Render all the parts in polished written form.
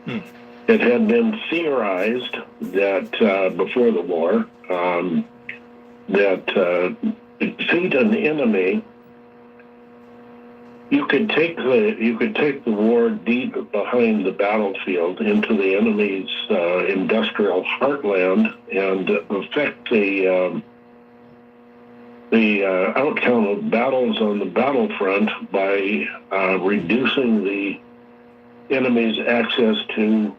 It had been theorized that before the war that to defeat an enemy, you could take the war deep behind the battlefield into the enemy's industrial heartland and affect the outcome of battles on the battlefront by reducing the enemy's access to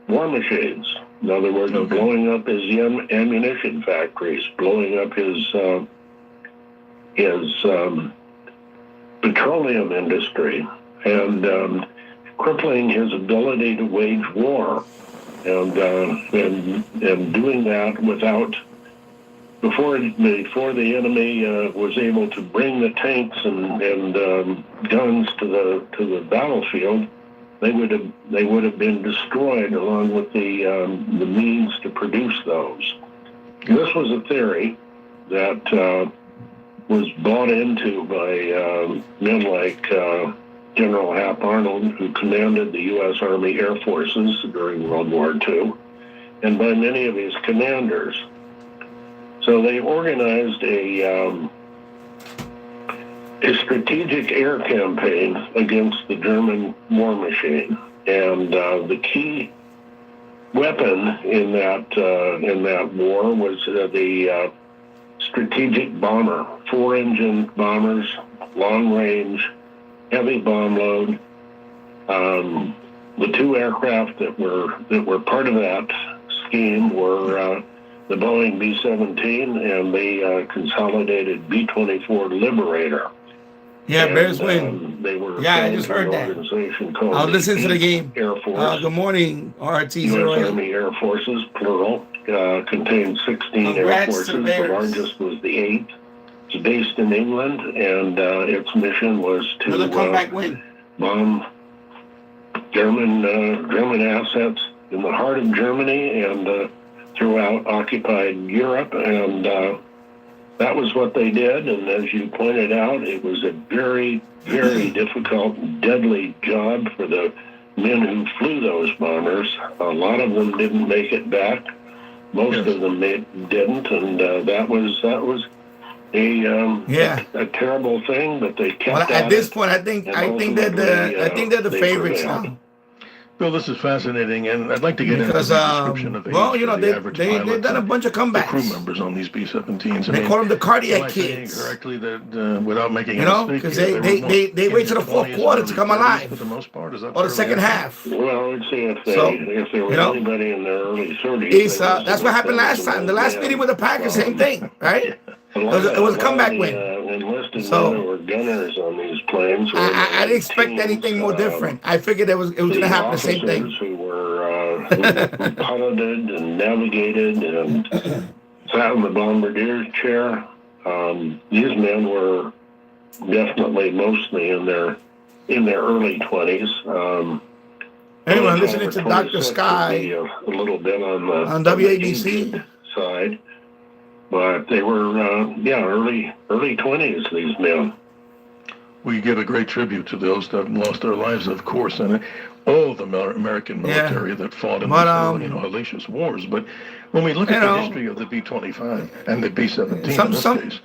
war machines. In other words, blowing up his ammunition factories, blowing up his petroleum industry, and crippling his ability to wage war, and doing that without before the enemy was able to bring the tanks and guns to the battlefield. They would have been destroyed along with the means to produce those. This was a theory that was bought into by men like General Hap Arnold, who commanded the U.S. Army Air Forces during World War II, and by many of his commanders. So they organized a strategic air campaign against the German war machine, and the key weapon in that war was the strategic bomber, 4-engine bombers, long range, heavy bomb load. The two aircraft that were part of that scheme were the Boeing B-17 and the consolidated B-24 Liberator. Yeah, Bears win. They were I just heard that. I'll listen to the game. Air Force. Good morning, RT. U.S. Army Air Forces, plural, contained 16 Air Forces. The largest was the 8th. It's based in England, and its mission was to bomb German assets in the heart of Germany and throughout occupied Europe, and that was what they did. And as you pointed out, it was a very, very difficult, deadly job for the men who flew those bombers. A lot of them didn't make it back. Most of them didn't, and that was a terrible thing. But they kept. At this point, I think they're the favorites now. Bill, this is fascinating, and I'd like to get into the description of they've done a bunch of comebacks. The crew members on these B-17s. They call them the cardiac kids. Correctly, that without making because they wait to the fourth quarter to come alive. For the most part, is that or the second half. Well, I would say if there was anybody in their early 30s, that's what happened last time. The last meeting with the Packers, same thing, right? It was a comeback win. Enlisted men who were gunners on these planes. I didn't expect anything more different. I figured it was going to happen the same thing. Who piloted and navigated and sat in the bombardier's chair. These men were definitely mostly in their early 20s. Anyway, I'm listening to Dr. Sky a little bit on WABC side. But they were, early 20s, these men. We give a great tribute to those that lost their lives, of course, and all the American military that fought in these hellacious wars. But when we look at the history of the B-25 and the B-17 in this case,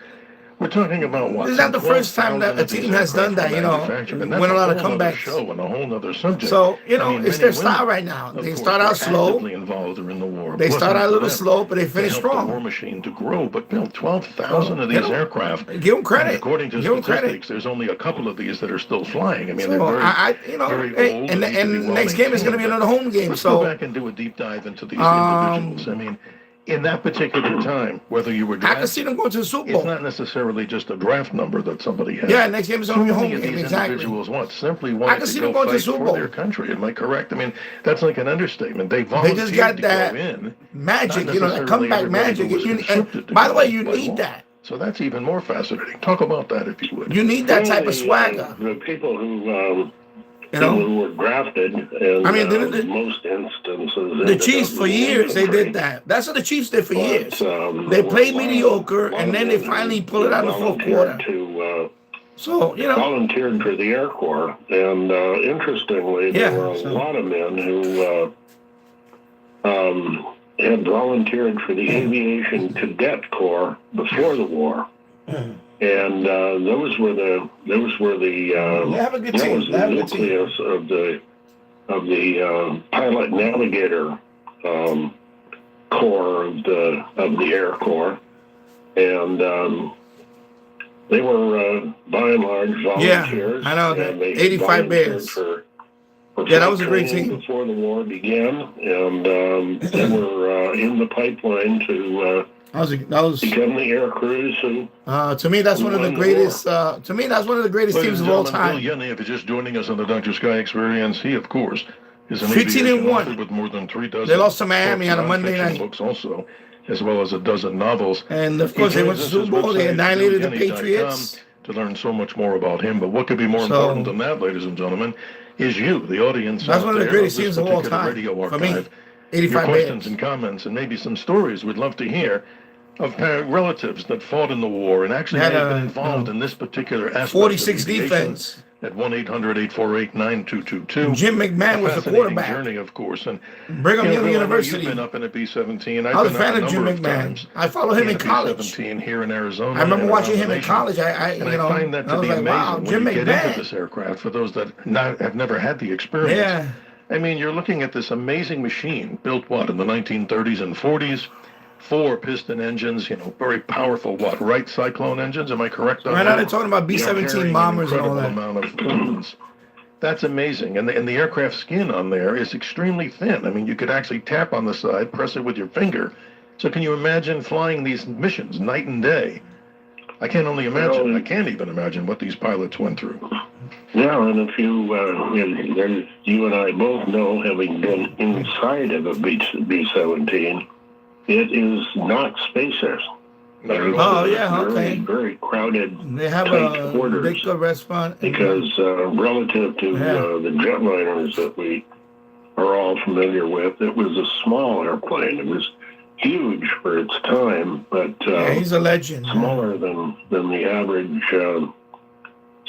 we're talking about what? This is not the first time that a team has done that, win a lot of comebacks. Show and a whole other subject. So, it's their style right now. They start out slow. Involved in the war. They start out a little slow, but they finish strong. The war machine to grow, but 12,000 of these aircraft. Give them credit. According to statistics, there's only a couple of these that are still flying. I mean, they're very old. And the next game is going to be another home game. Let's go back and do a deep dive into these individuals. I mean, in that particular time, whether you were drafted, I could see them going to the Super Bowl. It's not necessarily just a draft number that somebody has. Yeah, next game is going to be home game. These exactly. Individuals simply want to go fight for their country. Am I correct? I mean, that's like an understatement. They volunteered just got that to go in. Magic, that comeback magic. By the way, you need that. So that's even more fascinating. Talk about that, if you would. You need that type of swagger. The people who were drafted, in most instances. The Chiefs for years they did that. That's what the Chiefs did for years. They played mediocre, and then they finally pull it out in the fourth quarter. So, volunteered for the Air Corps. And interestingly, there were a lot of men who had volunteered for the Aviation Cadet Corps before the war. And those were the nucleus of the pilot navigator corps of the Air Corps, and they were by and large volunteers. Yeah, I know. And they 85 Bears. For That was a great team before the war began, and they were in the pipeline to become the air crews. To me, that's one of the greatest. To me, that's one of the greatest teams of all time. Bill Yenny, if you're just joining us on the Dr. Sky Experience, he, of course, is an 15-1 with more than 3 dozen. They lost to Miami on a Monday night. Books also, as well as a dozen novels. And of course, they went to the Super Bowl. They annihilated the Patriots. To learn so much more about him, but what could be more important than that, ladies and gentlemen, is you, the audience. That's one of the greatest teams of all time. For me, 85 Your questions and comments, and maybe some stories we'd love to hear of relatives that fought in the war and actually have been involved in this particular aspect. 46 defense. At 1-800-848-9222. Jim McMahon was the quarterback. Journey, of course, and Brigham Young University. You've been up in a B-17. I was a fan of Jim McMahon. I followed him in college. B-17 here in Arizona. I remember watching him in college. I find that to be amazing wow, when you get into this aircraft. For those that have never had the experience. Yeah. I mean, you're looking at this amazing machine built in the 1930s and 40s. 4 piston engines, very powerful, Wright Cyclone engines? Am I correct on that? Right now they're talking about B-17 bombers and all that. Amount of planes. That's amazing. And the aircraft skin on there is extremely thin. I mean, you could actually tap on the side, press it with your finger. So can you imagine flying these missions night and day? I can't only imagine. I can't even imagine what these pilots went through. Yeah, and if you and I both know, having been inside of a B-17, it is not spacious. Very crowded. They have a big restaurant. Because relative to the jetliners that we are all familiar with, it was a small airplane. It was huge for its time, but he's a legend. Smaller than the average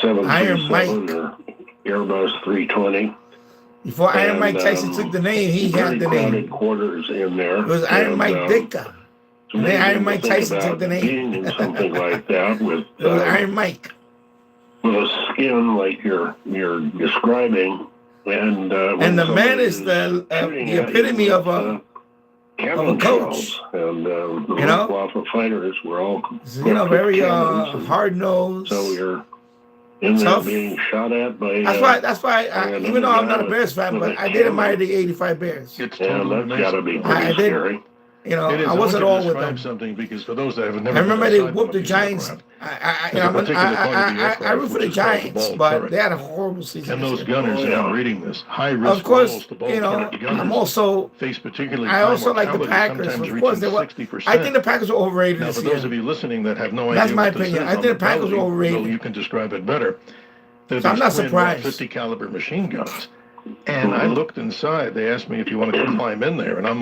737 or Airbus 320. Before Iron Mike Tyson took the name, he had the name. Crowded quarters in there. It was Iron Mike Ditka. And then Iron Mike Tyson took the name. Being in something like that with it was Iron Mike. With a skin like you're describing, and the man is the epitome of a coach. And the Luftwaffe fighters were all very hard nosed. So you're in there being shot at by. That's why. Even though I'm not a Bears fan, but I did admire the '85 Bears. It's totally that's got to be pretty scary. I wasn't all with them. Something because for those that have never, I remember they whooped the Giants. I root for the Giants, but they had a horrible season. And those gunners, I'm reading this high risk. Of course, I'm also. Face particularly. I also like the Packers. Of course, they were. I think the Packers were overrated this year. For those of you listening that have no idea, that's my opinion. I think the Packers were overrated. You can describe it better. So I'm not surprised. 50 caliber machine guns. And I looked inside. They asked me if you wanted to climb in there, and I'm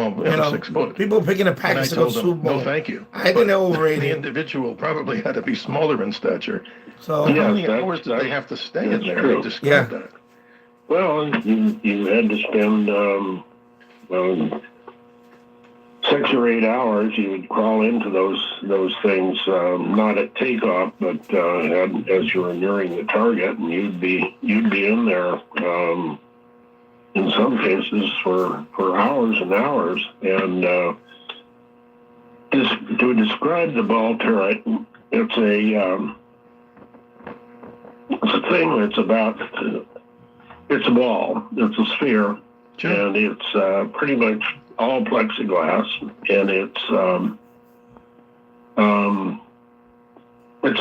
6 foot. People picking the Packers to go Super Bowl. No, thank you. I think they're overrated. The individual probably had to be smaller in stature. So how many hours did they have to stay in there? To describe that? Well, you had to spend 6 or 8 hours. You would crawl into those things, not at takeoff, but as you were nearing the target, and you'd be in there. In some cases for hours and hours, and to describe the ball turret, it's a thing that's it's a ball, it's a sphere, and it's pretty much all plexiglass, and it's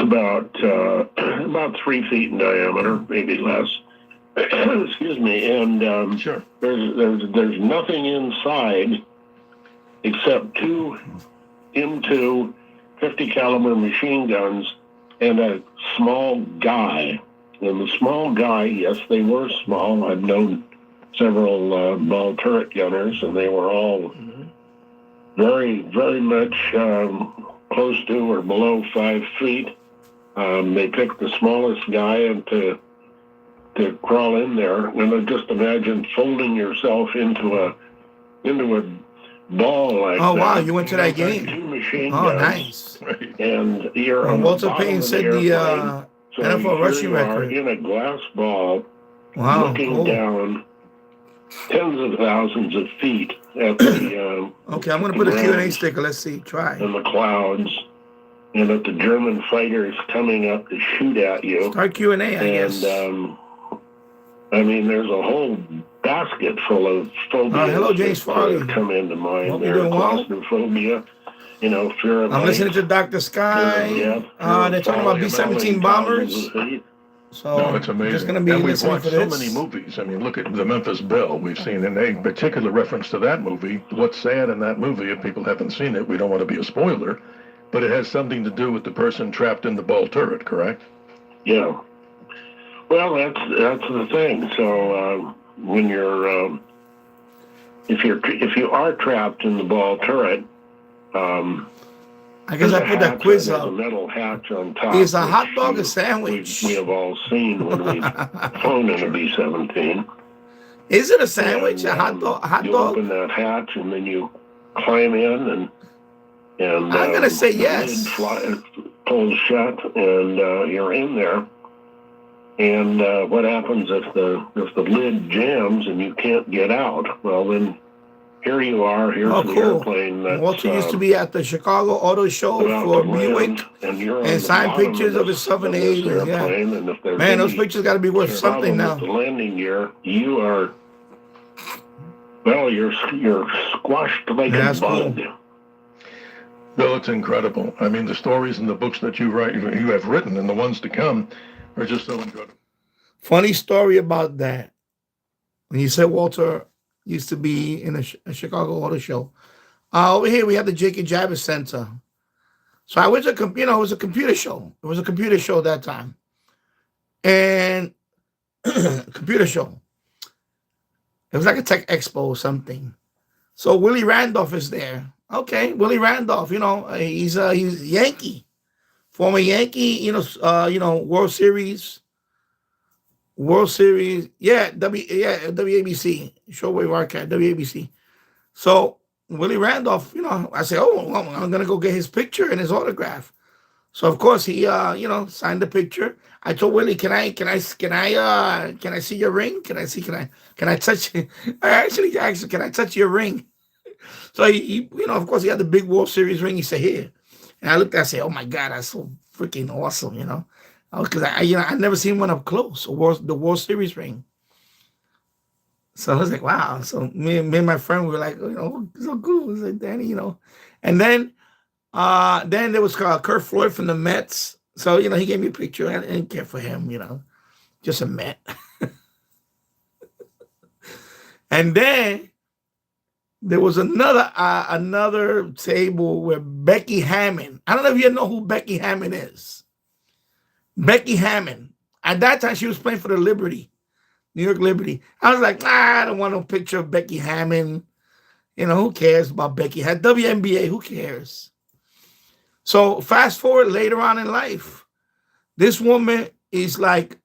about 3 feet in diameter, maybe less. Excuse me, and there's nothing inside except 2 M2 50 caliber machine guns and a small guy. And the small guy, yes, they were small. I've known several ball turret gunners, and they were all very, very much close to or below 5 feet. They picked the smallest guy and to crawl in there. And just imagine folding yourself into a ball like that. Oh wow, you went to that game. 2 machine Oh, guns, nice. and you're on Walter the bottom Payton of set the the airplane. So NFL here rushing you are record. in a glass ball, Wow, looking cool. down tens of thousands of feet at the Okay, I'm gonna put a Q&A ground sticker. Let's see. Try. in the clouds, and at the German fighters coming up to shoot at you. Start Q&A, I guess. And I mean, there's a whole basket full of phobias hello, James Farley. that come into mind. Hope you're There's doing well. claustrophobia, fear of I'm listening heights, to Dr. Sky. fear of death, fear of They're talking about falling B-17 thousands bombers. of feet. So No, it's amazing. just gonna be and we've listening watched for so this. many movies. I mean, look at the Memphis Belle. We've seen in a particular reference to that movie. What's sad in that movie, if people haven't seen it, we don't want to be a spoiler, but it has something to do with the person trapped in the ball turret, correct? Yeah. Well, that's the thing. So when you're if you are trapped in the ball turret, I guess I put that quiz there's a up. metal hatch on top. Is a hot which dog a sandwich? We have all seen when we've flown in a B-17. Is it a sandwich? And, A hot dog? A hot you dog? open that hatch and then you climb in and I'm gonna say the yes. lid pulls shut and you're in there. And what happens if the lid jams and you can't get out? Well, then here you are. Here's Oh, the cool. airplane that's Walter used to be at the Chicago Auto Show about for to land, Buick and you're on and the signed bottom pictures of his this- stuff in the this 80s. Yeah. airplane, and if there's Man, those any pictures got to be worth something problem now. with the landing gear, you're squashed like Yeah, a that's cool. bug. Bill, it's incredible. I mean, the stories and the books that you have written, and the ones to come, are just so incredible. Funny story about that. When you said Walter used to be in a Chicago Auto Show. Over here, we have the Jake and Javits Center. So I went to, it was a computer show. It was a computer show that time. And computer show. It was like a tech expo or something. So Willie Randolph is there. Okay, Willie Randolph, he's Yankee. Former Yankee, World Series, WABC, shortwave archive, WABC. So Willie Randolph, I said, well, I'm gonna go get his picture and his autograph. So of course he, signed the picture. I told Willie, can I see your ring? Can I touch? I actually asked, can I touch your ring? So he, of course he had the big World Series ring. He said, here. And I looked at it, I said, oh my God, that's so freaking awesome, because I never seen one up close. The World Series ring. So I was like, wow. So me and my friend were like, so cool. It was like, Danny, And then there was Kurt Floyd from the Mets. So he gave me a picture. I didn't care for him, just a Met. And then there was another table where Becky Hammond. I don't know if you know who Becky Hammond is. Becky Hammond. At that time, she was playing for the Liberty, New York Liberty. I was like, I don't want no picture of Becky Hammond. Who cares about Becky Hammond? WNBA, who cares? So fast forward later on in life, this woman is like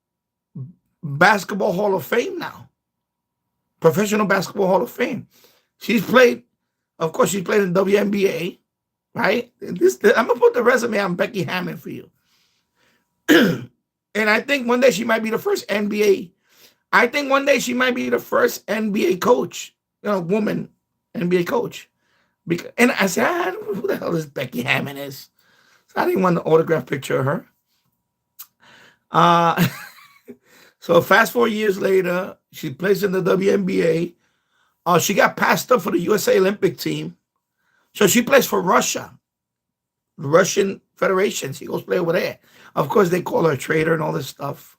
Basketball Hall of Fame now. Professional Basketball Hall of Fame. She's played in WNBA, right? I'm gonna put the resume on Becky Hammond for you. And I think one day she might be the first NBA. I think one day she might be the first NBA coach, woman NBA coach. And I said, I don't know who the hell this Becky Hammond is. So I didn't want an autograph picture of her. So fast 4 years later, she plays in the WNBA. She got passed up for the USA Olympic team. So she plays for Russia, the Russian Federation. She goes play over there. Of course, they call her a traitor and all this stuff.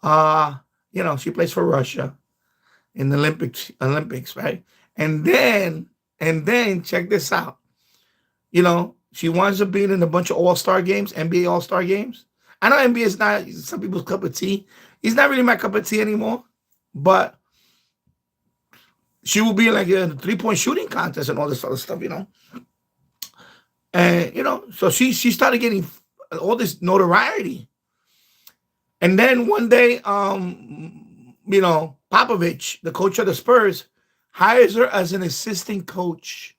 She plays for Russia in the Olympics, right? And then check this out. She winds up being in a bunch of all-star games, NBA all-star games. I know NBA is not some people's cup of tea. It's not really my cup of tea anymore, but she will be like a 3-point shooting contest and all this other stuff, And, so she started getting all this notoriety. And then one day, Popovich, the coach of the Spurs, hires her as an assistant coach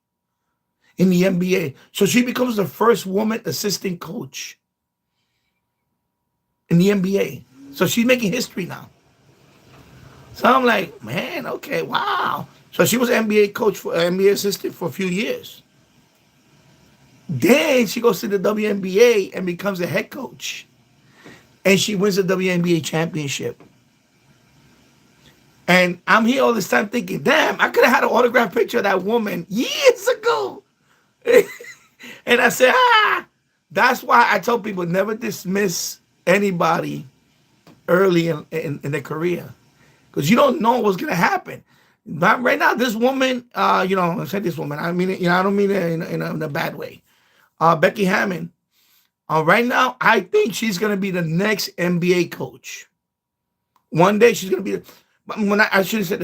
in the NBA. So she becomes the first woman assistant coach in the NBA. So she's making history now. So I'm like, man, okay, wow. So she was NBA coach for NBA assistant for a few years. Then she goes to the WNBA and becomes a head coach. And she wins the WNBA championship. And I'm here all this time thinking, damn, I could have had an autographed picture of that woman years ago. And I said, that's why I tell people never dismiss anybody early in their career. Because you don't know what's going to happen. But right now, this woman, I said this woman, I mean, I don't mean it in a bad way. Becky Hammon, right now, I think she's going to be the next NBA coach. One day she's going to be, I should have said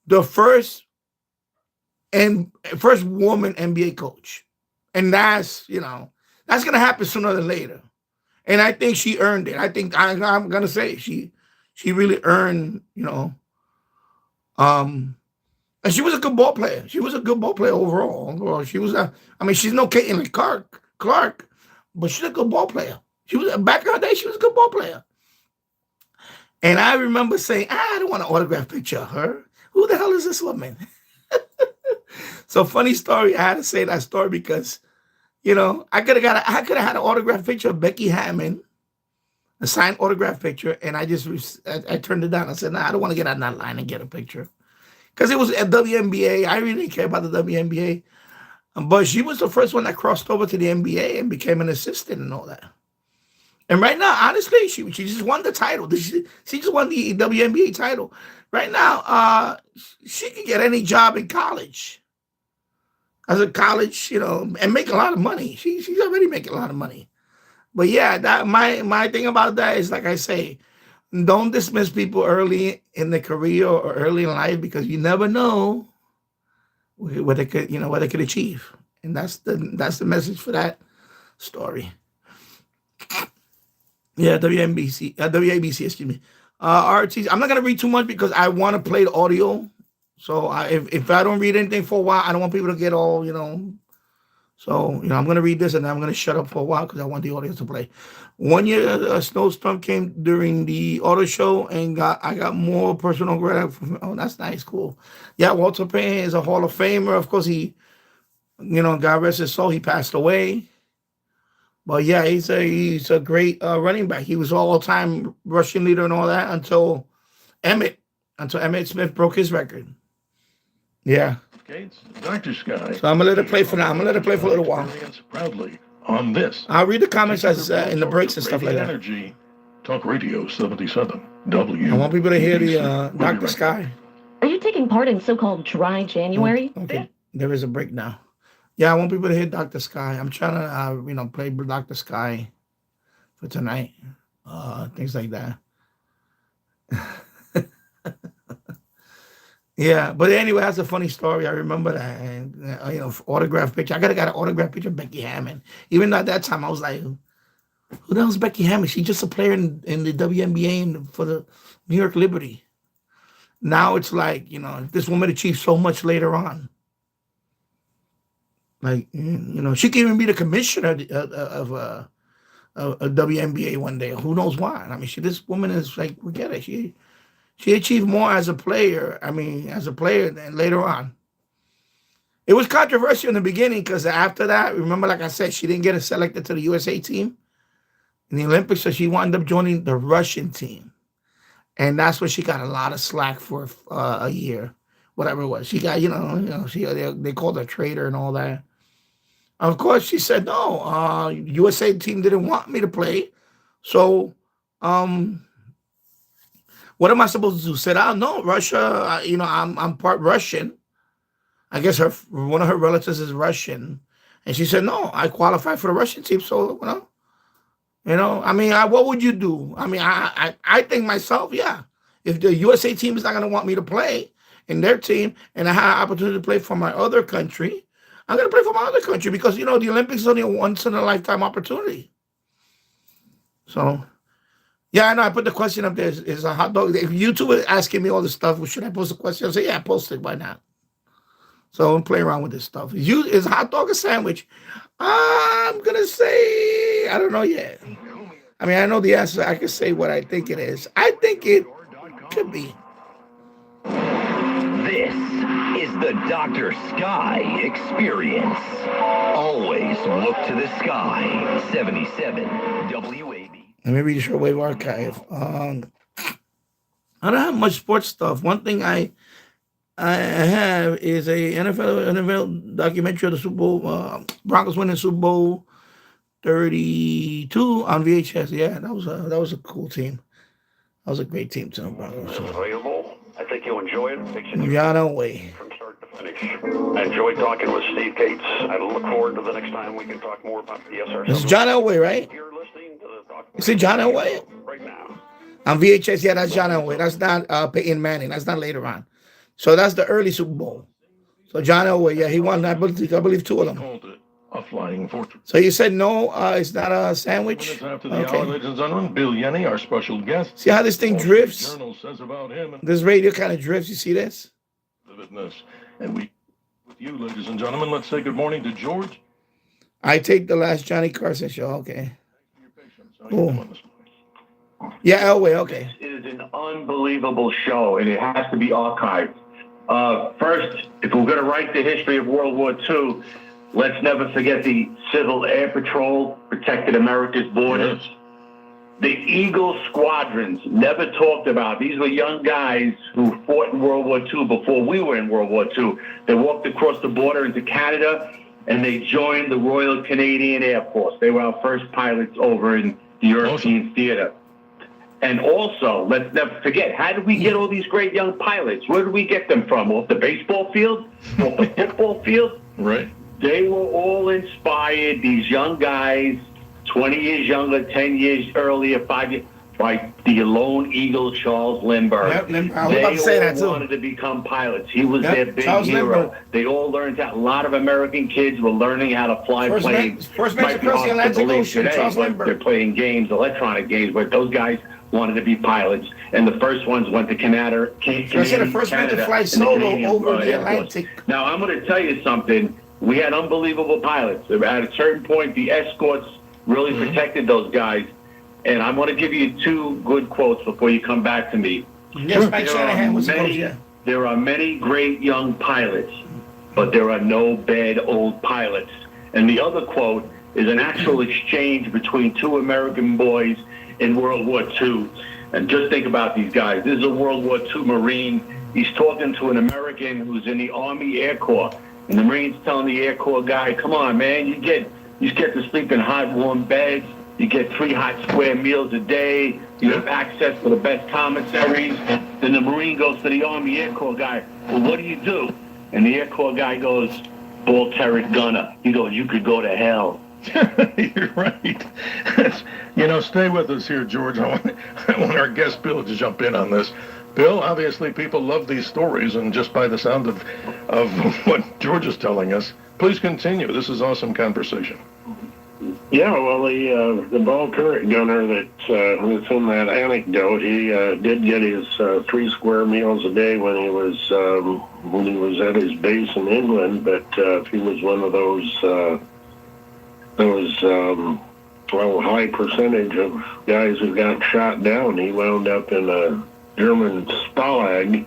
the first woman NBA coach. And that's going to happen sooner than later. And I think she earned it. I think I'm going to say she really earned, and she was a good ball player. She was a good ball player overall. She was she's no Caitlin Clark, but she's a good ball player. She was back in her day, she was a good ball player. And I remember saying, I don't want an autograph picture of her. Who the hell is this woman? So funny story. I had to say that story because, I could have had an autograph picture of Becky Hammon, a signed autograph picture, and I turned it down. I said, I don't want to get on that line and get a picture. Because it was at WNBA. I really didn't care about the WNBA. But she was the first one that crossed over to the NBA and became an assistant and all that. And right now, honestly, she just won the title. She just won the WNBA title. Right now, she can get any job in college. As a college, and make a lot of money. She's already making a lot of money. But yeah, that my thing about that is, like I say, don't dismiss people early in their career or early in life because you never know what they could achieve. And that's the message for that story. Yeah, WABC, excuse me. RT, I'm not gonna read too much because I want to play the audio. So if I don't read anything for a while, I don't want people to get all, So, I'm going to read this and I'm going to shut up for a while because I want the audience to play. 1 year, a snowstorm came during the auto show and I got more personal gratification. Oh, that's nice. Cool. Yeah, Walter Payton is a Hall of Famer. Of course, he, God rest his soul, he passed away. But yeah, he's a great running back. He was all-time rushing leader and all that until Emmitt Smith broke his record. Yeah. Dr. Sky. So I'm gonna let it play for now. I'm gonna let it play for a little while. Proudly on this. I'll read the comments as in the breaks and stuff like that. Energy Talk Radio 77 W. I want people to hear the Dr. Sky. Are you taking part in so-called dry January? Okay, there is a break now. Yeah, I want people to hear Dr. Sky. I'm trying to play Dr. Sky for tonight. Things like that. Yeah, but anyway, that's a funny story. I remember that, and autograph picture. I got an autograph picture of Becky Hammon. Even though at that time I was like, "Who the hell is Becky Hammon? She's just a player in the WNBA for the New York Liberty." Now it's like this woman achieved so much later on. Like she can even be the commissioner of a WNBA one day. Who knows why? I mean, this woman is like, forget it. She achieved more as a player. Than later on. It was controversial in the beginning because after that, remember, like I said, she didn't get selected to the USA team in the Olympics, so she wound up joining the Russian team, and that's when she got a lot of slack for a year, whatever it was. She got, they called her a traitor and all that. Of course, she said no. USA team didn't want me to play, so what am I supposed to do? Said, no, Russia, I'm part Russian. I guess one of her relatives is Russian. And she said, no, I qualify for the Russian team. So, what would you do? I mean, I think myself, yeah. If the USA team is not going to want me to play in their team and I have an opportunity to play for my other country, I'm going to play for my other country because, the Olympics is only a once-in-a-lifetime opportunity. So, yeah, I know. I put the question up there. Is a hot dog? If YouTube is asking me all this stuff, well, should I post a question? I say, yeah, post it. Why not? So don't play around with this stuff. Is a hot dog a sandwich? I'm gonna say I don't know yet. I mean, I know the answer. I can say what I think it is. I think it could be. This is the Dr. Sky experience. Always look to the sky. 77 WAB. Let me read the Shortwave Archive. I don't have much sports stuff. One thing I have is a NFL documentary of the Super Bowl. Broncos winning Super Bowl 32 on VHS. Yeah, that was a cool team. That was a great team too. Broncos. Valuable. I think you'll enjoy it. John Elway. From start to finish. I enjoyed talking with Steve Gates. I look forward to the next time we can talk more about the SRC. It's John Elway, right? You're listening to the Dr. Is it John Elway? Right now. On VHS, yeah, that's John Elway. That's not Peyton Manning. That's not later on. So that's the early Super Bowl. So John Elway, yeah, he won, I believe 2 of them. Called it a flying fortress. So you said no, it's not a sandwich? Minutes after the hour, ladies and gentlemen, Bill Yenny, our special guest. See how this thing Wall Street drifts? Journal says about him and This radio kind of drifts. You see this? vividness. And we, with you, ladies and gentlemen, let's say good morning to George. I take the last Johnny Carson show. Okay. Your patience. How you doing this morning? Yeah, Elway. Okay. It is an unbelievable show, and it has to be archived. First, if we're going to write the history of World War II, let's never forget the Civil Air Patrol protected America's borders. Yes. The Eagle squadrons, never talked about. These were young guys who fought in World War II before we were in World War II. They walked across the border into Canada, and they joined the Royal Canadian Air Force. They were our first pilots over in the European theater. And also, let's never forget, how did we get all these great young pilots? Where did we get them from? Off the baseball field? Off the football field? Right. They were all inspired, these young guys, 20 years younger, 10 years earlier, 5 years, by the lone eagle, Charles Lindbergh. Yep, Lindbergh. I was about to say that, They too. all wanted to become pilots. He was Yep, their big Charles hero. Lindbergh. They all learned that. A lot of American kids were learning how to fly planes. First man Might to be cross hard the to Atlantic believe Ocean, today, Charles but Lindbergh. they're playing games, electronic games, but those guys wanted to be pilots. And the first ones went to Canada. I said the first man to fly solo over the Atlantic. Now, I'm going to tell you something. We had unbelievable pilots. At a certain point, the escorts really protected those guys. And I want to give you 2 good quotes before you come back to me. Yes, Mike Shanahan was the coach, yeah. There are many great young pilots, but there are no bad old pilots. And the other quote is an actual exchange between 2 American boys in World War II. And just think about these guys. This is a World War II Marine. He's talking to an American who's in the Army Air Corps. And the Marine's telling the Air Corps guy, come on, man, you get to sleep in hot, warm beds. You get 3 hot square meals a day. You have access to the best commissaries. Then the Marine goes to the Army Air Corps guy, well, what do? And the Air Corps guy goes, ball turret gunner. He goes, you could go to hell. You're right. Stay with us here, George. I want our guest Bill to jump in on this. Bill, obviously people love these stories, and just by the sound of what George is telling us, please continue. This is awesome conversation. Yeah, well, the ball turret gunner that's in that anecdote, he did get his 3 square meals a day when he was at his base in England. But he was one of those high percentage of guys who got shot down. He wound up in a German Stalag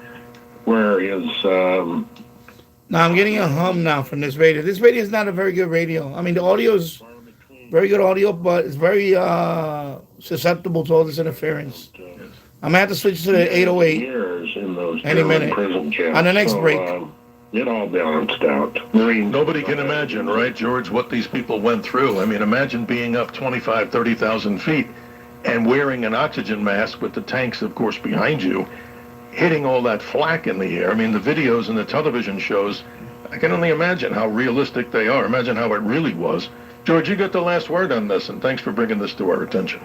where his. Now I'm getting a hum now from this radio. This radio is not a very good radio. I mean, the audio is very good audio, but it's very susceptible to all this interference. I'm gonna have to switch to the 808 years in those any minute prison camps. on the next break. It all balanced out. Marines. Nobody can imagine, right, George, what these people went through. I mean, imagine being up 25, 30,000 feet and wearing an oxygen mask with the tanks, of course, behind you, hitting all that flak in the air. I mean, the videos and the television shows, I can only imagine how realistic they are. Imagine how it really was. George, you got the last word on this, and thanks for bringing this to our attention.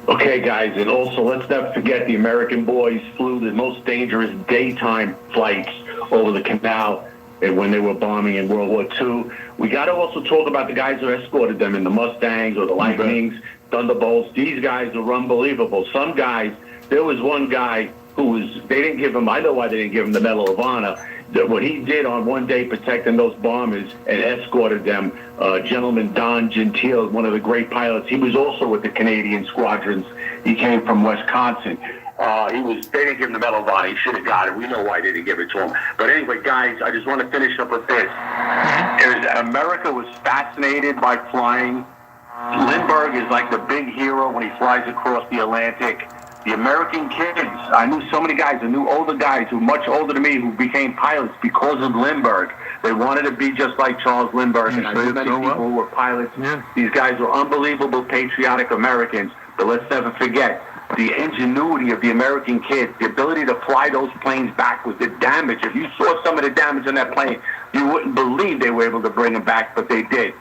Okay, guys, and also let's not forget the American boys flew the most dangerous daytime flights over the canal when they were bombing in World War II. We got to also talk about the guys who escorted them in the Mustangs or the Lightnings. Thunderbolts. These guys are unbelievable. Some guys, there was one guy they didn't give him, I know why they didn't give him the Medal of Honor. What he did on one day protecting those bombers and escorted them, gentleman Don Gentile, one of the great pilots. He was also with the Canadian squadrons. He came from Wisconsin. They didn't give him the Medal of Honor. He should have got it. We know why they didn't give it to him. But anyway, guys, I just want to finish up with this. America was fascinated by flying. Lindbergh is like the big hero when he flies across the Atlantic. The American kids, I knew so many guys, I knew older guys who much older than me who became pilots because of Lindbergh. They wanted to be just like Charles Lindbergh, and I knew many people who were pilots. Yeah. These guys were unbelievable, patriotic Americans, but let's never forget the ingenuity of the American kids, the ability to fly those planes backwards, the damage. If you saw some of the damage on that plane, you wouldn't believe they were able to bring them back, but they did.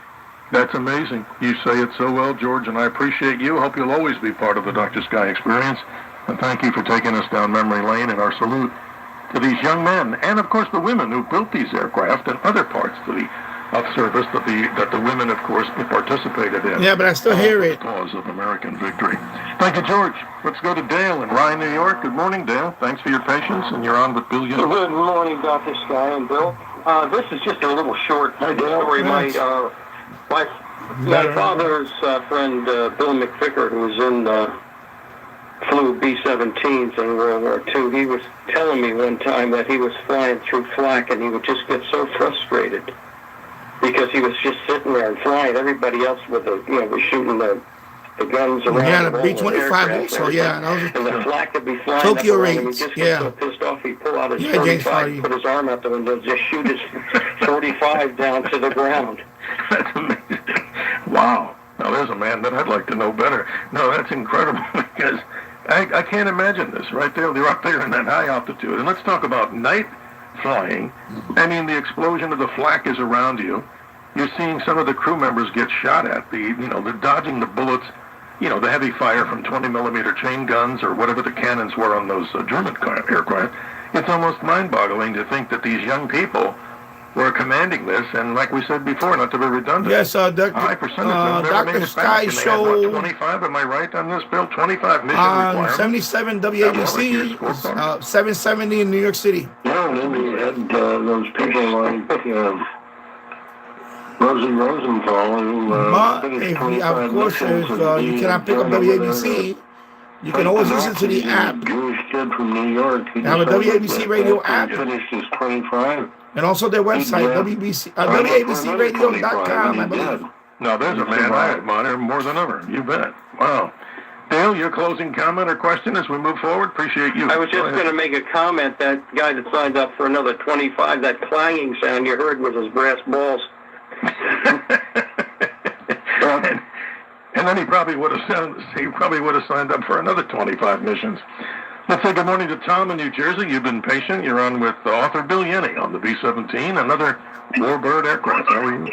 That's amazing. You say it so well, George, and I appreciate you. Hope you'll always be part of the Dr. Sky experience. And thank you for taking us down memory lane, and our salute to these young men and, of course, the women who built these aircraft and other parts of service that the women, of course, participated in. Yeah, but I still hear it. Cause of American victory. Thank you, George. Let's go to Dale in Rye, New York. Good morning, Dale. Thanks for your patience, and you're on with Bill Young. Good morning, Dr. Sky and Bill. This is just a little short story. My father's friend, Bill McVicker, who was flew B-17s in World War II, he was telling me one time that he was flying through flak and he would just get so frustrated because he was just sitting there and flying. Everybody else was shooting the guns around. Yeah, the B-25 also, yeah. And the flak would be flying Tokyo up around him. He raids, just get so pissed off, he'd pull out his 35, put his arm out the window, just shoot his 45 down to the ground. That's amazing. Wow. Now, there's a man that I'd like to know better. No, that's incredible because I can't imagine this right there. They're up there in that high altitude. And let's talk about night flying. I mean, the explosion of the flak is around you. You're seeing some of the crew members get shot at. They're dodging the bullets, the heavy fire from 20-millimeter chain guns or whatever the cannons were on those German aircraft. It's almost mind-boggling to think that these young people were commanding this, and like we said before, not to be redundant. Yes, Dr. Sky Show. 25, am I right on this, Bill? 25 mission requirements. 77 WABC, 770 in New York City. Yeah, and then we had those people like Rosie Rosenthal, who finished 25 missions. You cannot pick up WABC, you can always listen to the app. Jewish kid from New York. They have a WABC radio app. He finished his 25. And also their website, WABCRadio.com, I believe. Now, there's a man I admire more than ever. You bet. Wow. Dale, your closing comment or question as we move forward? Appreciate you. I was just going to make a comment. That guy that signed up for another 25, that clanging sound you heard was his brass balls. And then he probably would have signed up for another 25 missions. Let's say good morning to Tom in New Jersey. You've been patient. You're on with author Bill Yenny on the B-17, another warbird aircraft. How are you?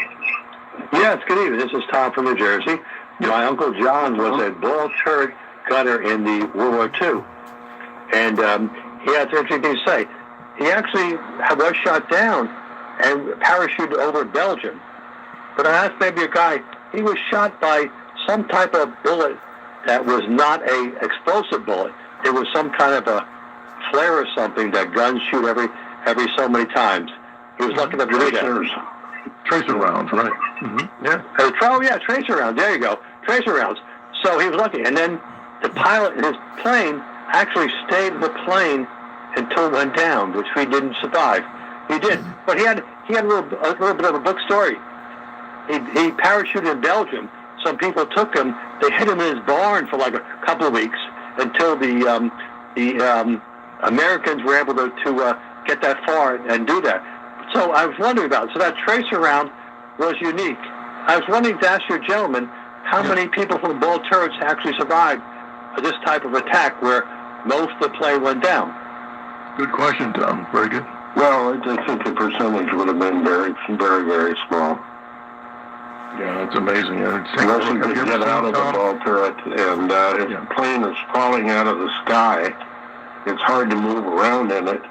Yes, good evening. This is Tom from New Jersey. My Uncle John was a ball turret gunner in the World War II. And he had 13 things to say. He actually was shot down and parachuted over Belgium. But I asked maybe a guy, he was shot by some type of bullet that was not a explosive bullet. It was some kind of a flare or something that guns shoot every so many times. He was lucky enough to do that. Tracer rounds, right? Mm-hmm. Yeah. Tracer rounds. There you go. Tracer rounds. So he was lucky. And then the pilot in his plane actually stayed in the plane until it went down, which we didn't survive. He did. But he had a little bit of a book story. He parachuted in Belgium. Some people took him. They hid him in his barn for like a couple of weeks until the Americans were able to get that far and do that. So I was wondering about it. So that tracer round was unique. I was wondering to ask your gentleman how many people from the ball turrets actually survived this type of attack where most of the plane went down. Good question, Tom. Very good. Well, I think the percentage would have been very, very, very small. Yeah, it's amazing. Unless you could get out of the ball turret, and if the plane is falling out of the sky, it's hard to move around in it.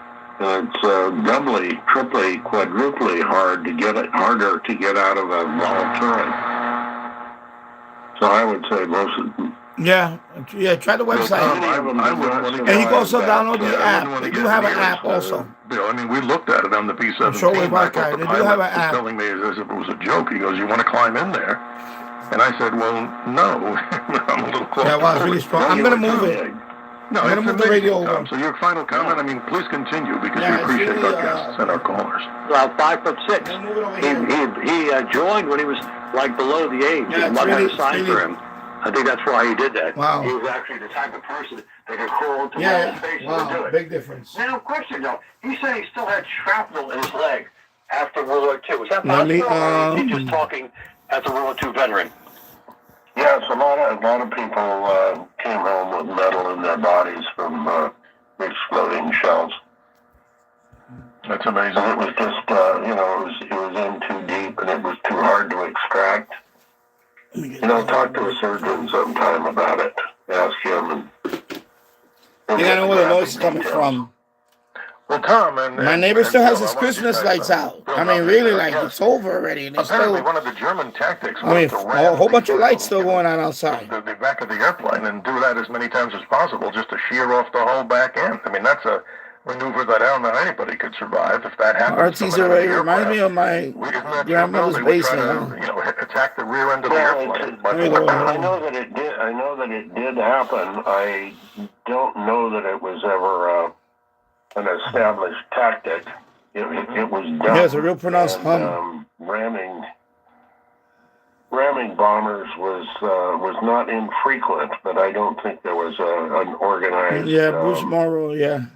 And it's doubly, triply, quadruply harder to get out of a ball turret. So I would say most of them. Yeah, try the website. I wouldn't want to And you can also download the I app. wouldn't want They to do get have an near app it. also. Bill, I mean, we looked at it on the B-17. I'm sure with I thought Buckeye, the they do have pilot an was app. telling me as if it was a joke. He goes, "You want to climb in there?" And I said, "Well, no." I'm a little close. Yeah, well, it's really strong. I'm going to move it. No, I'm going to move the radio over. Tom. So your final comment? I mean, please continue because Yeah, we appreciate it's really, our guests and our callers. About 5'6". I'm going to move it over here. He joined when he was like below the age. Yeah, His mother had really- a sign for him. I think that's why he did that. Wow. He was actually the type of person that could crawl into Yeah, space and do wow, it. big difference. Now, question though, he said he still had shrapnel in his leg after World War II. Was that Let me, possible, or is he just talking as a World War II veteran? Yes, a lot of people came home with metal in their bodies from exploding shells. That's amazing. And it was just, it was in too deep and it was too hard to extract. Talk to a surgeon sometime about it. Ask him. And You gotta know where the noise is coming from. Well, Tom, My neighbor still has his Christmas lights out. I mean, really, like, it's over already. And apparently, still, one of the German tactics I mean, was to a ram whole bunch of the- lights still going on outside. The back of the airplane and do that as many times as possible just to shear off the whole back end. I mean, that's a maneuver that I don't know anybody could survive if that happens. RT's already reminds me of my grandmother's basement. Attack the rear end of the airplane. I know that it did. I know that it did happen. I don't know that it was ever an established tactic. It was done. Yeah, it's a real pronounced and, ramming bombers was not infrequent, but I don't think there was an organized. Yeah, Bruce Morrow. Yeah.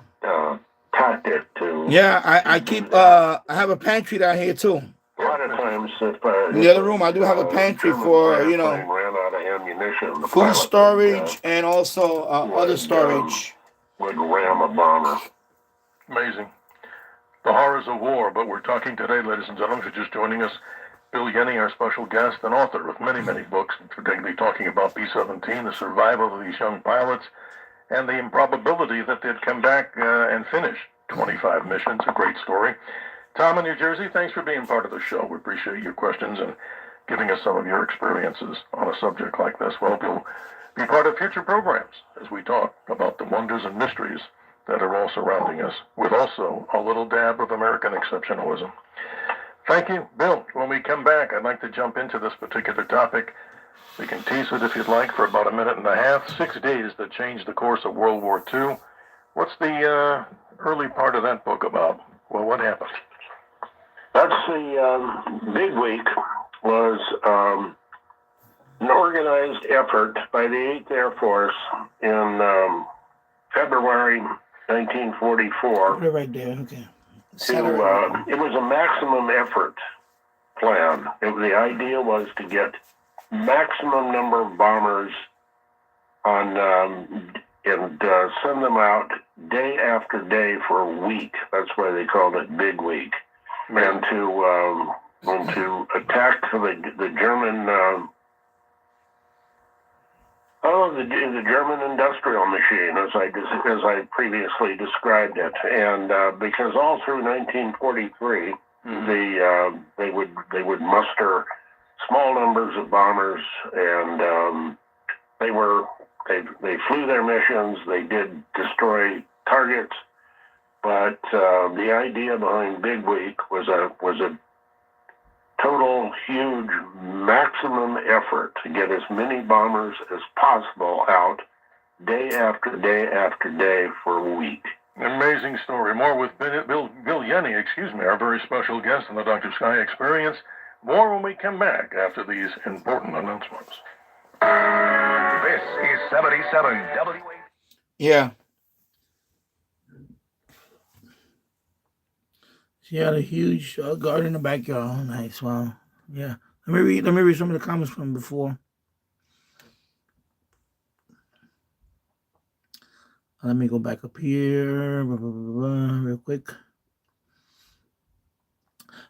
Tactic to. Yeah, I keep. I have a pantry down here too. A lot of times, if in the other room, I do have a pantry for ran out of ammunition. The food pilot storage and also other storage. Would ram a bomber. Amazing. The horrors of war, but we're talking today, ladies and gentlemen, if you're just joining us, Bill Yenny, our special guest and author of many, many books, particularly talking about B-17, the survival of these young pilots, and the improbability that they'd come back and finish 25 missions. A great story. Tom in New Jersey, thanks for being part of the show. We appreciate your questions and giving us some of your experiences on a subject like this. Well, you'll be part of future programs as we talk about the wonders and mysteries that are all surrounding us, with also a little dab of American exceptionalism. Thank you, Bill. When we come back, I'd like to jump into this particular topic. We can tease it if you'd like for about a minute and a half. 6 days that changed the course of World War II. What's the early part of that book about? Well, what happened? That's the Big Week was an organized effort by the 8th Air Force in February 1944. Right there, okay. It was a maximum effort plan. The idea was to get maximum number of bombers on and send them out day after day for a week. That's why they called it Big Week. And to attack the German the German industrial machine, as I previously described it, and because all through 1943, they would muster small numbers of bombers, and they flew their missions. They did destroy targets, but the idea behind Big Week was a total, huge, maximum effort to get as many bombers as possible out day after day after day for a week. Amazing story. More with Bill Yenny, our very special guest on the Dr. Sky Experience. More when we come back after these important announcements. This is 77 WA. Yeah. She had a huge garden in the backyard. Oh, nice. Wow. Yeah. Let me read some of the comments from before. Let me go back up here real quick.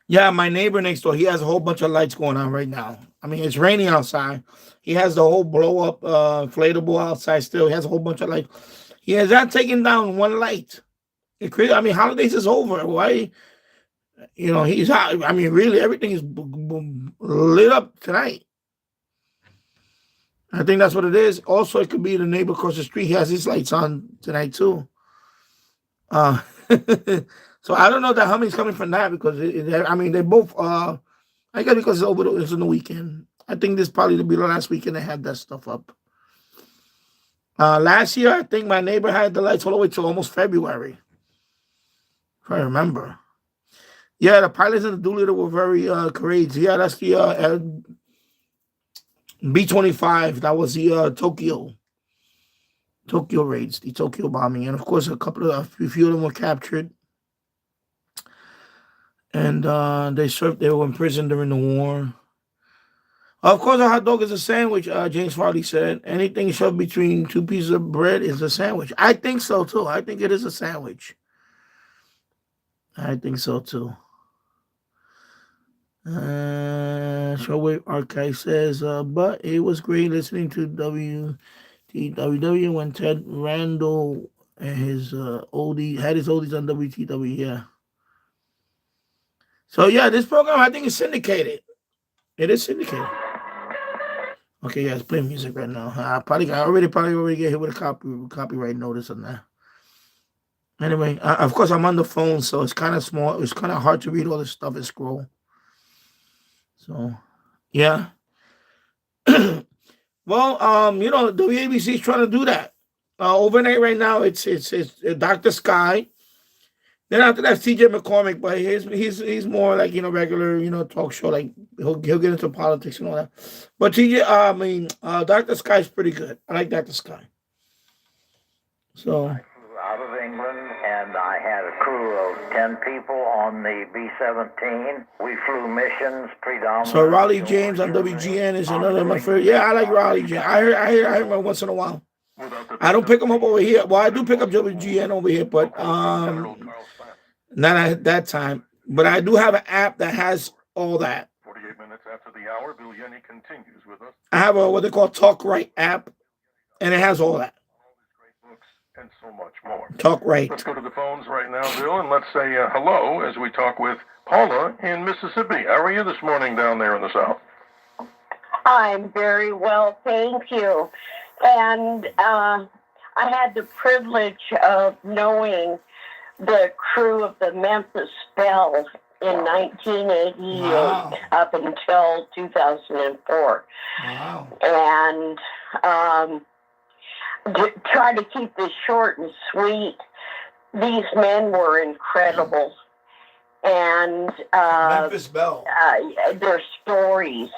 Yeah, my neighbor next door, he has a whole bunch of lights going on right now. I mean, it's raining outside. He has the whole blow-up inflatable outside still. He has a whole bunch of lights. He has not taken down one light. I mean, holidays is over. Why? He's out. I mean, really, everything is lit up tonight. I think that's what it is. Also, it could be the neighbor across the street. He has his lights on tonight too. So I don't know that how many's coming from that because I mean they both. I guess because it's on the weekend. I think this probably will be the last weekend they had that stuff up. Last year, I think my neighbor had the lights all the way to almost February, if I remember. Yeah, the pilots in the Doolittle were very courageous. Yeah, that's the B-25. That was the Tokyo raids, the Tokyo bombing, and of course a few of them were captured, and they were in prison during the war. Of course, a hot dog is a sandwich. James Farley said anything shoved between two pieces of bread is a sandwich. I think so too. I think it is a sandwich. I think so too. Showwave Archive says, but it was great listening to WTWW when Ted Randall and his had his oldies on WTW. Yeah. So yeah, this program I think is syndicated. It is syndicated. Okay, yeah, it's playing music right now. I probably already get hit with a copyright notice on that. Anyway, of course I'm on the phone, so it's kind of small. It's kind of hard to read all this stuff and scroll. So, yeah. Well, WABC is trying to do that. Overnight right now, it's Dr. Sky. Then after that, CJ McCormick, but he's more like regular talk show. Like he'll get into politics and all that. But Dr. Sky is pretty good. I like Dr. Sky. So. Out of England, and I had a crew of 10 people on the B-17. We flew missions predominantly. So Raleigh James on WGN is another of my favorite. Yeah, I like Raleigh James. I hear him once in a while. I don't pick him up over here. Well, I do pick up WGN over here, but not at that time. But I do have an app that has all that. 48 minutes after the hour, Bill Yenny continues with us. I have what they call Talk Right app, and it has all that. And so much more. Talk Right. Let's go to the phones right now, Bill, and let's say hello as we talk with Paula in Mississippi. How are you this morning down there in the South? I'm very well, thank you. And I had the privilege of knowing the crew of the Memphis Belle in 1988 up until 2004. Wow. And to try to keep this short and sweet, these men were incredible. And Memphis Belle. Their stories.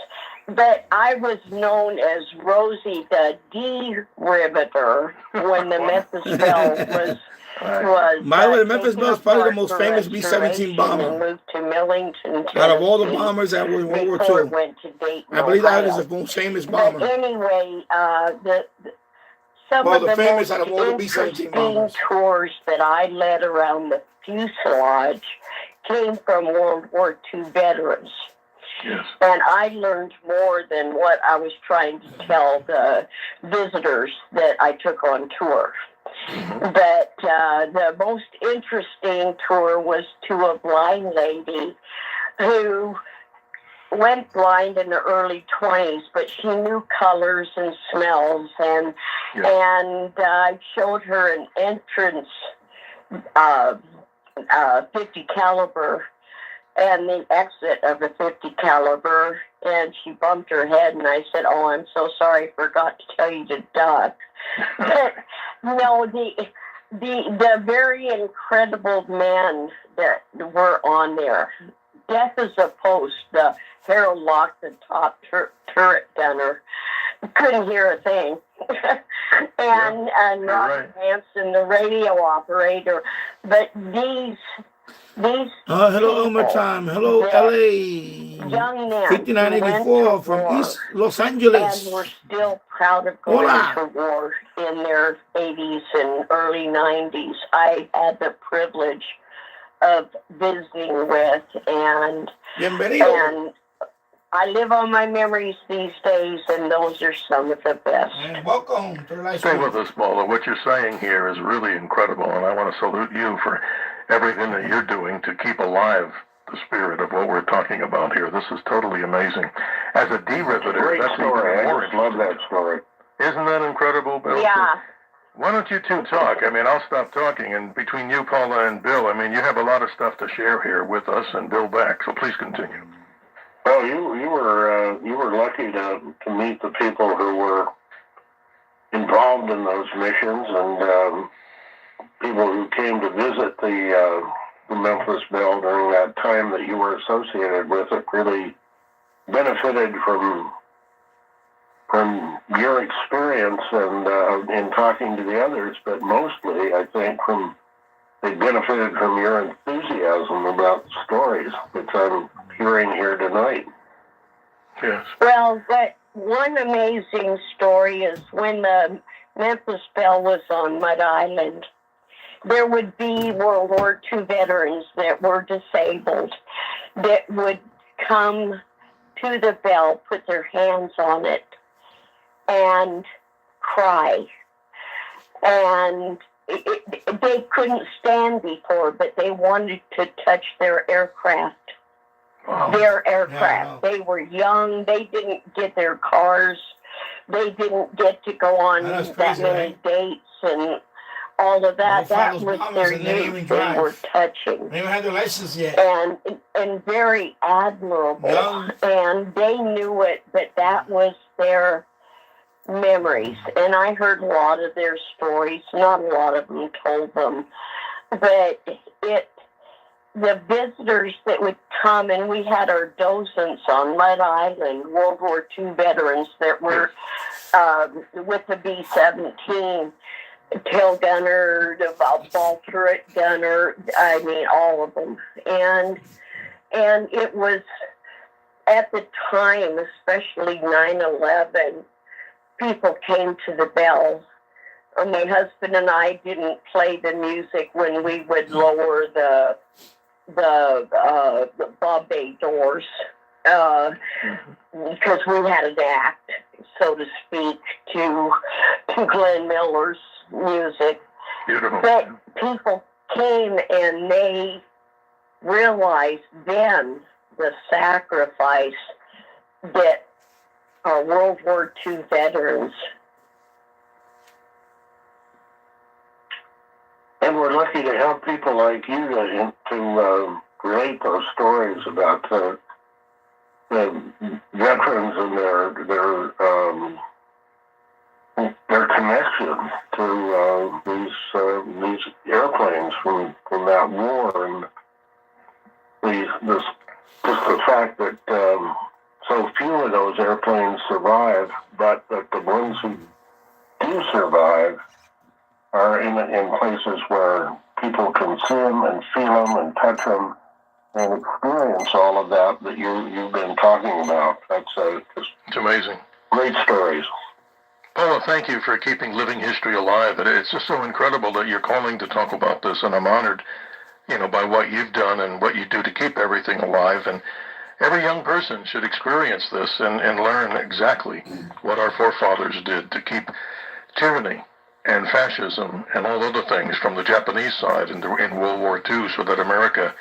But I was known as Rosie the D-Riveter when the Memphis Belle was the Memphis Belle is probably the most famous B-17 bomber. Moved to Millington, out of all the bombers that were in World War II. Went to Dayton, I believe that is Ohio. the most famous bomber. But anyway, some of the famous most out of all the B-17 interesting bombers. tours that I led around the fuselage came from World War II veterans. Yes. And I learned more than what I was trying to tell the visitors that I took on tour. But the most interesting tour was to a blind lady who went blind in the early 20s, but she knew colors and smells, and I showed her an entrance 50 caliber and the exit of the 50 caliber, and she bumped her head, and I said, "Oh, I'm so sorry, I forgot to tell you to duck." But no, the very incredible men that were on there. Death is a Post, the Harold Locke, the top turret gunner, couldn't hear a thing. and Robert Hanson, the radio operator. But these hello, Elmer Time. Hello, LA. Young men 5984 from East Los Angeles. And were still proud of going to war in their 80s and early 90s. I had the privilege of visiting with, and I live on my memories these days, and those are some of the best. And welcome to the Life Stay with us, Paula. What you're saying here is really incredible, and I want to salute you for everything that you're doing to keep alive the spirit of what we're talking about here. This is totally amazing. As a derivative, Great that's story. even more I just love interesting. that story. Isn't that incredible, Bill? Yeah. Why don't you two talk? I mean, I'll stop talking, and between you, Paula, and Bill, I mean, you have a lot of stuff to share here with us and Bill back, so please continue. Well, you were lucky to meet the people who were involved in those missions, and people who came to visit the Memphis Belle during that time that you were associated with it really benefited from your experience and in talking to the others, but mostly, I think, they benefited from your enthusiasm about stories, which I'm hearing here tonight. Yes. Well, that one amazing story is when the Memphis Belle was on Mud Island, there would be World War II veterans that were disabled that would come to the Belle, put their hands on it, and cry. And they couldn't stand before, but they wanted to touch their aircraft. Wow. Their aircraft. Yeah, they were young. They didn't get their cars. They didn't get to go on that many dates and all of that. That was their youth they were touching. They haven't had their license yet. And very admirable. Young. And they knew it, but that was their memories. And I heard a lot of their stories. Not a lot of them told them. But the visitors that would come, and we had our docents on Mud Island, World War II veterans that were with the B-17, tail gunner, the ball turret gunner, I mean, all of them. And it was, at the time, especially 9/11, people came to the Belle. My husband and I didn't play the music when we would lower the Bob Bay doors because we had an act, so to speak, to Glenn Miller's music. Beautiful. But people came and they realized then the sacrifice that our World War II veterans. And we're lucky to have people like you to relate those stories about the veterans and their connection to these airplanes from that war, and just the fact that so few of those airplanes survive, but that the ones who do survive are in places where people can see them and feel them and touch them and experience all of that you've been talking about. That's just it's amazing. Great stories. Paula, thank you for keeping living history alive. It's just so incredible that you're calling to talk about this, and I'm honored, by what you've done and what you do to keep everything alive. And every young person should experience this and learn exactly what our forefathers did to keep tyranny and fascism and all other things from the Japanese side in World War II, so that America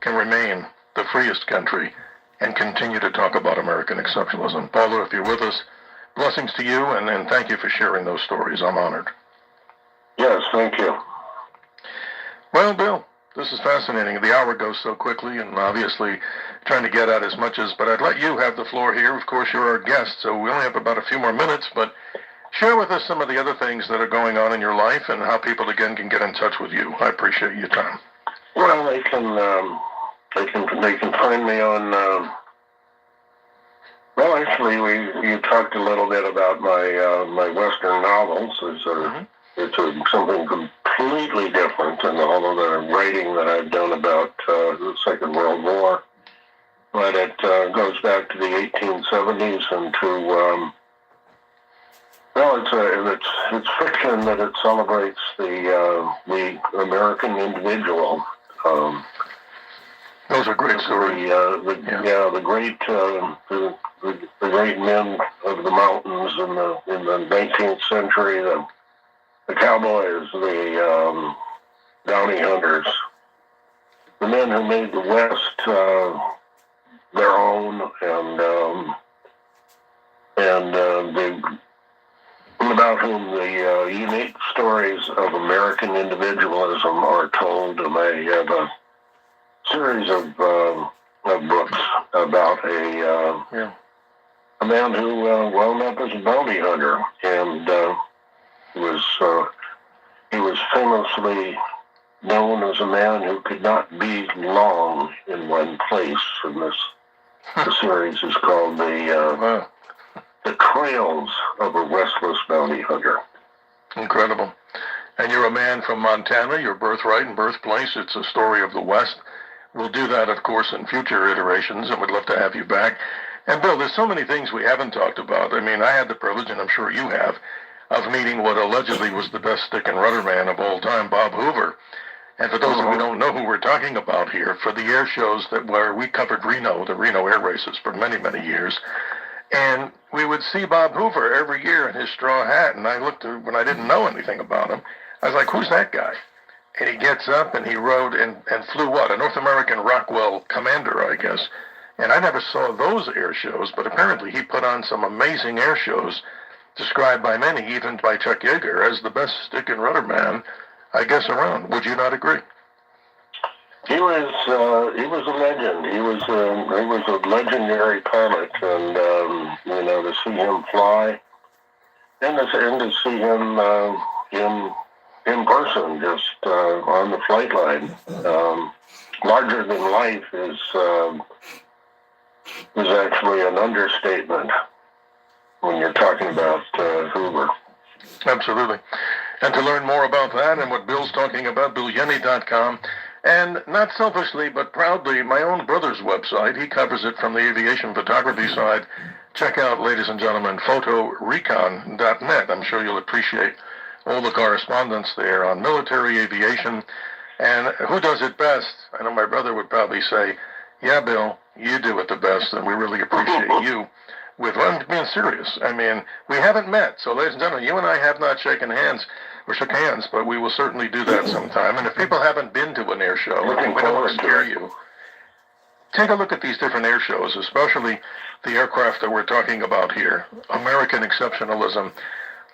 can remain the freest country and continue to talk about American exceptionalism. Paula, if you're with us, blessings to you, and thank you for sharing those stories. I'm honored. Yes, thank you. Well, Bill, this is fascinating. The hour goes so quickly, and obviously trying to get at as much as, but I'd let you have the floor here. Of course, you're our guest, so we only have about a few more minutes, but share with us some of the other things that are going on in your life and how people, again, can get in touch with you. I appreciate your time. Well, they can find me on, well, actually, you talked a little bit about my Western novels. It's something completely different than all of the writing that I've done about the Second World War. But it goes back to the 1870s and to, it's fiction that it celebrates the American individual. Those are great stories. The great men of the mountains in the 19th century, the cowboys, the bounty hunters, the men who made the West their own, about whom the unique stories of American individualism are told. And they have a series of books about a man who wound up as a bounty hunter, and he was famously known as a man who could not be long in one place. And the series is called The Trails of a Restless Bounty Hunter. Incredible. And you're a man from Montana, your birthright and birthplace. It's a story of the West. We'll do that, of course, in future iterations, and we'd love to have you back. And Bill, there's so many things we haven't talked about. I mean, I had the privilege, and I'm sure you have, of meeting what allegedly was the best stick and rudder man of all time, Bob Hoover. And for those of you who don't know who we're talking about here, for the air shows where we covered Reno, the Reno air races for many, many years, and we would see Bob Hoover every year in his straw hat, and I looked when I didn't know anything about him, I was like, who's that guy? And he gets up and he rode and flew what? A North American Rockwell Commander, I guess. And I never saw those air shows, but apparently he put on some amazing air shows, described by many, even by Chuck Yeager, as the best stick and rudder man, I guess, around. Would you not agree? He was a legend. He was a legendary pilot, and to see him fly, and to see him in person, just on the flight line, larger than life is actually an understatement when you're talking about Hoover. Absolutely. And to learn more about that and what Bill's talking about, BillYenny.com. And not selfishly, but proudly, my own brother's website. He covers it from the aviation photography side. Check out, ladies and gentlemen, photorecon.net. I'm sure you'll appreciate all the correspondence there on military aviation. And who does it best? I know my brother would probably say, yeah, Bill, you do it the best, and we really appreciate you. I'm being serious. I mean, we haven't met. So, ladies and gentlemen, you and I have not shook hands, but we will certainly do that sometime. And if people haven't been to an air show, we don't want to scare you. Take a look at these different air shows, especially the aircraft that we're talking about here. American exceptionalism,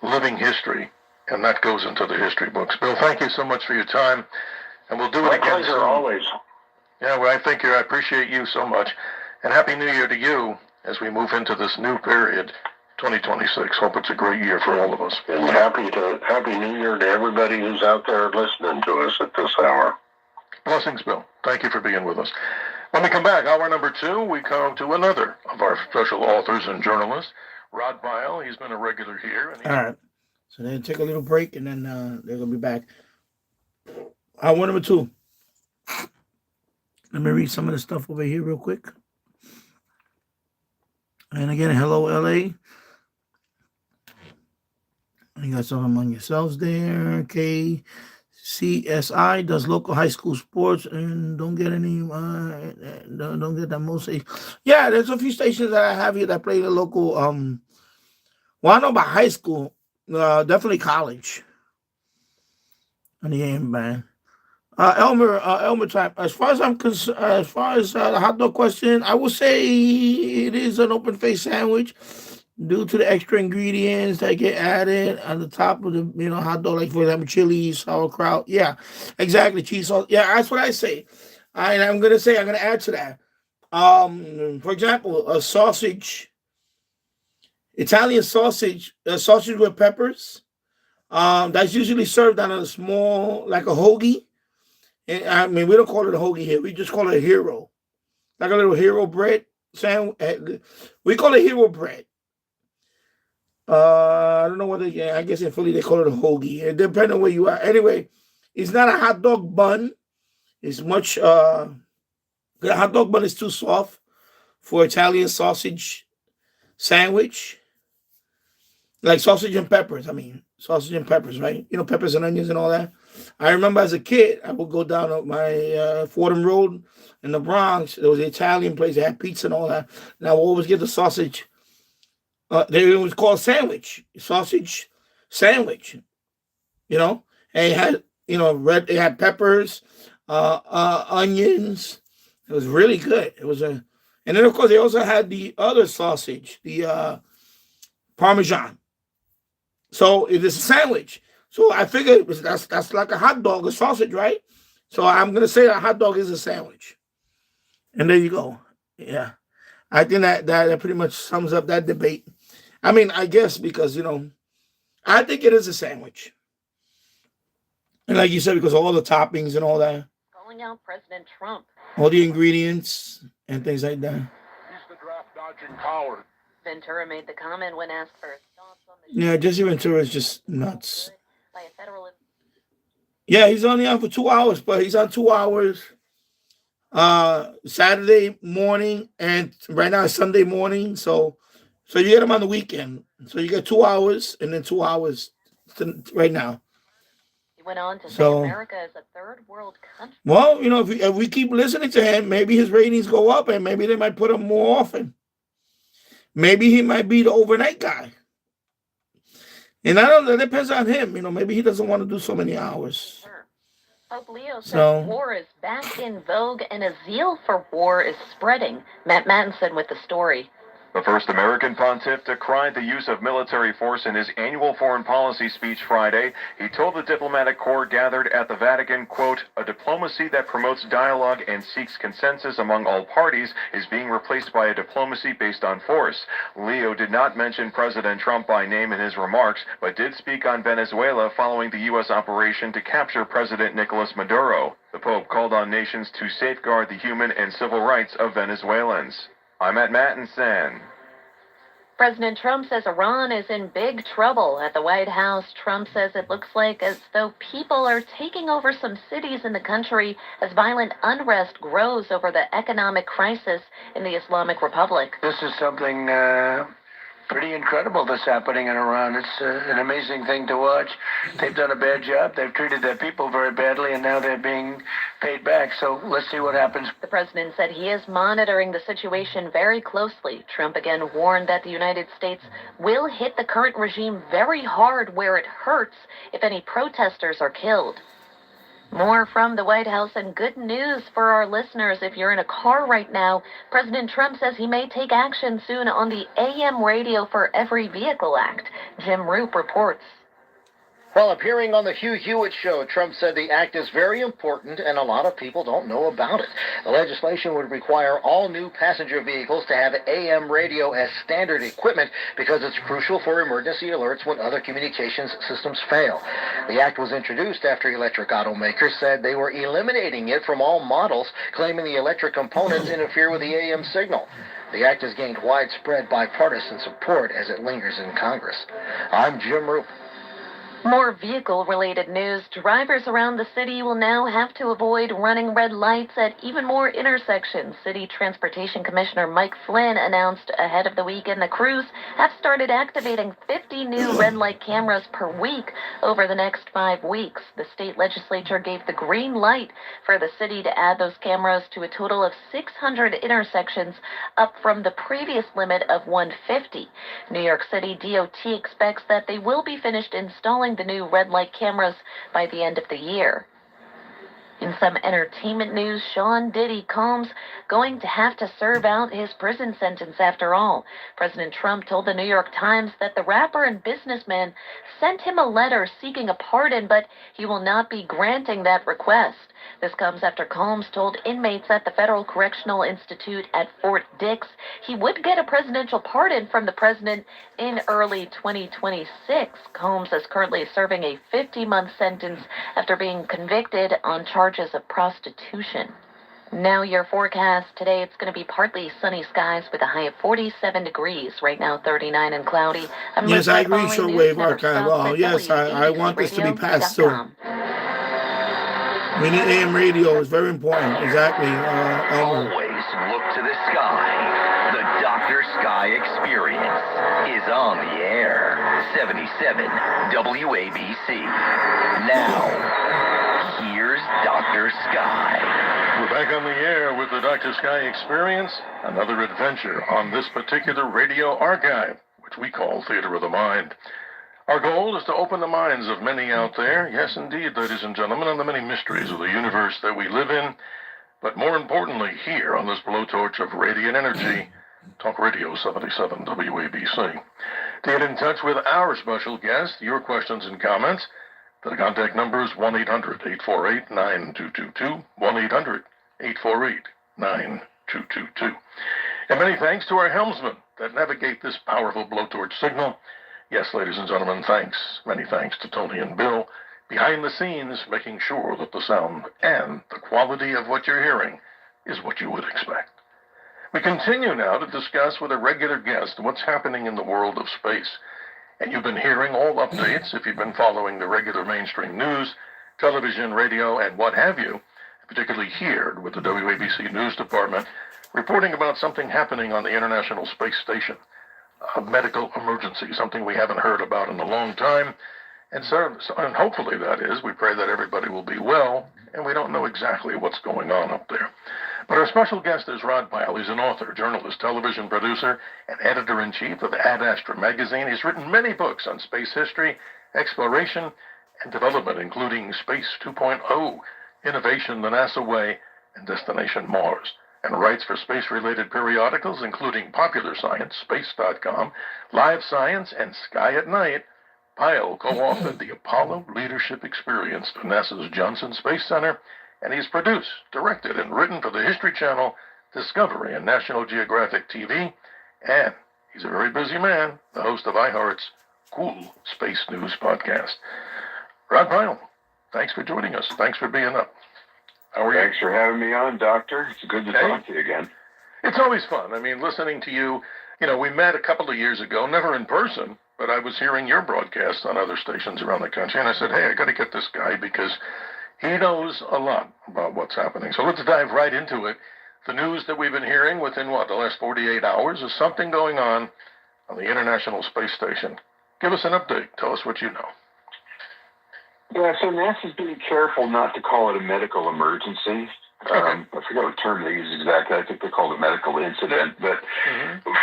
living history, and that goes into the history books. Bill, thank you so much for your time, and we'll do it again soon. Always. Yeah, well, I appreciate you so much, and Happy New Year to you as we move into this new period, 2026. Hope it's a great year for all of us. And Happy New Year to everybody who's out there listening to us at this hour. Blessings, Bill. Thank you for being with us. When we come back, hour number 2, we come to another of our special authors and journalists, Rod Bile. He's been a regular here. All right. So then take a little break, and then they're going to be back. Hour number 2. Let me read some of the stuff over here real quick. And again, hello, LA. You got some among yourselves there. KCSI does local high school sports and don't get any, don't get that most. Yeah, there's a few stations that I have here that play the local. Well, I know about high school, definitely college. On the AM band. Elmer type. As far as I'm concerned, as far as the hot dog question, I would say it is an open face sandwich due to the extra ingredients that get added on the top of the hot dog, like for example chili, sauerkraut. Yeah, exactly, cheese sauce. Yeah, that's what I say. And I'm gonna add to that. For example, a sausage, Italian sausage, sausage with peppers. That's usually served on a small, like a hoagie. And, I mean, we don't call it a hoagie here. We just call it a hero. Like a little hero bread sandwich. We call it hero bread. I don't know what I guess in Philly they call it a hoagie. It depends on where you are. Anyway, it's not a hot dog bun. It's much, the hot dog bun is too soft for Italian sausage sandwich. Like sausage and peppers, right? Peppers and onions and all that. I remember as a kid, I would go down to my Fordham Road in the Bronx. There was an Italian place that had pizza and all that. And I would always get the sausage. It was called sausage sandwich. And it had, it had peppers, onions. It was really good. It was and then of course they also had the other sausage, the Parmesan. So it is a sandwich. So I figured that's like a hot dog, a sausage, right? So I'm gonna say a hot dog is a sandwich. And there you go. Yeah. I think that pretty much sums up that debate. I mean, I guess because I think it is a sandwich. And like you said, because of all the toppings and all that. Calling out President Trump. All the ingredients and things like that. He's the draft dodging coward. Ventura made the comment when asked for his thoughts on the Yeah, Jesse Ventura is just nuts. by a federal. Yeah, he's only on for 2 hours, but he's on 2 hours Saturday morning, and right now it's Sunday morning. So you get him on the weekend. So you get 2 hours and then 2 hours right now. He went on to say America is a third world country. Well, if we keep listening to him, maybe his ratings go up, and maybe they might put him more often. Maybe he might be the overnight guy. And I don't know, it depends on him. Maybe he doesn't want to do so many hours. Pope Leo says war is back in vogue and a zeal for war is spreading. Matt Mattinson with the story. The first American pontiff decried the use of military force in his annual foreign policy speech Friday. He told the diplomatic corps gathered at the Vatican, quote, "A diplomacy that promotes dialogue and seeks consensus among all parties is being replaced by a diplomacy based on force." Leo did not mention President Trump by name in his remarks, but did speak on Venezuela following the U.S. operation to capture President Nicolas Maduro. The Pope called on nations to safeguard the human and civil rights of Venezuelans. I'm at Mattinson. President Trump says Iran is in big trouble. At the White House, Trump says it looks like as though people are taking over some cities in the country as violent unrest grows over the economic crisis in the Islamic Republic. This is something pretty incredible that's happening in Iran. It's an amazing thing to watch. They've done a bad job. They've treated their people very badly, and now they're being paid back. So let's see what happens. The president said he is monitoring the situation very closely. Trump again warned that the United States will hit the current regime very hard where it hurts if any protesters are killed. More from the White House and good news for our listeners. If you're in a car right now, President Trump says he may take action soon on the AM Radio for Every Vehicle Act. Jim Roop reports. While appearing on the Hugh Hewitt Show, Trump said the act is very important and a lot of people don't know about it. The legislation would require all new passenger vehicles to have AM radio as standard equipment because it's crucial for emergency alerts when other communications systems fail. The act was introduced after electric automakers said they were eliminating it from all models, claiming the electric components interfere with the AM signal. The act has gained widespread bipartisan support as it lingers in Congress. I'm Jim Roop. More vehicle-related news. Drivers around the city will now have to avoid running red lights at even more intersections. City Transportation Commissioner Mike Flynn announced ahead of the weekend the crews have started activating 50 new red light cameras per week over the next 5 weeks. The state legislature gave the green light for the city to add those cameras to a total of 600 intersections, up from the previous limit of 150. New York City DOT expects that they will be finished installing the new red light cameras by the end of the year. In some entertainment news, Sean Diddy Combs going to have to serve out his prison sentence after all. President Trump told the New York Times that the rapper and businessman sent him a letter seeking a pardon, but he will not be granting that request. This comes after Combs told inmates at the Federal Correctional Institute at Fort Dix he would get a presidential pardon from the president in early 2026. Combs is currently serving a 50-month sentence after being convicted on charges of prostitution. Now your forecast. Today it's going to be partly sunny skies with a high of 47 degrees. Right now 39 and cloudy. Yes, I agree, Shortwave Archive. Oh, yes, I want this to be passed soon. We need AM radio. It's very important. Exactly. Always look to the sky. The Dr. Sky Experience is on the air. 77 WABC. Now, here's Dr. Sky. We're back on the air with the Dr. Sky Experience, another adventure on this particular radio archive, which we call Theater of the Mind. Our goal is to open the minds of many out there, yes indeed, ladies and gentlemen, on the many mysteries of the universe that we live in, but more importantly, here on this blowtorch of radiant energy, Talk Radio 77 WABC. To get in touch with our special guest, your questions and comments, the contact number is 1-800-848-9222, 1-800-848-9222. And many thanks to our helmsmen that navigate this powerful blowtorch signal. Yes, ladies and gentlemen, thanks, many thanks to Tony and Bill, behind the scenes, making sure that the sound and the quality of what you're hearing is what you would expect. We continue now to discuss with a regular guest what's happening in the world of space. And you've been hearing all updates if you've been following the regular mainstream news, television, radio, and what have you, particularly here with the WABC News Department, reporting about something happening on the International Space Station, a medical emergency, something we haven't heard about in a long time. And hopefully that is, we pray that everybody will be well, and we don't know exactly what's going on up there. But our special guest is Rod Pyle. He's an author, journalist, television producer, and editor-in-chief of Ad Astra magazine. He's written many books on space history, exploration, and development, including Space 2.0, Innovation the NASA Way, and Destination Mars, and writes for space-related periodicals, including Popular Science, Space.com, Live Science, and Sky at Night. Pyle co-authored the Apollo Leadership Experience for NASA's Johnson Space Center, and he's produced, directed, and written for the History Channel, Discovery, and National Geographic TV, and he's a very busy man, the host of iHeart's Cool Space News podcast. Rod Pyle, thanks for joining us. Thanks for being up. How are you? Thanks for having me on, Doctor. It's good to talk to you again. It's always fun. I mean, listening to you, we met a couple of years ago, never in person, but I was hearing your broadcasts on other stations around the country, and I said, hey, I got to get this guy because he knows a lot about what's happening. So let's dive right into it. The news that we've been hearing within, the last 48 hours is something going on the International Space Station. Give us an update. Tell us what you know. Yeah, so NASA's being careful not to call it a medical emergency. I forget what term they use exactly. I think they call it a medical incident. But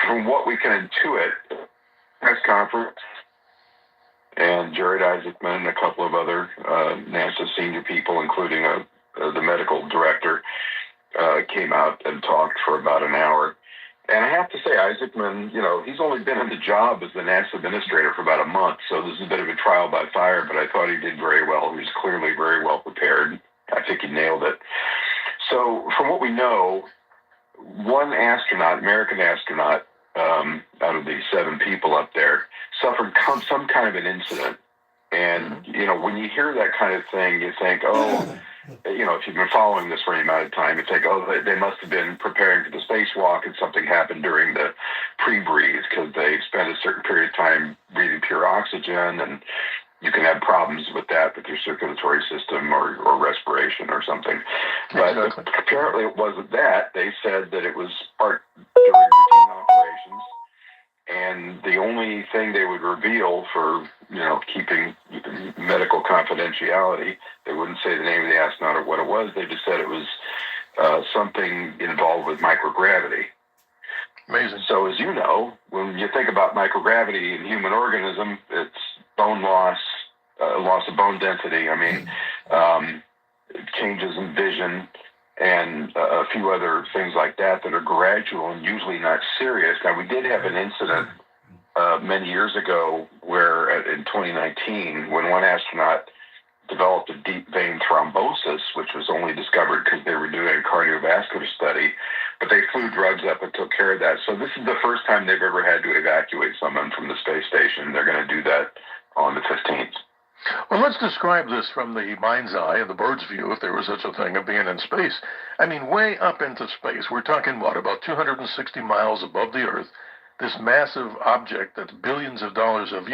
from what we can intuit, press conference, and Jared Isaacman and a couple of other NASA senior people, including the medical director, came out and talked for about an hour. And I have to say, Isaacman, he's only been in the job as the NASA administrator for about a month, so this is a bit of a trial by fire, but I thought he did very well. He was clearly very well prepared. I think he nailed it. So from what we know, one astronaut, American astronaut, out of the 7 people up there, suffered some kind of an incident. And, when you hear that kind of thing, you think, if you've been following this for any amount of time, you think, they must have been preparing for the spacewalk and something happened during the pre-breathe because they spent a certain period of time breathing pure oxygen, and you can have problems with that with your circulatory system or respiration or something. But apparently it wasn't that. They said that it was part during routine operations, and the only thing they would reveal for, keeping medical confidentiality, they wouldn't say the name of the astronaut or what it was. They just said it was something involved with microgravity. Amazing. So as you know, when you think about microgravity in human organism, it's bone loss, loss of bone density. Changes in vision, and a few other things like that are gradual and usually not serious. Now, we did have an incident many years ago where in 2019, when one astronaut developed a deep vein thrombosis, which was only discovered because they were doing a cardiovascular study, but they flew drugs up and took care of that. So this is the first time they've ever had to evacuate someone from the space station. They're going to do that on the 15th. Well, let's describe this from the mind's eye and the bird's view, if there was such a thing, of being in space. Way up into space. We're talking, about 260 miles above the Earth, this massive object that's billions of dollars of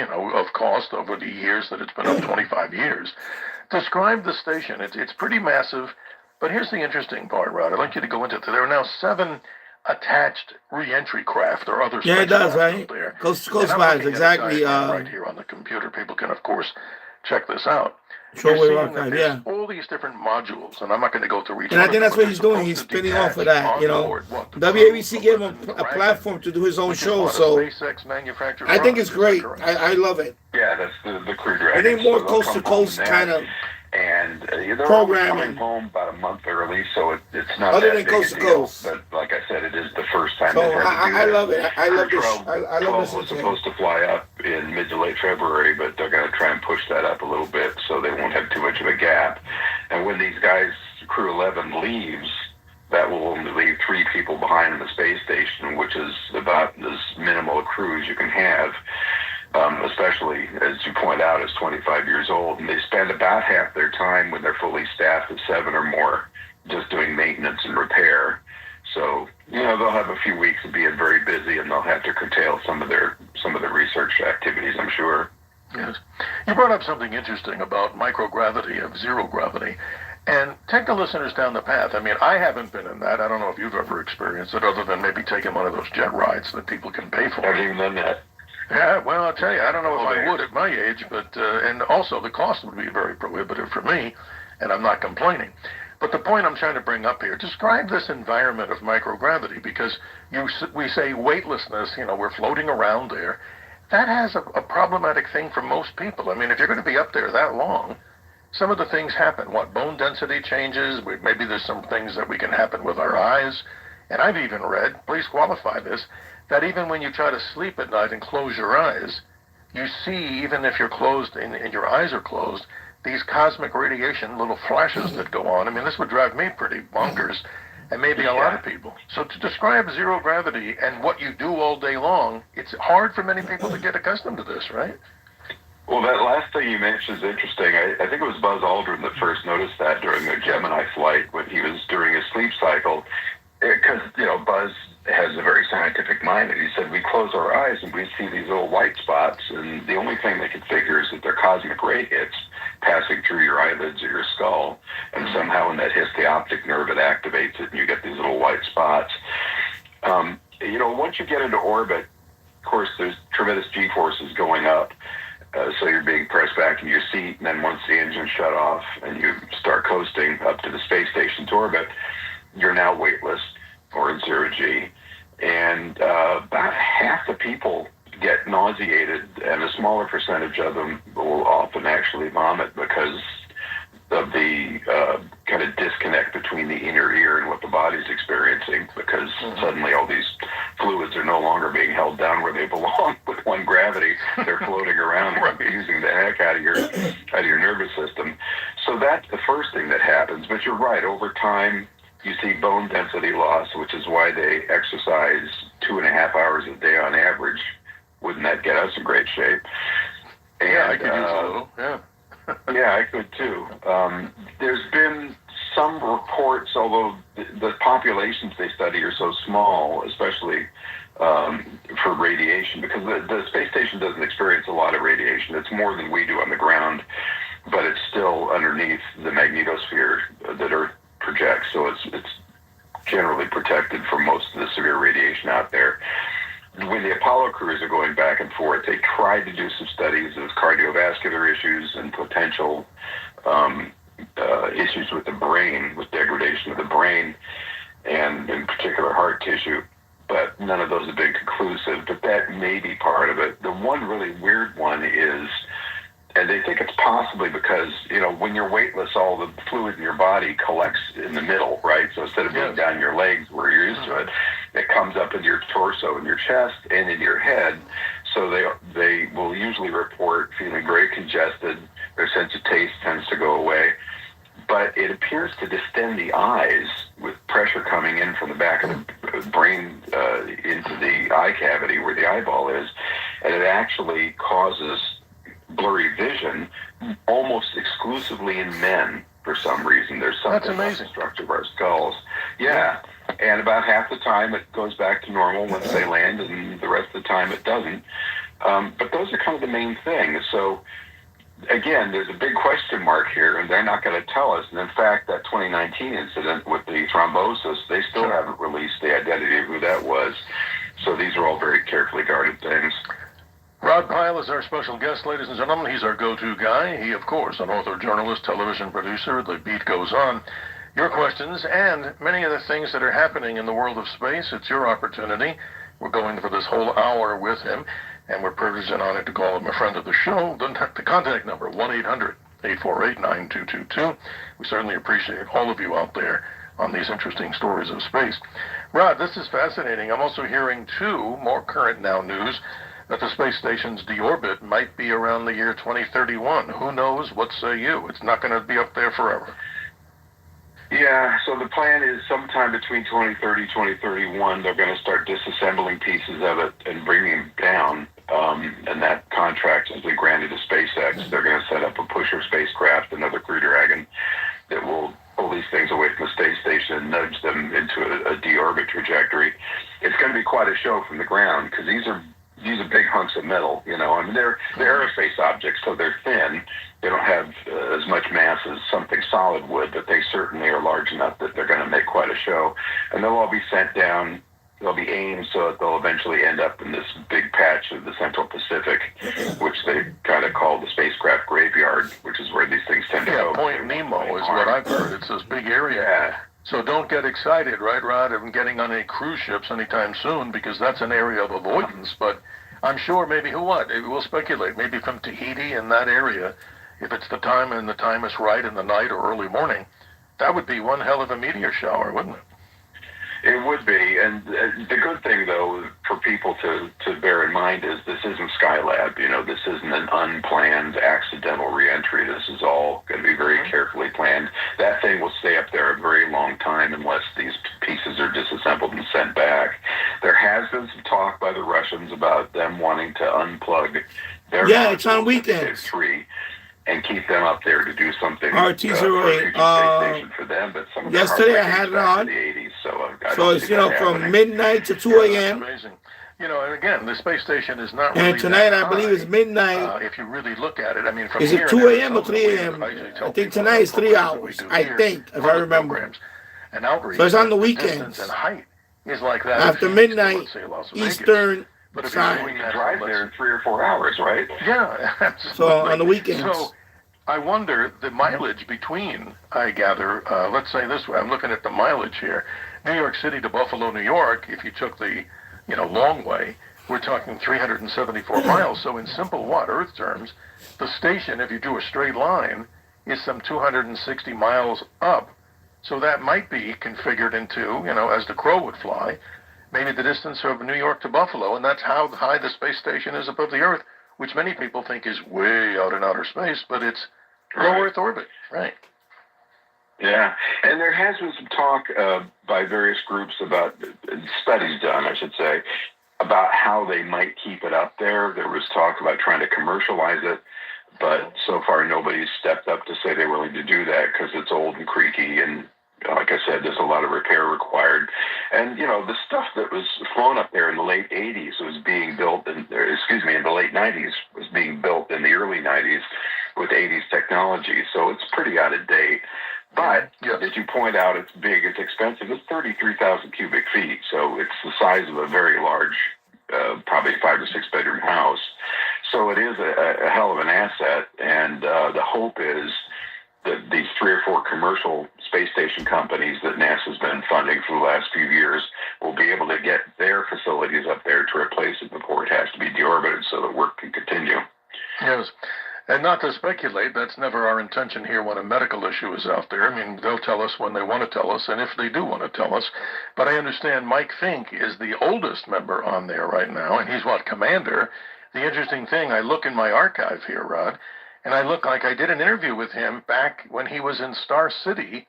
cost over the years that it's been up, 25 years. Describe the station. It's pretty massive, but here's the interesting part, Rod. I'd like you to go into it. There are now 7 attached re-entry craft or other it does, right? There. Ghost vibes, exactly. Right here on the computer. People can, of course, check this out. Shortwave archive, yeah. All these different modules, and I'm not going to go through each and one. I think that's what he's doing. He's spinning off of that, you know. WABC gave him a platform to do his own show, so I think it's great. I love it. Yeah, that's the Crew Dragon. I think more coast to coast kind of. And they're programming. coming home about a month early, so it's not other that than big coast a to deal. coast. But like I said, it is the first time. So they've had to do I that. love it. I love this. 12 was supposed to fly up in mid to late February, but they're going to try and push that up a little bit so they won't have too much of a gap. And when these guys, Crew 11, leaves, that will only leave 3 people behind in the space station, which is about as minimal a crew as you can have. Especially, as you point out, is 25 years old, and they spend about half their time when they're fully staffed at 7 or more just doing maintenance and repair. So, they'll have a few weeks of being very busy, and they'll have to curtail some of their research activities, I'm sure. Yes. You brought up something interesting about microgravity of zero gravity. And take the listeners down the path. I mean, I haven't been in that. I don't know if you've ever experienced it, other than maybe taking one of those jet rides that people can pay for. I haven't even done that. Yeah, well, I'll tell you, I don't know if I would at my age, but and also the cost would be very prohibitive for me, and I'm not complaining. But the point I'm trying to bring up here, describe this environment of microgravity, because we say weightlessness, we're floating around there. That has a problematic thing for most people. I mean, if you're going to be up there that long, some of the things happen. Bone density changes, maybe there's some things that we can happen with our eyes. And I've even read, please qualify this, that even when you try to sleep at night and close your eyes, you see, even if you're closed and your eyes are closed, these cosmic radiation little flashes that go on. I mean, this would drive me pretty bonkers, and maybe a lot of people. So to describe zero gravity and what you do all day long, it's hard for many people to get accustomed to this, right? Well, that last thing you mentioned is interesting. I think it was Buzz Aldrin that first noticed that during a Gemini flight when he was during his sleep cycle. Because, Buzz has a very scientific mind, and he said, we close our eyes and we see these little white spots, and the only thing they can figure is that they're cosmic ray hits passing through your eyelids or your skull, and somehow when that hits the optic nerve, it activates it, and you get these little white spots. Once you get into orbit, of course, there's tremendous G-forces going up, so you're being pressed back in your seat, and then once the engines shut off and you start coasting up to the space station's orbit, you're now weightless or in zero G, and about half the people get nauseated, and a smaller percentage of them will often actually vomit because of the kind of disconnect between the inner ear and what the body's experiencing, because suddenly all these fluids are no longer being held down where they belong with one gravity. They're floating around using the heck out of your nervous system. So that's the first thing that happens. But you're right, over time, you see bone density loss, which is why they exercise 2.5 hours a day on average. Wouldn't that get us in great shape? And, yeah, I could use a little, yeah. Yeah, I could too. There's been some reports, although the populations they study are so small, especially for radiation, because the space station doesn't experience a lot of radiation. It's more than we do on the ground, but it's still underneath the magnetosphere that Earth projects, so it's generally protected from most of the severe radiation out there. When the Apollo crews are going back and forth, they try to do some studies of cardiovascular issues and potential issues with the brain, with degradation of the brain, and in particular heart tissue, but none of those have been conclusive, but that may be part of it. The one really weird one is, and they think it's possibly because, when you're weightless, all the fluid in your body collects in the middle, right? So instead of being down your legs where you're used to it, it comes up in your torso, in your chest, and in your head. So they will usually report feeling very congested. Their sense of taste tends to go away. But it appears to distend the eyes with pressure coming in from the back of the brain into the eye cavity where the eyeball is. And it actually causes blurry vision almost exclusively in men for some reason. There's something about the structure of our skulls. Yeah. And about half the time it goes back to normal once they land, and the rest of the time it doesn't. But those are kind of the main things. So again, there's a big question mark here, and they're not going to tell us. And in fact, that 2019 incident with the thrombosis, they still haven't released the identity of who that was. So these are all very carefully guarded things. Rod Pyle is our special guest, ladies and gentlemen. He's our go-to guy. He, of course, an author, journalist, television producer. The beat goes on. Your questions and many of the things that are happening in the world of space, it's your opportunity. We're going for this whole hour with him, and we're privileged and honored to call him a friend of the show. The contact number, 1-800-848-9222. We certainly appreciate all of you out there on these interesting stories of space. Rod, this is fascinating. I'm also hearing, too, more current now news, that the space station's deorbit might be around the year 2031. Who knows? What say you? It's not going to be up there forever. Yeah, so the plan is sometime between 2030, 2031, they're going to start disassembling pieces of it and bringing them down. And that contract will be granted to SpaceX. They're going to set up a pusher spacecraft, another Crew Dragon, that will pull these things away from the space station and nudge them into a deorbit trajectory. It's going to be quite a show from the ground, because these are big hunks of metal, you know. I mean, they're aerospace objects, so they're thin. They don't have as much mass as something solid would, but they certainly are large enough that they're going to make quite a show. And they'll all be sent down. They'll be aimed so that they'll eventually end up in this big patch of the Central Pacific, which they kind of call the spacecraft graveyard, which is where these things tend to go. Point Nemo is what I've heard. It's this big area. Yeah. So don't get excited, right, Rod, of getting on any cruise ships anytime soon, because that's an area of avoidance. But I'm sure maybe we'll speculate, maybe from Tahiti in that area, if it's the time and the time is right in the night or early morning, that would be one hell of a meteor shower, wouldn't it? It would be, and the good thing, though, for people to bear in mind is this isn't Skylab. You know, this isn't an unplanned, accidental reentry. This is all going to be very carefully planned. That thing will stay up there a very long time unless these pieces are disassembled and sent back. There has been some talk by the Russians about them wanting to unplug their it's on weekends. And keep them up there to do something RT-08 for them. But some yesterday I had it on. The 80s, so it's from midnight to 2 a.m. Amazing. You know, and again, the space station is not And really tonight that I believe high, it's midnight. if you really look at it, I mean, from Is here it 2 a.m. or 3 a.m.? I think tonight is 3 hours. I think, if I remember. And outreach, so it's on the distance weekends. and height is like that. After midnight, Eastern but if you're doing that, drive there in 3 or 4 hours, right? Yeah, absolutely. So on the weekends. So I wonder the mileage between, I gather, let's say this way, I'm looking at the mileage here. New York City to Buffalo, New York, if you took the, long way, we're talking 374 miles. So in simple Earth terms, the station, if you do a straight line, is some 260 miles up. So that might be configured into, as the crow would fly, maybe the distance of New York to Buffalo, and that's how high the space station is above the Earth, which many people think is way out in outer space, but it's low Earth orbit, right? Yeah, and there has been some talk by various groups about, studies done, I should say, about how they might keep it up there. There was talk about trying to commercialize it, but so far nobody's stepped up to say they're willing to do that because it's old and creaky, and like I said, there's a lot of repair required. And, the stuff that was flown up there in the late 80s was being built, in the late 90s was being built in the early 90s with 80s technology, so it's pretty out of date. But, as you point out, it's big, it's expensive. It's 33,000 cubic feet, so it's the size of a very large, probably 5 or 6 bedroom house. So it is a hell of an asset, and the hope is that these 3 or 4 commercial space station companies that NASA's been funding for the last few years will be able to get their facilities up there to replace it before it has to be deorbited so that work can continue. Yes. And not to speculate, that's never our intention here when a medical issue is out there. I mean, they'll tell us when they want to tell us, and if they do want to tell us. But I understand Mike Fink is the oldest member on there right now, and he's commander. The interesting thing, I look in my archive here, Rod, and I look like I did an interview with him back when he was in Star City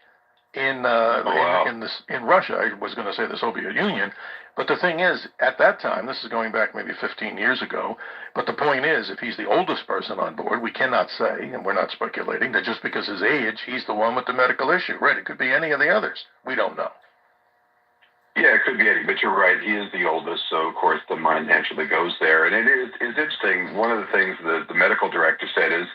in Russia. I was going to say the Soviet Union. But the thing is, at that time, this is going back maybe 15 years ago, but the point is, if he's the oldest person on board, we cannot say, and we're not speculating, that just because his age, he's the one with the medical issue. Right, it could be any of the others. We don't know. Yeah, it could be any, but you're right. He is the oldest, so of course the mind naturally goes there. And it's interesting. One of the things that the medical director said is,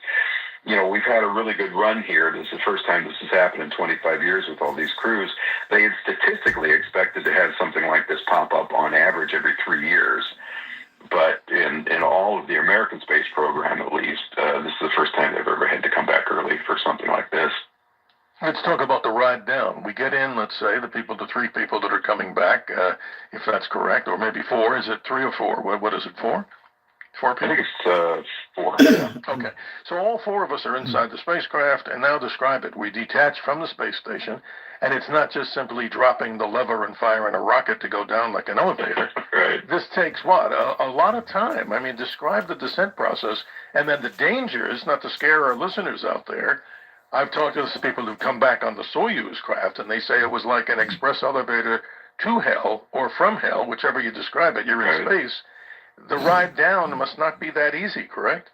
we've had a really good run here. This is the first time this has happened in 25 years with all these crews. They had statistically expected to have something like this pop up on average every 3 years. But in all of the American space program, at least, this is the first time they've ever had to come back early for something like this. Let's talk about the ride down. We get in, let's say, the 3 people that are coming back, if that's correct, or maybe 4. Is it 3 or 4? What is it, 4? 4 people? I think it's 4. Okay. So all 4 of us are inside the spacecraft, and now describe it. We detach from the space station, and it's not just simply dropping the lever and firing a rocket to go down like an elevator. Right. This takes what? A lot of time. I mean, describe the descent process, and then the dangers, not to scare our listeners out there. I've talked to some people who've come back on the Soyuz craft, and they say it was like an express elevator to hell, or from hell, whichever you describe it. You're in space. The ride down must not be that easy, correct?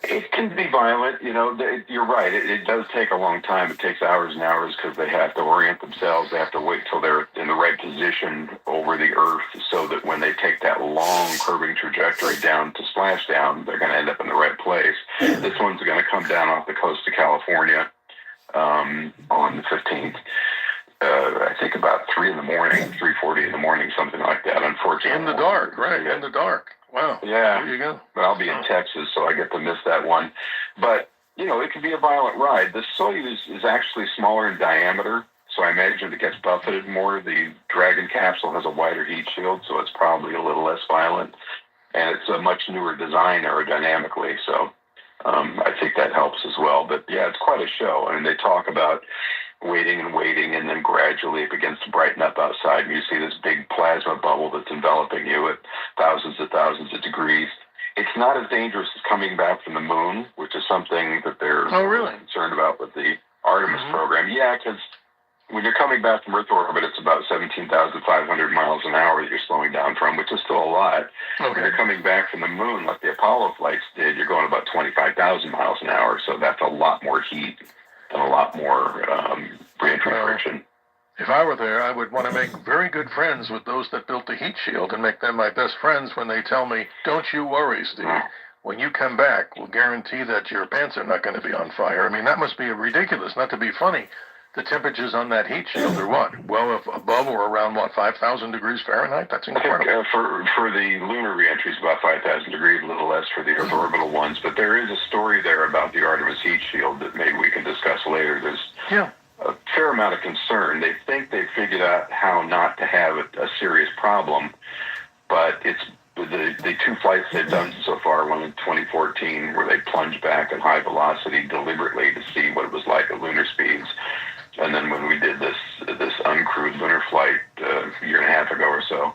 It can be violent. You're right. It does take a long time. It takes hours and hours because they have to orient themselves. They have to wait till they're in the right position over the Earth so that when they take that long curving trajectory down to splash down, they're going to end up in the right place. This one's going to come down off the coast of California on the 15th. I think about 3 in the morning, 3:40 in the morning, something like that, unfortunately. In the dark, right, in the dark. Wow. Yeah. There you go. But I'll be in Texas, so I get to miss that one. But, it can be a violent ride. The Soyuz is actually smaller in diameter, so I imagine it gets buffeted more. The Dragon capsule has a wider heat shield, so it's probably a little less violent. And it's a much newer design aerodynamically, so I think that helps as well. But, yeah, it's quite a show. I mean, they talk about waiting, and then gradually it begins to brighten up outside, and you see this big plasma bubble that's enveloping you at thousands of degrees. It's not as dangerous as coming back from the moon, which is something that they're concerned about with the Artemis program. Yeah, because when you're coming back from Earth orbit, it's about 17,500 miles an hour that you're slowing down from, which is still a lot. Okay. When you're coming back from the moon, like the Apollo flights did, you're going about 25,000 miles an hour, so that's a lot more heat and a lot more re-entry friction. If I were there, I would want to make very good friends with those that built the heat shield and make them my best friends when they tell me, don't you worry, Steve. When you come back, we'll guarantee that your pants are not going to be on fire. I mean, that must be ridiculous, not to be funny. The temperatures on that heat shield are what? Well, above or around, 5,000 degrees Fahrenheit? That's incredible. I think, for the lunar reentries, about 5,000 degrees, a little less for the Earth orbital ones. But there is a story there about the Artemis heat shield that maybe we can discuss later. There's a fair amount of concern. They think they've figured out how not to have a serious problem, but it's the 2 flights they've done so far, one in 2014 where they plunged back at high velocity deliberately to see what it was like at lunar speeds. And then when we did this uncrewed lunar flight a year and a half ago or so,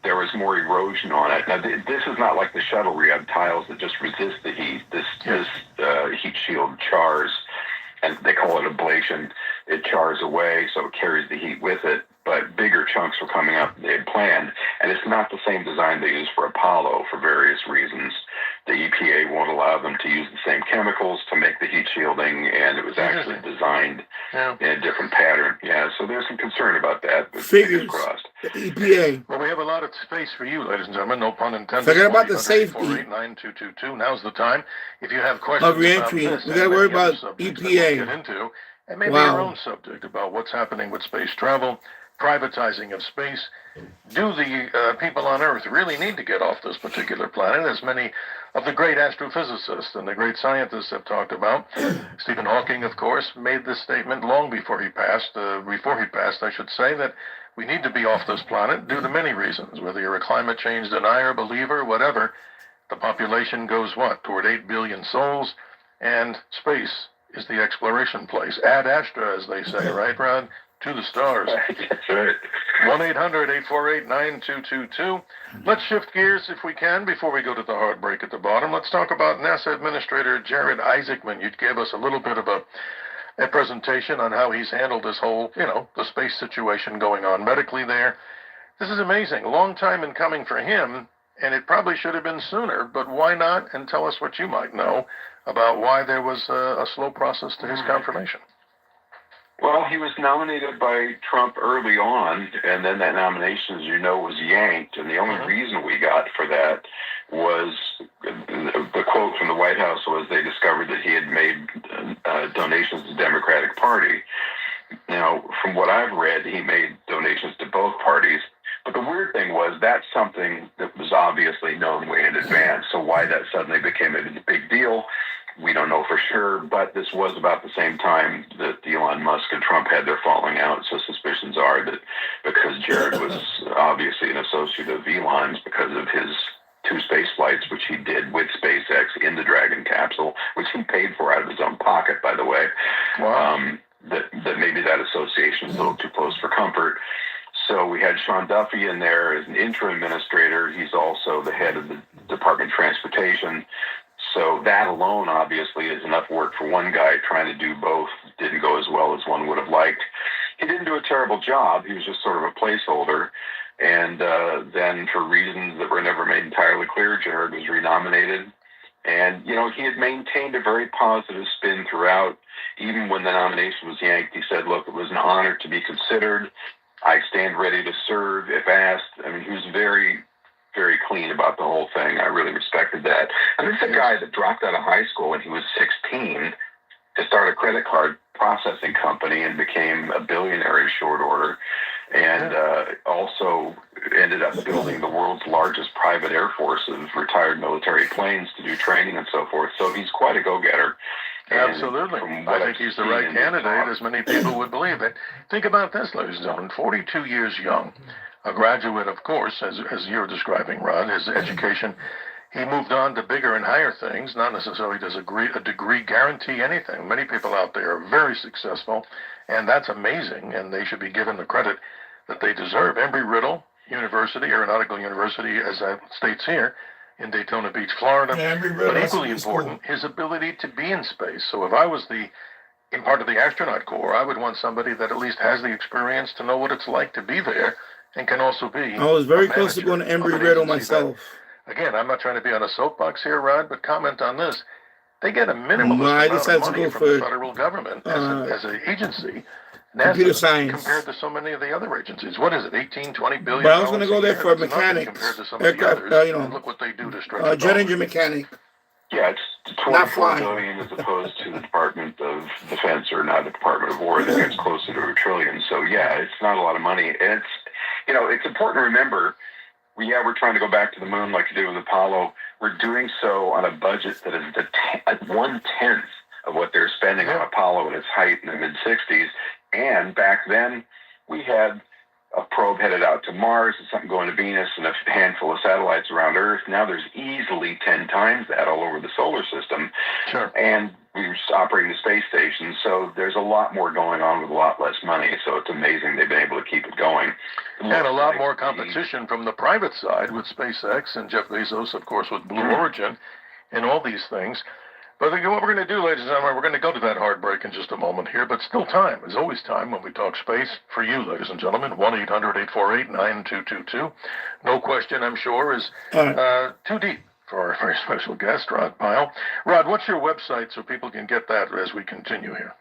there was more erosion on it. Now, this is not like the shuttle where you have tiles that just resist the heat. This heat shield chars, and they call it ablation. It chars away, so it carries the heat with it. But bigger chunks were coming up than they had planned. And it's not the same design they used for Apollo for various reasons. The EPA won't allow them to use the same chemicals to make the heat shielding, and it was actually designed in a different pattern. Yeah, so there's some concern about that. But figures crossed. The EPA. Well, we have a lot of space for you, ladies and gentlemen. No pun intended. Forget about the safety. 489-2222. Now's the time. If you have questions of reentry, about this, we got to worry about EPA. Get into, and maybe your own subject about what's happening with space travel, privatizing of space. Do the people on Earth really need to get off this particular planet, as many of the great astrophysicists and the great scientists have talked about? Stephen Hawking, of course, made this statement long before he passed, I should say, that we need to be off this planet due to many reasons, whether you're a climate change denier, believer, whatever. The population goes, toward 8 billion souls, and space is the exploration place. Ad astra, as they say, right, Rod? To the stars. That's right. 1-800-848-9222. Let's shift gears if we can before we go to the hard break at the bottom. Let's talk about NASA Administrator Jared Isaacman. You gave us a little bit of a presentation on how he's handled this whole, the space situation going on medically there. This is amazing. A long time in coming for him, and it probably should have been sooner, but why not? And tell us what you might know about why there was a slow process to his confirmation. Well, he was nominated by Trump early on, and then that nomination, as you know, was yanked. And the only reason we got for that was the quote from the White House was they discovered that he had made donations to the Democratic Party. Now, from what I've read, he made donations to both parties. But the weird thing was that's something that was obviously known way in advance. So why that suddenly became a big deal, we don't know for sure. But this was about the same time that Elon Musk and Trump had their falling out. So suspicions are that because Jared was obviously an associate of Elon's because of his 2 space flights, which he did with SpaceX in the Dragon capsule, which he paid for out of his own pocket, by the way. Wow. That maybe that association is a little too close for comfort. So we had Sean Duffy in there as an interim administrator. He's also the head of the Department of Transportation. So that alone, obviously, is enough work for one guy. Trying to do both didn't go as well as one would have liked. He didn't do a terrible job. He was just sort of a placeholder. And then for reasons that were never made entirely clear, Jared was renominated. And, you know, he had maintained a very positive spin throughout. Even when the nomination was yanked, he said, look, it was an honor to be considered. I stand ready to serve if asked. I mean, he was very, very clean about the whole thing. I really respected that. And this is a guy that dropped out of high school when he was 16 to start a credit card processing company and became a billionaire in short order. And also ended up building the world's largest private air force of retired military planes to do training and so forth. So he's quite a go-getter. Absolutely. I think he's the right candidate, as many people would believe it. Think about this, ladies and gentlemen, 42 years young, a graduate, of course, as you're describing, Rod, his education. He moved on to bigger and higher things. Not necessarily does a degree guarantee anything. Many people out there are very successful, and that's amazing, and they should be given the credit that they deserve. Embry-Riddle University, Aeronautical University, as that states here, in Daytona Beach, Florida. Yeah, but equally important, his ability to be in space. So if I was in part of the astronaut corps, I would want somebody that at least has the experience to know what it's like to be there and can also be. I was very close to going to Embry-Riddle myself. Again, I'm not trying to be on a soapbox here, Rod, but comment on this. They get a minimalist I amount decided of money to go from for the federal government as an agency. Computer NASA, science. compared to so many of the other agencies. What is it, 18, 20 billion? But I was going to go there for That's nothing mechanics, compared to some of the aircraft, others. And look what they do to stretch jet engine mechanic. Yeah, it's Not 24 flying. billion as opposed to the Department of Defense or not the Department of War. I think it's closer to $1 trillion. So yeah, it's not a lot of money. And it's important to remember. We're trying to go back to the moon like you did with Apollo. We're doing so on a budget that is 1/10 of what they're spending on Apollo at its height in the mid-60s. And back then, we had a probe headed out to Mars and something going to Venus and a handful of satellites around Earth. Now there's easily 10 times that all over the solar system. Sure. And we're operating the space station. So there's a lot more going on with a lot less money. So it's amazing they've been able to keep it going. And a lot more competition from the private side with SpaceX and Jeff Bezos, of course, with Blue Origin and all these things. But what we're going to do, ladies and gentlemen, we're going to go to that hard break in just a moment here, but still time. There's always time when we talk space for you, ladies and gentlemen. 1-800-848-9222. No question, I'm sure, is too deep for our very special guest, Rod Pyle. Rod, what's your website so people can get that as we continue here?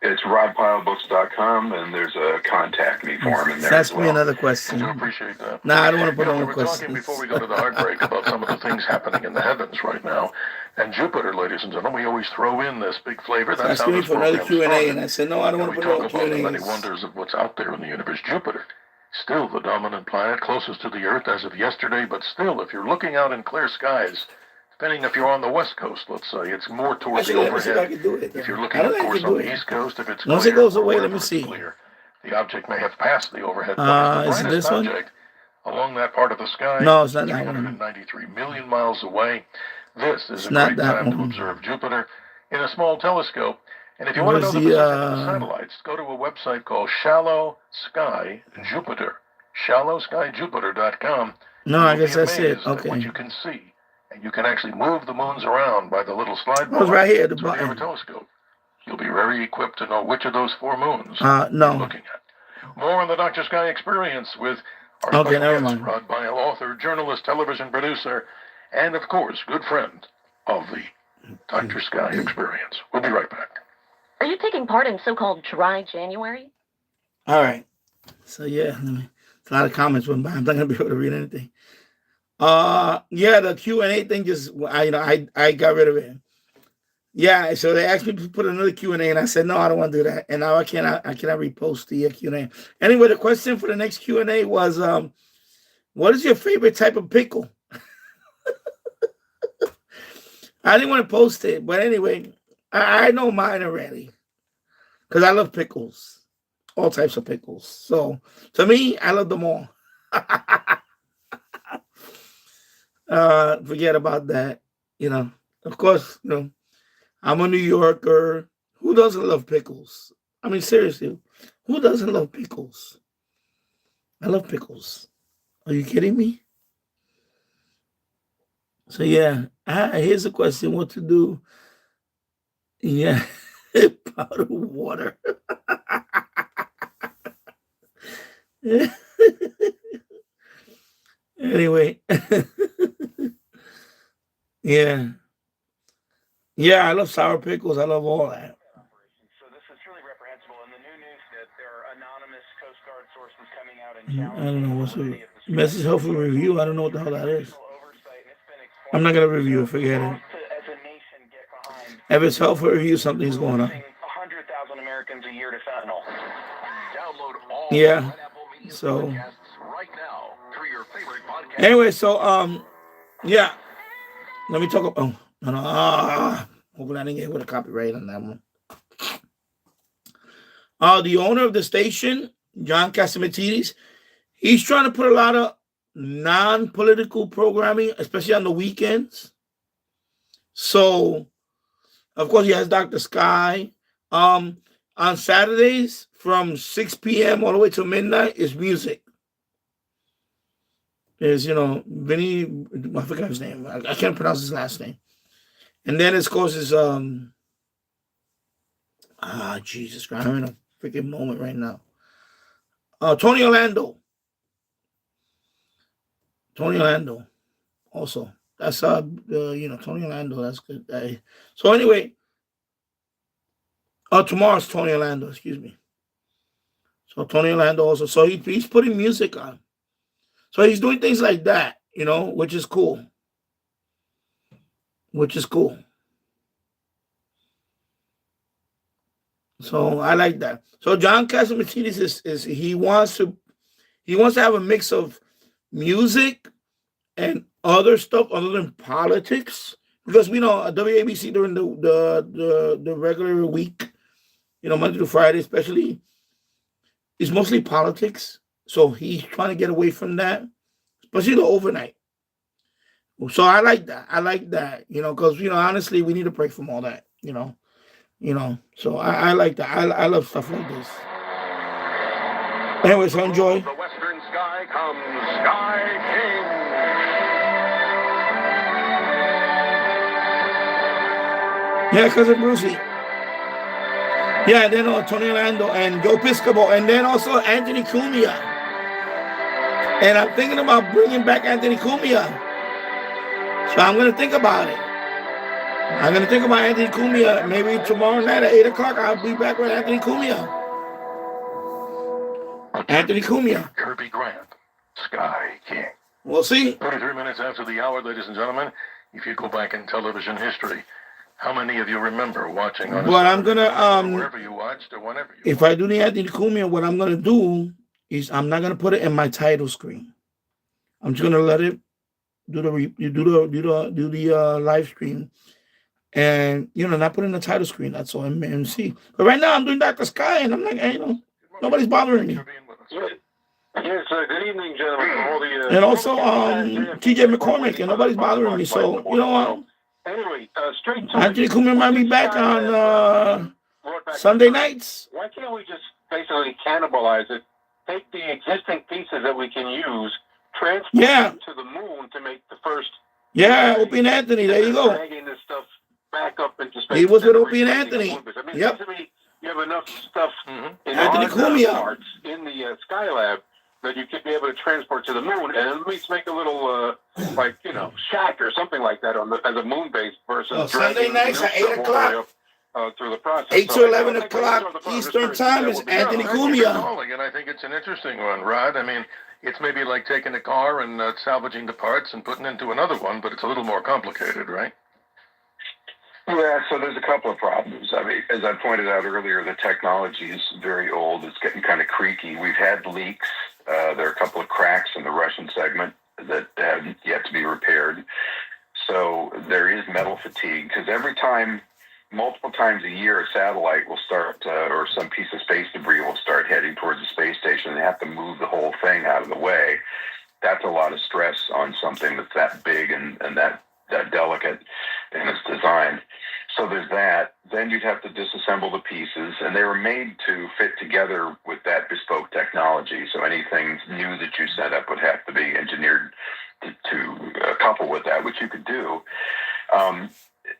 It's rodpilebooks.com, and there's a contact me form in there. Ask me another question. I appreciate that. No, I don't want to put on a We're question. talking before we go to the hard break about some of the things happening in the heavens right now. And Jupiter, ladies and gentlemen, we always throw in this big flavor. That's how me this for another program Q&A, started. and I said, no, I don't want to We put on talk about the many Q&As. wonders of what's out there in the universe. Jupiter, still the dominant planet, closest to the Earth as of yesterday, but still, if you're looking out in clear skies, depending if you're on the West Coast, let's say, it's more towards the Actually, let me see if I overhead. can do it. If you're I looking, don't of think I course, can on do the it. East Coast, if it's Once clear, it goes or away, let wherever me it's see. clear, the object may have passed the overhead. Is the it brightest this one? object along that part of the sky, No, it's not that one. 393 million miles away. This is It's a not great that time to one. observe Jupiter in a small telescope. And if you want to know Where's the the, position of the satellites, go to a website called Shallow Sky Jupiter. ShallowSkyJupiter.com. No, I You'll guess be that's it. amazed at what Okay. you can see. And you can actually move the moons around by the little slide It was right here at the So if you have a bottom. telescope, you'll be very equipped to know which of those 4 moons No. you're looking at. More on the Dr. Sky Experience with our Okay, special never guest, mind. Rod Pyle, author, journalist, television producer, and of course, good friend of the Dr. Sky Experience. We'll be right back. Are you taking part in so-called dry January? All right. So, yeah, it's a lot of comments went by. I'm not going to be able to read anything. Yeah, the Q&A thing just, I got rid of it. Yeah, so they asked me to put another Q&A, and I said, no, I don't want to do that. And now I cannot repost the Q&A. Anyway, the question for the next Q&A was, what is your favorite type of pickle? I didn't want to post it, but anyway, I know mine already because I love pickles, all types of pickles. So to me, I love them all. Forget about that. Of course, I'm a New Yorker. Who doesn't love pickles? I mean, seriously, who doesn't love pickles? I love pickles. Are you kidding me? So yeah, here's a question: what to do? Yeah, powder water. Anyway, yeah, I love sour pickles. I love all that. So this is truly reprehensible. In the new news that there are anonymous Coast Guard sources coming out and I don't know what's a message helpful review. I don't know what the hell that is. I'm not gonna review it. Forget it. If it's helpful review, something's going on. 100,000 Americans a year to fentanyl. Download all Yeah. So right now through your favorite podcast. anyway, so yeah. Let me talk about. Oh no. Hopefully I didn't get with a copyright on that one. The owner of the station, John Catsimatidis, he's trying to put a lot of non-political programming, especially on the weekends. So, of course, he has Dr. Sky. On Saturdays, from 6 p.m. all the way to midnight, is music. There's, Vinny, I forgot his name. I can't pronounce his last name. And then, of course, is, Jesus Christ, I'm in a freaking moment right now. Tony Orlando. Also. That's, Tony Orlando, that's good. So anyway, tomorrow's Tony Orlando, excuse me. So Tony Orlando also. So he's putting music on. So he's doing things like that, which is cool. So I like that. So John Catsimatidis is he wants to have a mix of music and other stuff other than politics, because we know WABC during the regular week, Monday to Friday especially, is mostly politics. So he's trying to get away from that, especially the overnight. So I like that, because honestly we need a break from all that, So I like that. I love stuff like this. Anyway, so enjoy. The western sky comes Sky King. Yeah, Cousin Brucey. Yeah, and then Tony Orlando and Joe Piscopo, and then also Anthony Cumia. And I'm thinking about bringing back Anthony Cumia. So I'm going to think about it. I'm going to think about Anthony Cumia. Maybe tomorrow night at 8 o'clock, I'll be back with Anthony Cumia. Kirby Grant, Sky King. We'll see. 33 minutes after the hour, ladies and gentlemen. If you go back in television history, how many of you remember watching on Well, I'm going to... wherever you watched or whenever you If I do the Anthony Cumia, what I'm going to do is I'm not going to put it in my title screen. I'm just going to let it do the live stream. And, not put in the title screen. That's all MC. But right now I'm doing Dr. Sky, and I'm like, nobody's bothering me. Yes, good evening, gentlemen. And also TJ McCormick, and nobody's bothering me. So, you know what? Anyway, straight to Anthony Cumia might be back on Sunday nights. Why can't we just basically cannibalize it? Take the existing pieces that we can use, transport them to the moon to make the first. Yeah, Opie and Anthony. There you go. Dragging this stuff back up into space. He was with Opie and Anthony. I mean, Yep. to me, you have enough stuff in Anthony Cumia parts in the Skylab that you could be able to transport to the moon, and at least make a little shack or something like that as a moon base versus Sunday nights at 8 o'clock. Through the process. 8 to 11 o'clock Eastern time is Anthony Cumia. And I think it's an interesting one, Rod. I mean, it's maybe like taking a car and salvaging the parts and putting into another one, but it's a little more complicated, right? Yeah, so there's a couple of problems. I mean, as I pointed out earlier, the technology is very old. It's getting kind of creaky. We've had leaks. There are a couple of cracks in the Russian segment that have yet to be repaired. So there is metal fatigue because every time, multiple times a year, a satellite will start, or some piece of space debris will start heading towards the space station. They have to move the whole thing out of the way. That's a lot of stress on something that's that big and that delicate in its design. So there's that. Then you'd have to disassemble the pieces, and they were made to fit together with that bespoke technology. So anything new that you set up would have to be engineered to couple with that, which you could do.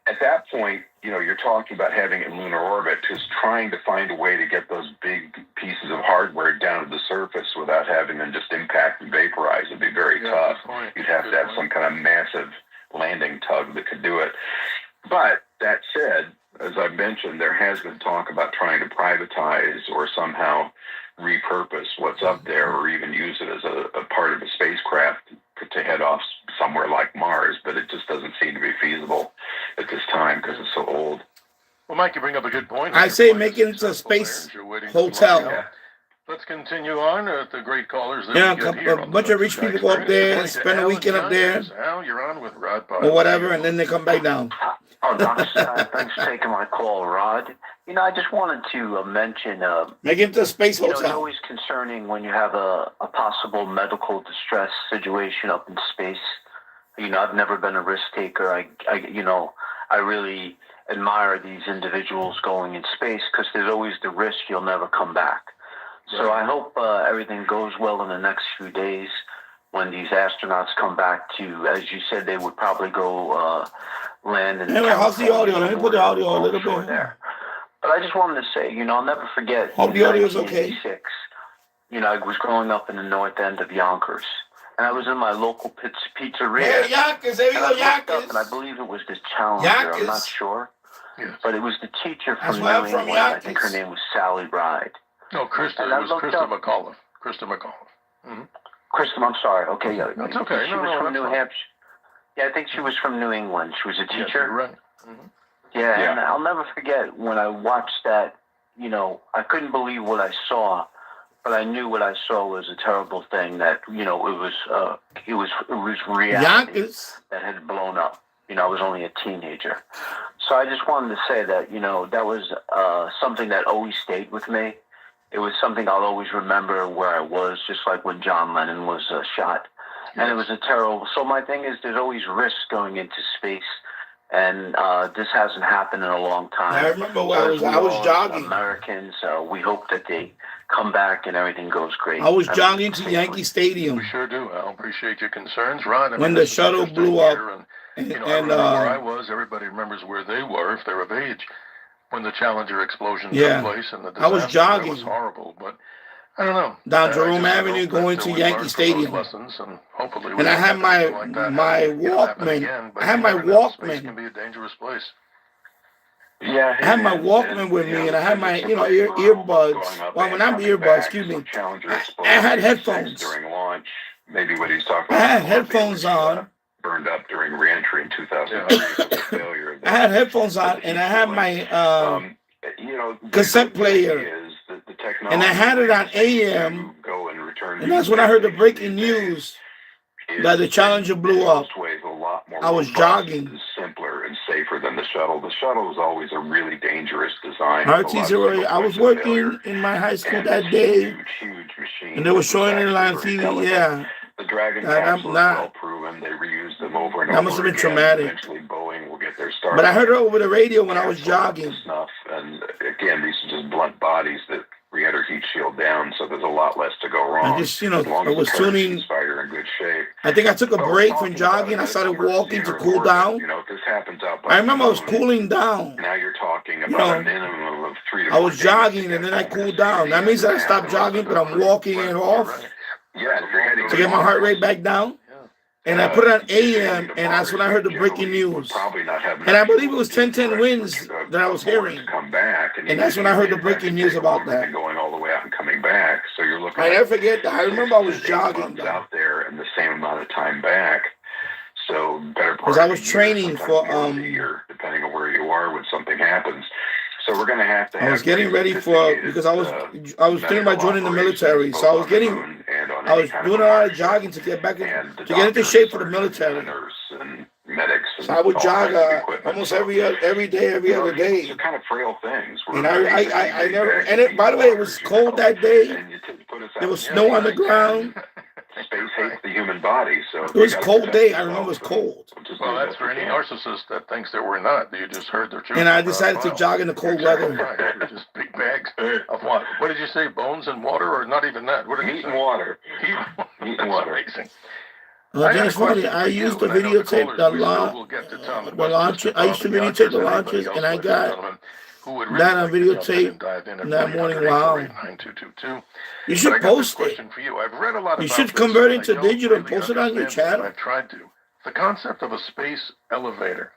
At that point, you're talking about having it in lunar orbit, just trying to find a way to get those big pieces of hardware down to the surface without having them just impact and vaporize. It'd be very tough. You'd have to have some kind of massive landing tug that could do it. But that said, as I mentioned, there has been talk about trying to privatize or somehow repurpose what's up there, or even use it as a part of a spacecraft to head off somewhere like Mars, but it just doesn't seem to be feasible at this time because it's so old. Well, Mike, you bring up a good point. I say make it into a space hotel. Yeah. Let's continue on with the great callers. A bunch of rich people go up there, spend a weekend up there, Al, you're on with Rod or whatever, and then they come back down. Oh, thanks for taking my call, Rod. I just wanted to mention... Make it into a space hotel. It's always concerning when you have a possible medical distress situation up in space. I've never been a risk taker. I really admire these individuals going in space because there's always the risk you'll never come back. So I hope everything goes well in the next few days when these astronauts come back to, as you said, they would probably go land in Anyway, how's the audio? Let me put the audio a little bit there. But I just wanted to say, I'll never forget. Hope the audio is okay. I was growing up in the north end of Yonkers, and I was in my local pizzeria. Hey, Yonkers, there you go, Yonkers. And I believe it was the Challenger. I'm not sure. Yes. But it was the teacher from New England. I think her name was Sally Ride. No, Krista. It was Krista McAuliffe. Krista McAuliffe. Mm-hmm. Krista, I'm sorry. Okay, yeah. That's okay. She was from New Hampshire. Yeah, I think she was from New England. She was a teacher. Yes, you're right. Mm-hmm. Yeah, and I'll never forget when I watched that. I couldn't believe what I saw, but I knew what I saw was a terrible thing. That it was reality that had blown up. I was only a teenager, so I just wanted to say that that was something that always stayed with me. It was something I'll always remember where I was, just like when John Lennon was shot, and it was a terrible. So my thing is, there's always risk going into space. And this hasn't happened in a long time. I remember when I was jogging. Americans, we hope that they come back and everything goes great. I was jogging to Yankee Stadium. We sure do. I appreciate your concerns, Ron. When the shuttle blew up. I remember where I was. Everybody remembers where they were, if they're of age, when the Challenger explosion took place. And the disaster. I was jogging. It was horrible, but I don't know. Down Jerome Avenue going to Yankee Stadium. And I had my Walkman. I had my Walkman. It can be a dangerous place. Yeah, I had my Walkman with me, and I had my earbuds. Well, when I'm earbuds, excuse me, I had headphones. During launch, maybe what he's talking I about. had headphones on. Burned up during reentry in 2003. Failure. I had headphones on, and I had my cassette player. And I had it on AM, and that's when I heard the breaking news that the Challenger blew up. I was jogging. Simpler and safer than the shuttle. The shuttle was always a really dangerous design. RT-08. I was working in my high school that day, huge machine, and they were showing it on TV. Yeah. The Dragon capsules well proven. They reused them over and over. That must have been traumatic. Eventually, Boeing will get their start. But I heard it over the radio when I was jogging. And again, these are just blunt bodies that re-enter heat shield down, so there's a lot less to go wrong. I just, I was tuning. Spider in good shape. I think I took a break from jogging. I started walking to cool down. This happens out. I remember I was cooling down. Now you're talking about a minimum of 3 to 4 I was jogging and then I cooled down. That means that I stopped jogging, but I'm walking it off. Yeah, if you're heading to get my heart rate back down. And I put it on AM, and that's when I heard the breaking news. And I believe it was 10-10 wins that I was hearing. And that's when I heard the breaking news about that. Going all the way out and coming back, so you're looking. I never forget that. I remember I was jogging out there and the same amount of time back. So better. Because I was training for year, depending on where you are when something happens. So we're going to have I was getting ready for, because I was thinking about joining the military. So I was doing a lot of jogging to get back to get into shape for the military. And medics. So I would jog almost every day, every other day. They're kind of frail things. And I never. And it, by the way, it was cold that day. There was snow on the ground. Space hates the human body, so it was a cold day. I remember it was cold. Well, that's for any narcissist that thinks that we're not. You just heard the truth. And I decided to jog in the cold weather. Right. Just big bags of what? What did you say? Bones and water, or not even that? What did Heat and water. Heat and water. Amazing. James Funny, I used to videotape the launch. I used to videotape the launches, and I got that on videotape that morning. Wow. You should post it. You should convert it to digital and post it on your channel. I've tried to. The concept of a space elevator,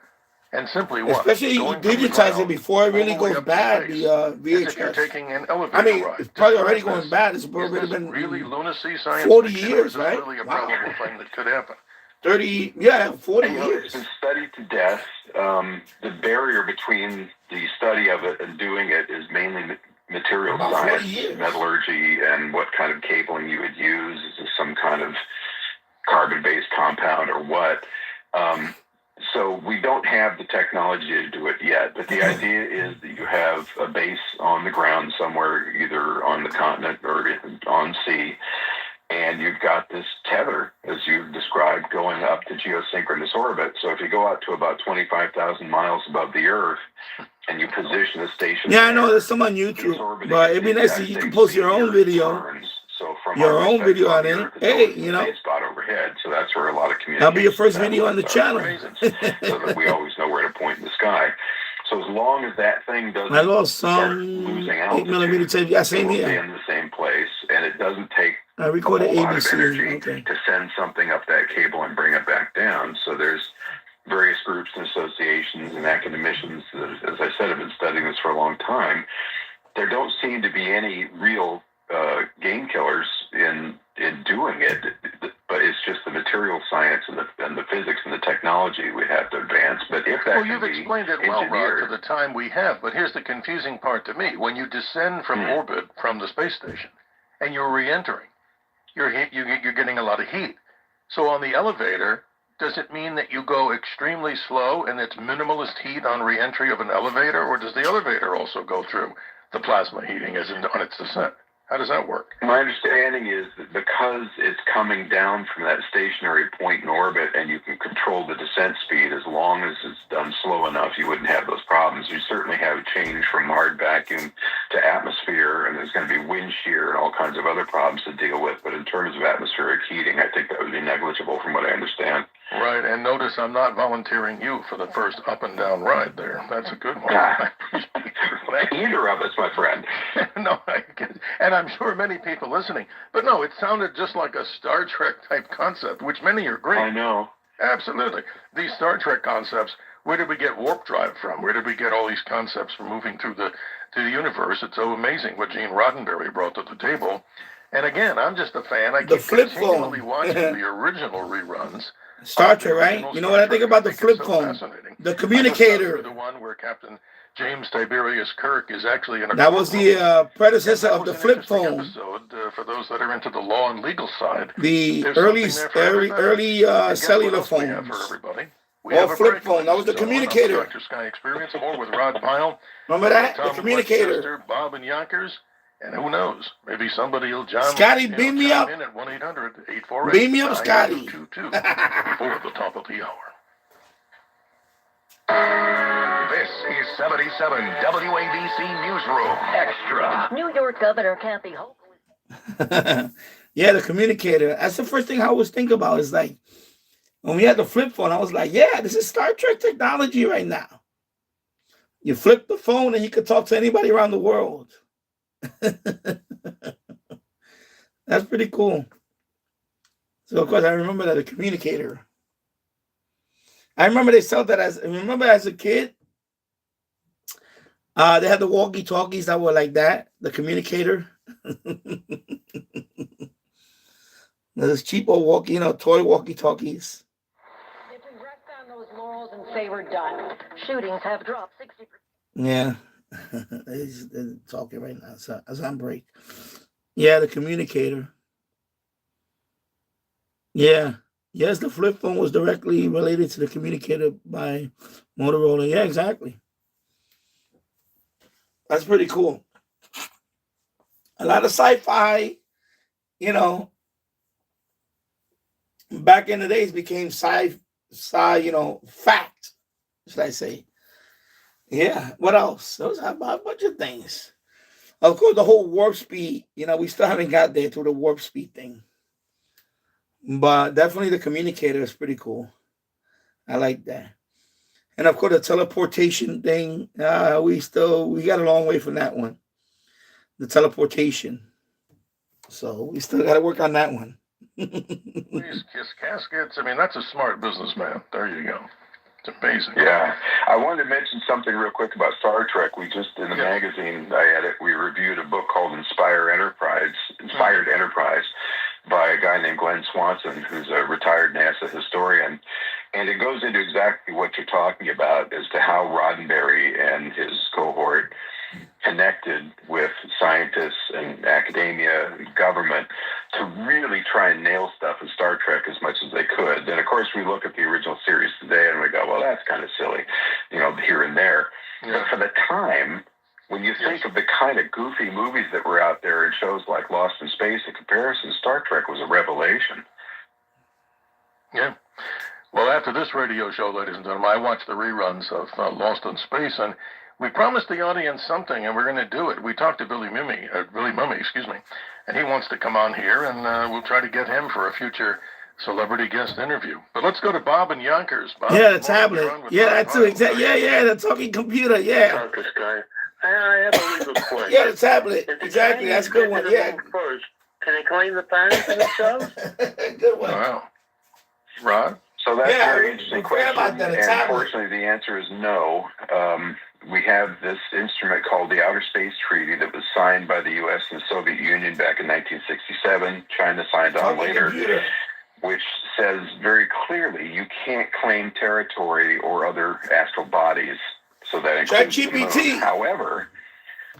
and simply what? Especially you digitize it before it really goes bad, the VHS. I mean, it's probably already going bad. It's already been really lunacy science 40 years, right? Really a probable thing that could happen. 40 years. It's been studied to death. The barrier between the study of it and doing it is mainly material science, metallurgy, and what kind of cabling you would use. Is this some kind of carbon-based compound or what? So we don't have the technology to do it yet, but the idea is that you have a base on the ground somewhere, either on the continent or on sea, and you've got this tether, as you described, going up to geosynchronous orbit. So if you go out to about 25,000 miles above the Earth and you position a station... Yeah, I know there's some on YouTube, but it'd be nice if you can post your own video. So from your own video on it. Hey, you know. Spot overhead, so that's where a lot of communication. That'll be your first video on the channel. So that we always know where to point in the sky. So as long as that thing doesn't I lost start losing altitude, 8mm tape. Yeah, same it will here. stay in the same place, and it doesn't take I recorded a lot of ABC. energy to send something up that cable and bring it back down. So there's various groups and associations and academicians that, as I said, have been studying this for a long time. There don't seem to be any real game killers in doing it, but it's just the material science and the physics and the technology we have to advance. But if that you've explained it well, Rod, to the time we have. But here's the confusing part to me: when you descend from orbit from the space station and you're re-entering, you're getting a lot of heat. So on the elevator, does it mean that you go extremely slow and it's minimalist heat on re-entry of an elevator, or does the elevator also go through the plasma heating as on its descent? How does that work? My understanding is that because it's coming down from that stationary point in orbit and you can control the descent speed, as long as it's done slow enough, you wouldn't have those problems. You certainly have a change from hard vacuum to atmosphere, and there's going to be wind shear and all kinds of other problems to deal with. But in terms of atmospheric heating, I think that would be negligible from what I understand. Right, and notice I'm not volunteering you for the first up and down ride there. That's a good one. Either of us, my friend. No, and I'm sure many people listening. But no, it sounded just like a Star Trek type concept, which many are great. I know. Absolutely. These Star Trek concepts, where did we get warp drive from? Where did we get all these concepts for moving through the universe? It's so amazing what Gene Roddenberry brought to the table. And again, I'm just a fan. I keep continually watching the original reruns. Star Trek, right? You know what I think about the flip phone? The communicator. The one where Captain James Tiberius Kirk is actually in a... That was the predecessor of the flip phone. Episode, for those that are into the law and legal side. The early cellular phones. Or flip phone. That was the communicator. Dr. Sky Experience, more with Rod Pyle. Remember that? The communicator. Bob and Yonkers. And who knows? Maybe somebody will chime Scotty, beam me up. In at 1-800-848. Beam me up, Scotty. For the top of the hour. This is 77 WABC Newsroom Extra. New York Governor Kathy Hochul. Yeah, the communicator. That's the first thing I always think about. Is like when we had the flip phone, I was like, yeah, this is Star Trek technology right now. You flip the phone and you could talk to anybody around the world. That's pretty cool. So of course I remember that, a communicator. I remember they sold that as a kid. They had the walkie-talkies that were like that, the communicator. Those cheap old toy walkie-talkies. If we rest on those laurels and say we're done. Shootings have dropped 60%. Yeah. They're talking right now as I'm break. Yeah, the communicator. Yeah. Yes, the flip phone was directly related to the communicator by Motorola. Yeah, exactly. That's pretty cool. A lot of sci-fi, you know, back in the days became sci, you know, fact, should I say. Yeah. What else? Those are about a bunch of things. Of course, the whole warp speed, you know, we still haven't got there through the warp speed thing. But definitely the communicator is pretty cool. I like that. And of course, the teleportation thing, we got a long way from that one. The teleportation. So we still got to work on that one. These kiss caskets. I mean, that's a smart businessman. There you go. It's amazing. Yeah. I wanted to mention something real quick about Star Trek. We just, in the magazine I edit, we reviewed a book called Inspired Enterprise by a guy named Glenn Swanson, who's a retired NASA historian. And it goes into exactly what you're talking about as to how Roddenberry and his cohort connected with scientists and academia and government to really try and nail stuff in Star Trek as much as they could. And of course, we look at the original series today and we go, well, that's kind of silly, you know, here and there. But for the time, when you think of the kind of goofy movies that were out there and shows like Lost in Space, in comparison, Star Trek was a revelation. Yeah. Well, after this radio show, ladies and gentlemen, I watched the reruns of Lost in Space, and we promised the audience something, and we're going to do it. We talked to Billy Mummy, and he wants to come on here, and we'll try to get him for a future celebrity guest interview. But let's go to Bob in Yonkers. Bob, yeah, the tablet. Yeah, that's too exactly. Yeah, the talking computer. Yeah. This guy. I have a legal question. Yeah, the tablet. Exactly. That's a good one. Yeah. First, can they claim the patent for themselves? Good one. Wow. Rod? So that's a very interesting question. And unfortunately, the answer is no. We have this instrument called the Outer Space Treaty that was signed by the U.S. and the Soviet Union back in 1967. China signed on later, which says very clearly you can't claim territory or other astral bodies. So that includes the moon. However,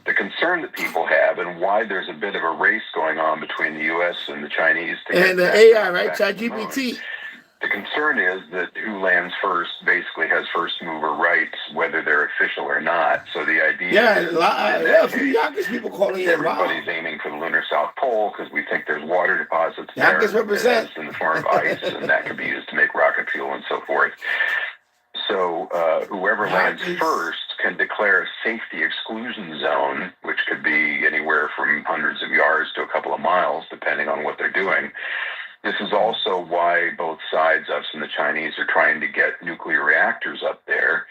the concern that people have and why there's a bit of a race going on between the U.S. and the Chinese to and the AI, right? ChatGPT. The concern is that who lands first basically has first mover rights, whether they're official or not. So the idea is a few Yonkers people calling it. Everybody's aiming for the lunar South Pole because we think there's water deposits Yonkers there represent in the form of ice, and that could be used to make rocket fuel and so forth. So whoever lands first can declare a safety exclusion zone, which could be anywhere from hundreds of yards to a couple of miles, depending on what they're doing. This is also why both sides, us and the Chinese, are trying to get nuclear reactors up there.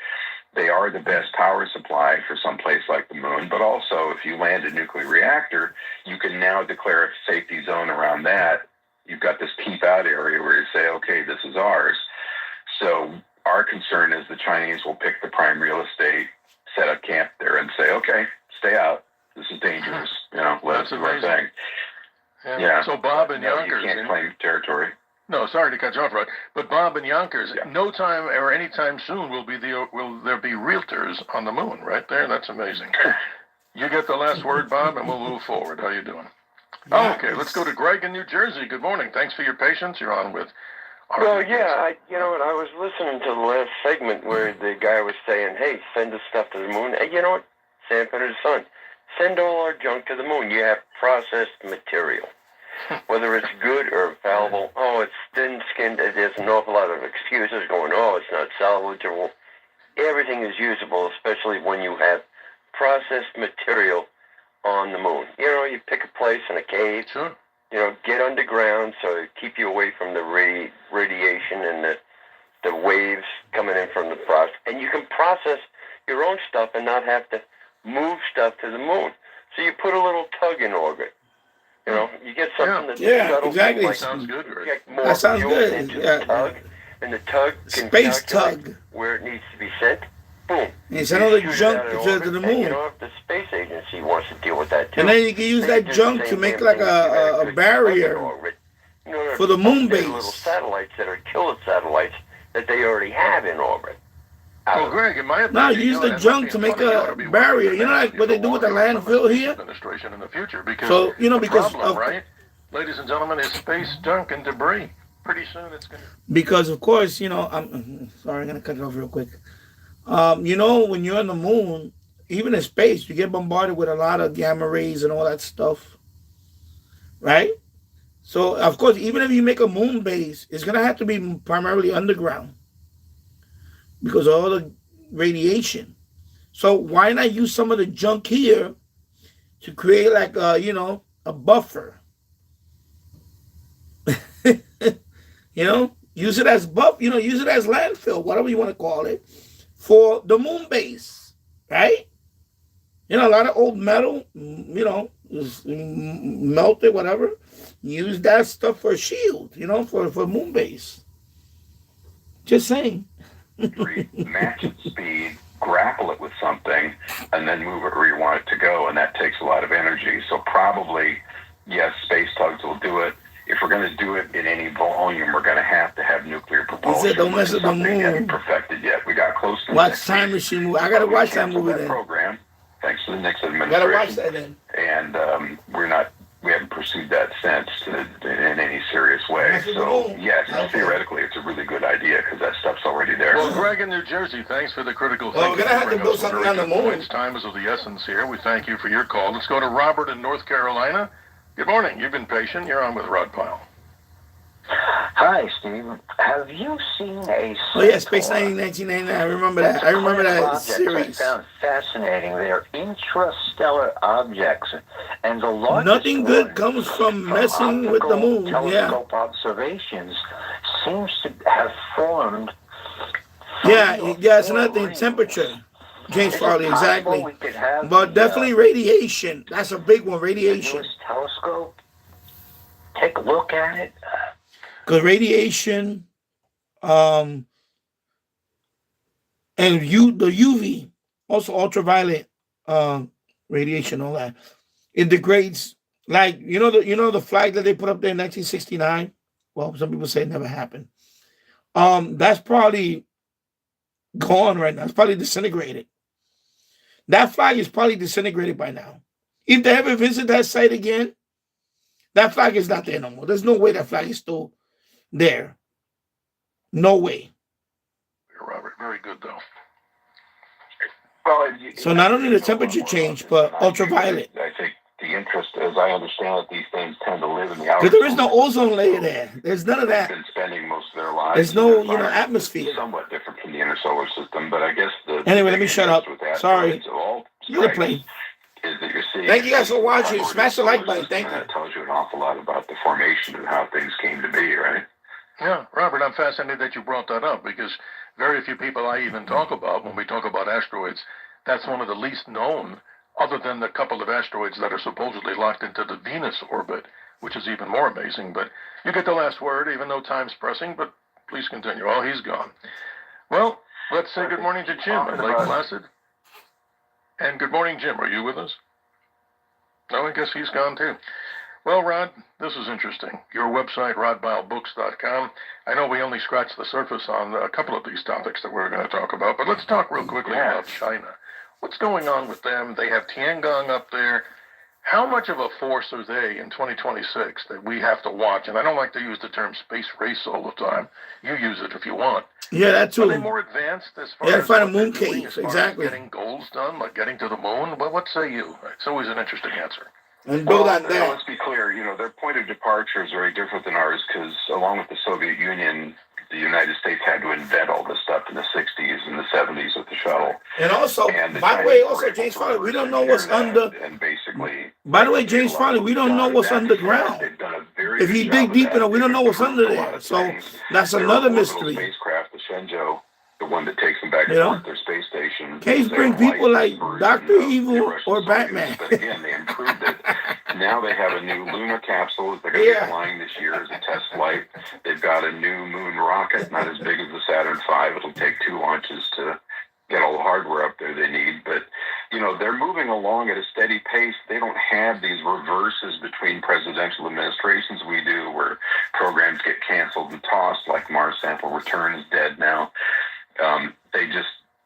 They are the best power supply for some place like the moon, but also if you land a nuclear reactor, you can now declare a safety zone around that. You've got this keep out area where you say, okay, this is ours. So our concern is the Chinese will pick the prime real estate, set up camp there and say, okay, stay out. This is dangerous. You know, let us do our thing. Yeah. So Bob in Yonkers, you can't claim territory. No, sorry to cut you off, Rod. But Bob in Yonkers, no time or any time soon will there be realtors on the moon? Right there, that's amazing. You get the last word, Bob, and we'll move forward. How you doing? Yeah. Okay, let's go to Greg in New Jersey. Good morning. Thanks for your patience. You're on with. Well, yeah, you know what? I was listening to the last segment where the guy was saying, "Hey, send the stuff to the moon." Hey, you know what? Sam Peter's son. Send all our junk to the moon. You have processed material. Whether it's good or fallible, it's thin-skinned. There's an awful lot of excuses going, it's not salvageable. Everything is usable, especially when you have processed material on the moon. You know, you pick a place in a cave. Sure. You know, get underground so it keep you away from the radiation and the waves coming in from the process. And you can process your own stuff and not have to move stuff to the moon. So you put a little tug in orbit. You know, you get something that's shuttle. Exactly. Like, sounds good, Greg. Get more That sounds fuel good. into the tug, and the tug can Space calculate tug. where it needs to be sent. Boom. And send all the You shoot junk it out of to orbit, the and, moon. you know, if the space agency wants to deal with that too. And then you can use they that do junk the to same make damn like thing a barrier You know, for the moon there's base. little satellites that are killer satellites that they already have in orbit. Well, Greg, in my opinion, no, use the junk to make a barrier. You know, like what they do with the landfill here. Administration in the future, because so you know, the because problem, right, ladies and gentlemen, is space junk and debris. Pretty soon it's going to. Because of course, you know, I'm sorry, I'm gonna cut it off real quick. You know, when you're on the moon, even in space, you get bombarded with a lot of gamma rays and all that stuff, right? So of course, even if you make a moon base, it's gonna have to be primarily underground because of all the radiation. So why not use some of the junk here to create like you know, a buffer? You know, use it as use it as landfill, whatever you want to call it, for the moon base, right? You know, a lot of old metal, you know, is melted, whatever. Use that stuff for a shield, you know, for moon base. Just saying. Match its speed, grapple it with something, and then move it where you want it to go, and that takes a lot of energy. So probably, yes, space tugs will do it. If we're going to do it in any volume, we're going to have nuclear propulsion. He said, "Don't mess with the moon." Hasn't perfected yet. We got close to watch Time Machine movie. I gotta watch that movie then. Program, thanks to the Nixon administration. Gotta watch that then. And we haven't pursued that since in any serious way. So yes, theoretically, it's a really good idea because that stuff's already there. Well, Greg in New Jersey, thanks for the critical thinking. We're gonna have to build something on the moon. Time is of the essence here. We thank you for your call. Let's go to Robert in North Carolina. Good morning. You've been patient. You're on with Rod Pyle. Hi, Steve. Have you seen a... Oh, yeah, Space 1999. I remember that. I remember that series. I found fascinating. They're intrastellar objects. And the largest nothing good comes from messing with the moon. Telescope observations seems to have formed... Yeah, it's another thing. Temperature. James Farley, exactly. But definitely radiation. That's a big one, radiation. Telescope. Take a look at it. Because radiation, and the UV, also ultraviolet radiation, all that, it degrades. Like the flag that they put up there in 1969. Well, some people say it never happened. That's probably gone right now. It's probably disintegrated. That flag is probably disintegrated by now. If they ever visit that site again, that flag is not there no more. There's no way that flag is still there. No way. Robert, very good though. Well, so not only the temperature change, but ultraviolet. I think the interest, as I understand it, these things tend to live in the outer. Because there is no ozone layer there. There's none of that. They've been spending most of their lives. There's no, atmosphere. Somewhat different from the inner solar system, but I guess Anyway, let me shut up. Sorry. You're the plane. Is that you're seeing. Thank you guys for watching. Smash the like button. Thank you. That tells you an awful lot about the formation and how things came to be, right? Yeah, Robert, I'm fascinated that you brought that up because very few people I even talk about when we talk about asteroids, that's one of the least known, other than the couple of asteroids that are supposedly locked into the Venus orbit, which is even more amazing. But you get the last word, even though time's pressing, but please continue. Oh, he's gone. Well, let's say good morning to Jim in Lake Placid. And good morning, Jim. Are you with us? No, I guess he's gone too. Well, Rod, this is interesting. Your website, rodpylebooks.com. I know we only scratched the surface on a couple of these topics that we're going to talk about, but let's talk real quickly about China. What's going on with them? They have Tiangong up there. How much of a force are they in 2026 that we have to watch? And I don't like to use the term space race all the time. You use it if you want. Yeah, that too. Are they more advanced as far as find a moon cave, exactly. Getting goals done, like getting to the moon? Well, what say you? It's always an interesting answer. And build on that. Let's be clear. Their point of departure is very different than ours because, along with the Soviet Union, the United States had to invent all this stuff in the 60s and the 70s with the shuttle. And also, by the way, also, James Farley, we don't know what's under. And basically. By the way, James Farley, we don't know what's underground. If you dig deep enough, we don't know what's under there. So that's another mystery. Spacecraft, the Shenzhou, the one that takes them back and forth to their space station. Can't bring people like Dr. Evil or Batman. But again, they improved it. Now they have a new lunar capsule that they're going to be flying this year as a test flight. They've got a new moon rocket, not as big as the Saturn V. It'll take 2 launches to get all the hardware up there they need. But, they're moving along at a steady pace. They don't have these reverses between presidential administrations we do where programs get canceled and tossed, like Mars Sample Return is dead now.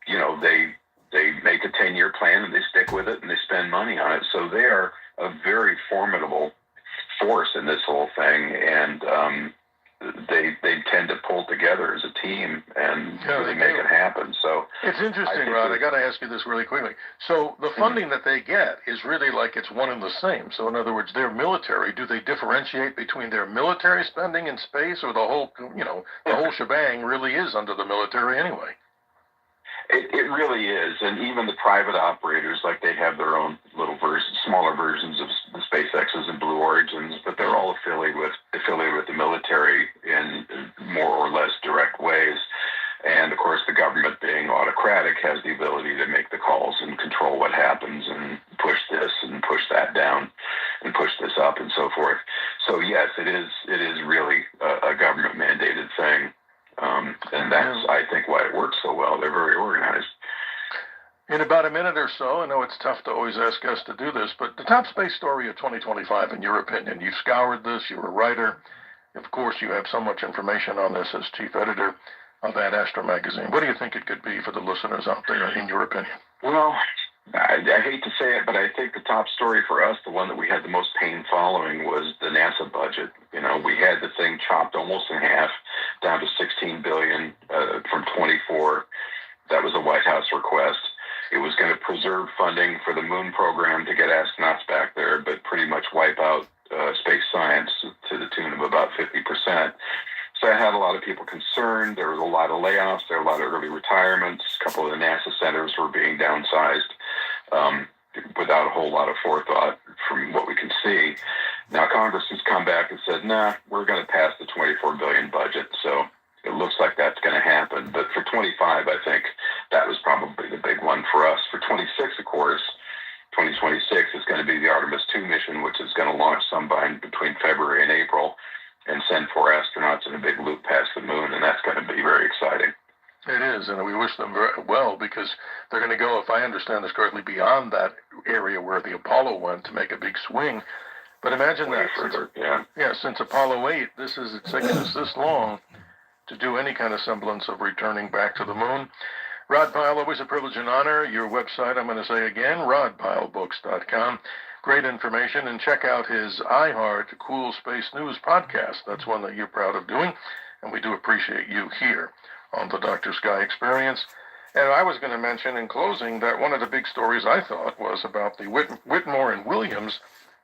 they make a 10-year plan and they stick with it and they spend money on it. So they are a very formidable force in this whole thing, and they tend to pull together as a team and really make it happen. So it's interesting, Rod. I got to ask you this really quickly. So the funding that they get is really like it's one and the same. So in other words, their military, do they differentiate between their military spending in space, or the whole, the whole shebang really is under the military anyway? It really is, and even the private operators, like they have their own little smaller versions of the SpaceX's and Blue Origins, but they're all affiliated with the military in more or less direct ways. And of course, the government, being autocratic, has the ability to make the calls and control what happens and push this and push that down and push this up and so forth. So yes, it is really a government mandated thing. And that's, I think, why it works so well. They're very organized. In about a minute or so, I know it's tough to always ask us to do this, but the top space story of 2025, in your opinion, you've scoured this, you're a writer. Of course, you have so much information on this as chief editor of Ad Astra magazine. What do you think it could be for the listeners out there, in your opinion? Well, I hate to say it, but I think the top story for us, the one that we had the most pain following, was the NASA budget. We had the thing chopped almost in half, down to $16 billion from 24. That was a White House request. It was going to preserve funding for the moon program to get astronauts back there, but pretty much wipe out space science to the tune of about 50%. So I had a lot of people concerned. There was a lot of layoffs. There were a lot of early retirements. A couple of the NASA centers were being downsized without a whole lot of forethought from what we can see. Now Congress has come back and said, nah, we're going to pass the $24 billion budget. So it looks like that's going to happen. But for 25, I think that was probably the big one for us. For 26, of course, 2026 is going to be the Artemis 2 mission, which is going to launch sometime between February and April and send 4 astronauts in a big loop past the moon, and that's going to be very exciting. It is, and we wish them very well, because they're going to go, if I understand this correctly, beyond that area where the Apollo went to make a big swing. But imagine that. Since Apollo 8, it's taken us this long to do any kind of semblance of returning back to the moon. Rod Pyle, always a privilege and honor. Your website, I'm going to say again, rodpylebooks.com. Great information, and check out his iHeart Cool Space News podcast. That's one that you're proud of doing, and we do appreciate you here on the Dr. Sky Experience. And I was going to mention in closing that one of the big stories I thought was about the Whitmore and Williams.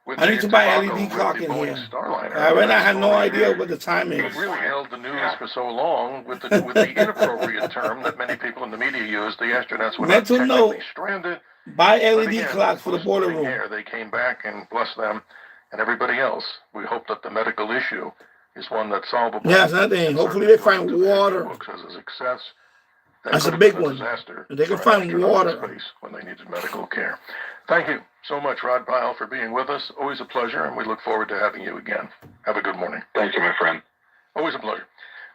I need to buy an LED clock in here. Right now I have no idea what the time is. It really held the news for so long with the inappropriate term that many people in the media use. The astronauts were not technically stranded. Buy LED clocks for the boiler room. They came back, and bless them and everybody else. We hope that the medical issue is one that's solvable. Yes, nothing. Hopefully they find water. As a success. That's a big one. They can find water when they needed medical care. Thank you so much, Rod Pyle, for being with us. Always a pleasure, and we look forward to having you again. Have a good morning. Thank you, my friend. Always a pleasure.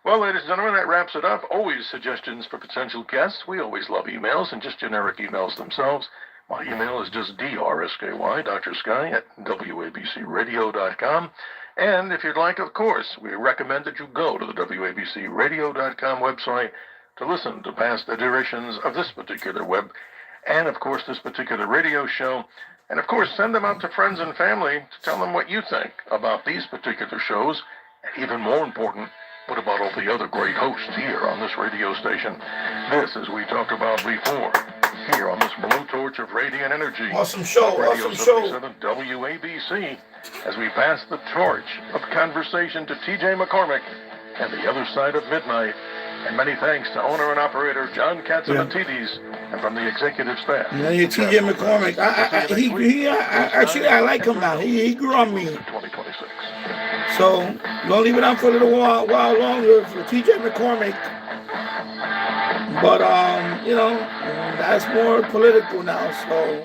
Well, ladies and gentlemen, that wraps it up. Always suggestions for potential guests. We always love emails, and just generic emails themselves. My email is just DRSKY, Dr. Sky, at WABCRadio.com. And if you'd like, of course, we recommend that you go to the WABCRadio.com website to listen to past iterations of this particular web and, of course, this particular radio show. And, of course, send them out to friends and family to tell them what you think about these particular shows. And even more important, what about all the other great hosts here on this radio station? This, as we talked about before, here on this blue torch of radiant energy. Awesome show, Radio awesome show. WABC, as we pass the torch of conversation to TJ McCormick and the other side of midnight. And many thanks to owner and operator John Katsimatidis, and from the executive staff. Yeah, TJ McCormick. Actually, I like him now. He grew on me. 2026. So, gonna leave it on for a little while longer for TJ McCormick. But, that's more political now, so.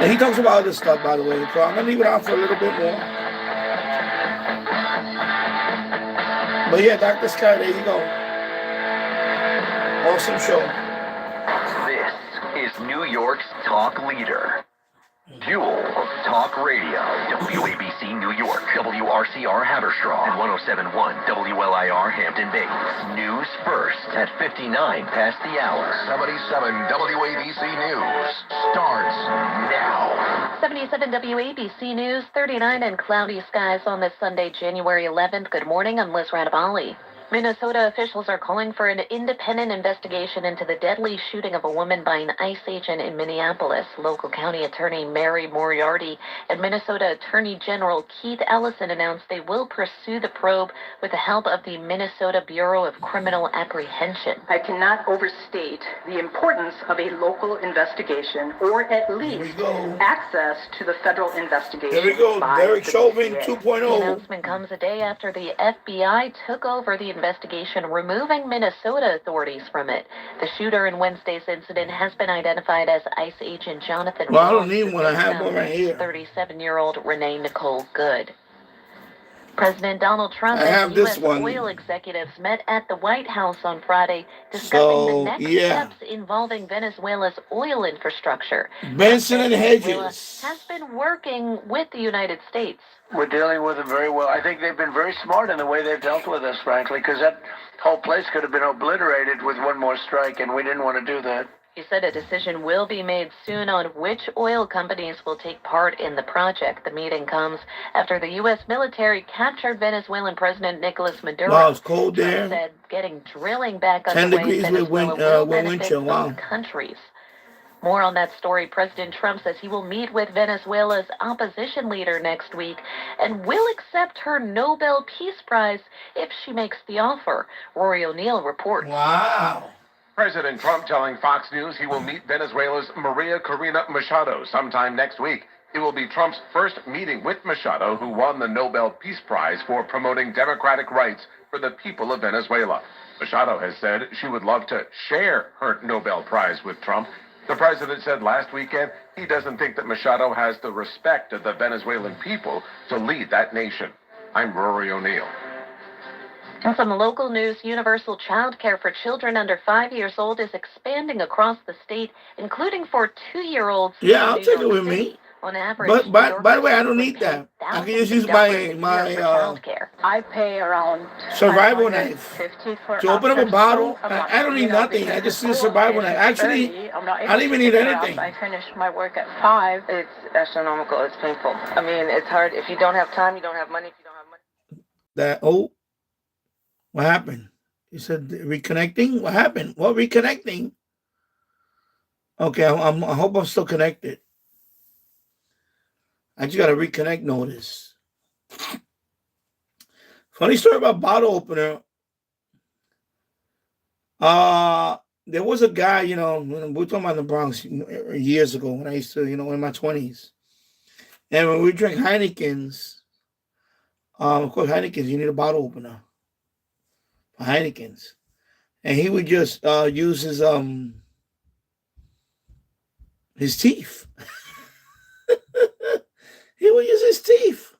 And he talks about other stuff, by the way, so I'm gonna leave it on for a little bit more. But yeah, Dr. Sky, there you go. Awesome show. This is New York's talk leader. Fuel of Talk Radio. WABC New York, WRCR Haverstraw, and 107.1 WLIR Hampton Bays. News first at 59 past the hour. 77 WABC News starts now. 77 WABC News, 39 and cloudy skies on this Sunday, January 11th. Good morning, I'm Liz Radabali. Minnesota officials are calling for an independent investigation into the deadly shooting of a woman by an ICE agent in Minneapolis. Local County Attorney Mary Moriarty and Minnesota Attorney General Keith Ellison announced they will pursue the probe with the help of the Minnesota Bureau of Criminal Apprehension. I cannot overstate the importance of a local investigation, or at least access to the federal investigation. There we go, Derek Chauvin 2.0. The announcement comes a day after the FBI took over the investigation, removing Minnesota authorities from it. The shooter in Wednesday's incident has been identified as ICE agent Jonathan. Well, I don't need one. I have one right here. 37-year-old Renee Nicole Good. President Donald Trump I have and this U.S. one. oil executives met at the White House on Friday discussing the next steps involving Venezuela's oil infrastructure. Benson and Venezuela Hedges has been working with the United States. We're dealing with them very well. I think they've been very smart in the way they've dealt with us, frankly, because that whole place could have been obliterated with one more strike, and we didn't want to do that. He said a decision will be made soon on which oil companies will take part in the project. The meeting comes after the U.S. military captured Venezuelan President Nicolas Maduro. Wow, it's cold Trump there. said getting drilling back 10 underway degrees in with Venezuela will wind benefit chill. Wow. both countries. More on that story. President Trump says he will meet with Venezuela's opposition leader next week and will accept her Nobel Peace Prize if she makes the offer. Rory O'Neill reports. Wow. President Trump telling Fox News he will meet Venezuela's Maria Corina Machado sometime next week. It will be Trump's first meeting with Machado, who won the Nobel Peace Prize for promoting democratic rights for the people of Venezuela. Machado has said she would love to share her Nobel Prize with Trump. The president said last weekend he doesn't think that Machado has the respect of the Venezuelan people to lead that nation. I'm Rory O'Neill. And some local news, universal child care for children under 5 years old is expanding across the state, including for 2-year-olds. Yeah, I'll take it with me. On average, But by the way, I don't need that. I can just use my I pay around survival knife for to open up a bottle. so I don't need nothing. I just need a survival knife. Actually, I don't even need anything. I finish my work at 5. It's astronomical. It's painful. I mean, it's hard. If you don't have time, you don't have money. If you don't have money. What happened? You said reconnecting? What happened? What reconnecting? Okay, I hope I'm still connected. I just got a reconnect notice. Funny story about bottle opener. There was a guy, we were talking about the Bronx years ago when I used to, in my 20s. And when we drank Heineken's, of course, Heineken's, you need a bottle opener for Heineken's. And he would just use his teeth. He would use his teeth.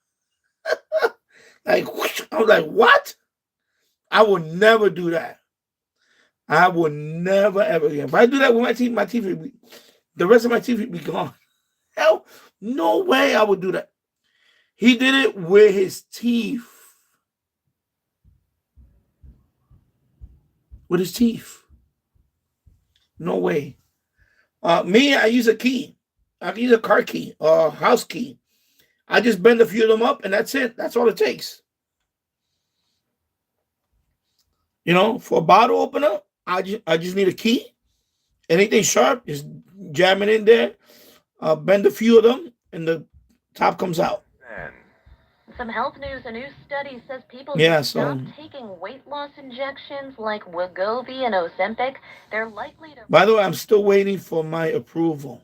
I was like, what? I would never do that. I would never, ever again. If I do that with my teeth would be, the rest of my teeth would be gone. Hell, no way I would do that. He did it with his teeth. With his teeth. No way. Me, I use a key. I can use a car key or house key. I just bend a few of them up and that's it. That's all it takes. For a bottle opener, I just need a key. Anything sharp, just jam it in there. Bend a few of them and the top comes out. Some health news. A new study says people Yeah, stop taking weight loss injections like Wegovy and Ozempic. They're likely to... By the way, I'm still waiting for my approval.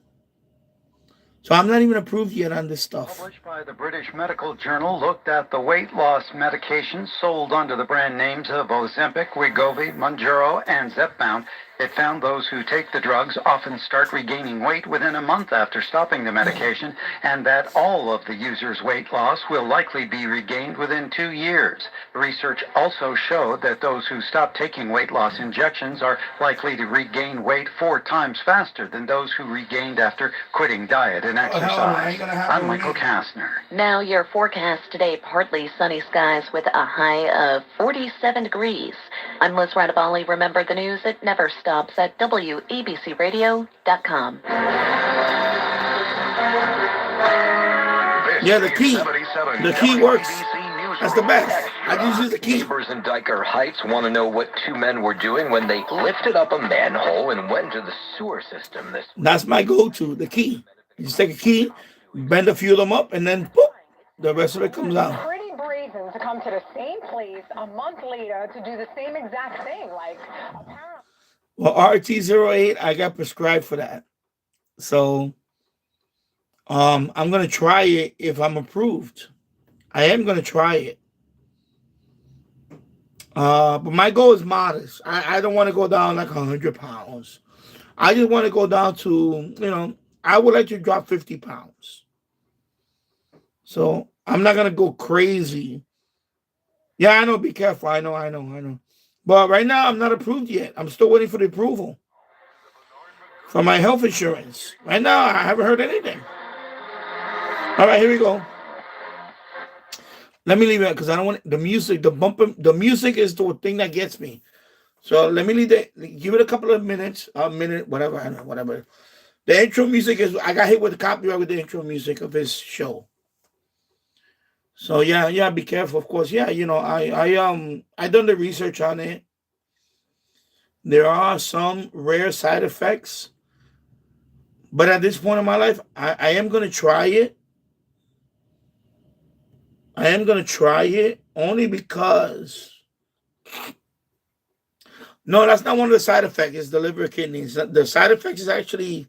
So I'm not even approved yet on this stuff. Published by the British Medical Journal, looked at the weight loss medications sold under the brand names of Ozempic, Wegovy, Mounjaro, and Zepbound It found those who take the drugs often start regaining weight within a month after stopping the medication, and that all of the users' weight loss will likely be regained within 2 years. The research also showed that those who stop taking weight loss injections are likely to regain weight 4 times faster than those who regained after quitting diet and exercise. I'm Michael Kastner. Now your forecast today, partly sunny skies with a high of 47 degrees. I'm Liz Radabali. Remember, the news, it never stops at WABCRadio.com. Yeah, the key works. That's the best. I just use the key. Neighbors in Diker Heights want to know what 2 men were doing when they lifted up a manhole and went into the sewer system. That's my go-to, the key. You just take a key, bend a few of them up, and then boop, the rest of it comes out. Pretty brazen to come to the same place a month later to do the same exact thing. Like, well, RT08, I got prescribed for that. So I'm going to try it if I'm approved. I am going to try it. But my goal is modest. I don't want to go down like 100 pounds. I just want to go down to, I would like to drop 50 pounds. So I'm not going to go crazy. Yeah, I know. Be careful. I know. But right now, I'm not approved yet. I'm still waiting for the approval for my health insurance. Right now, I haven't heard anything. All right, here we go. Let me leave it because I don't want the music, the bumper. The music is the thing that gets me. So let me leave it. Give it a couple of minutes, a minute, whatever. I don't know, whatever. The intro music is. I got hit with the copyright with the intro music of his show. So yeah, be careful. Of course, yeah. I done the research on it. There are some rare side effects, but at this point in my life, I am gonna try it. I am going to try it only because... No, that's not one of the side effects. It's the liver kidneys. The side effect is actually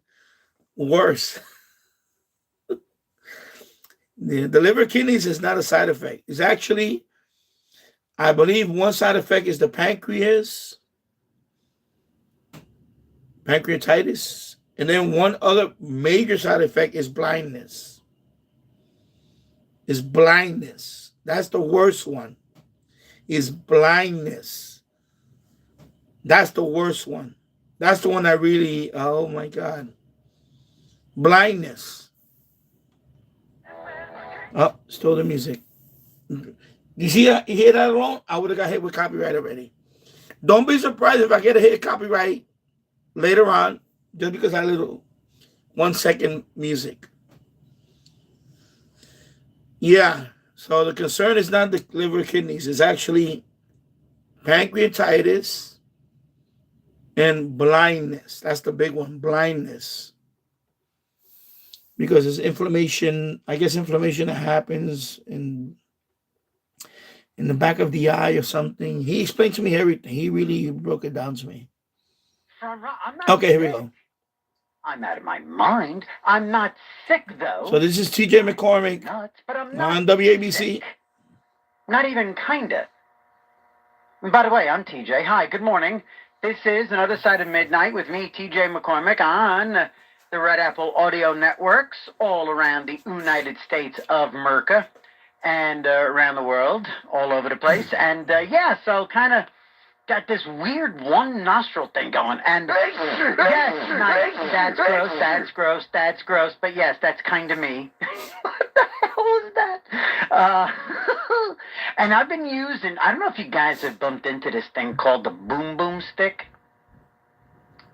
worse. The liver kidneys is not a side effect. It's actually, I believe one side effect is the pancreatitis. And then one other major side effect is blindness. Is blindness. That's the worst one. Is blindness. That's the worst one. That's the one that really, oh my God. Blindness. Oh, stole the music. You see that? You hear that alone? I would have got hit with copyright already. Don't be surprised if I get a hit copyright later on, just because I little 1 second music. Yeah, so the concern is not the liver kidneys. It's actually pancreatitis and blindness. That's the big one, blindness. Because it's inflammation. I guess inflammation that happens in the back of the eye or something. He explained to me everything. He really broke it down to me. Okay, here we go. I'm out of my mind. I'm not sick, though. So this is TJ McCormick but I'm not on WABC. sick. Not even kinda. By the way, I'm TJ. Hi, good morning. This is Another Side of Midnight with me, TJ McCormick, on the Red Apple Audio Networks all around the United States of America and around the world, all over the place. And so kind of got this weird one nostril thing going, and yes, that's gross, but yes, that's kind of me. What the hell was that? And I've been using, I don't know if you guys have bumped into this thing called the Boom Boom Stick.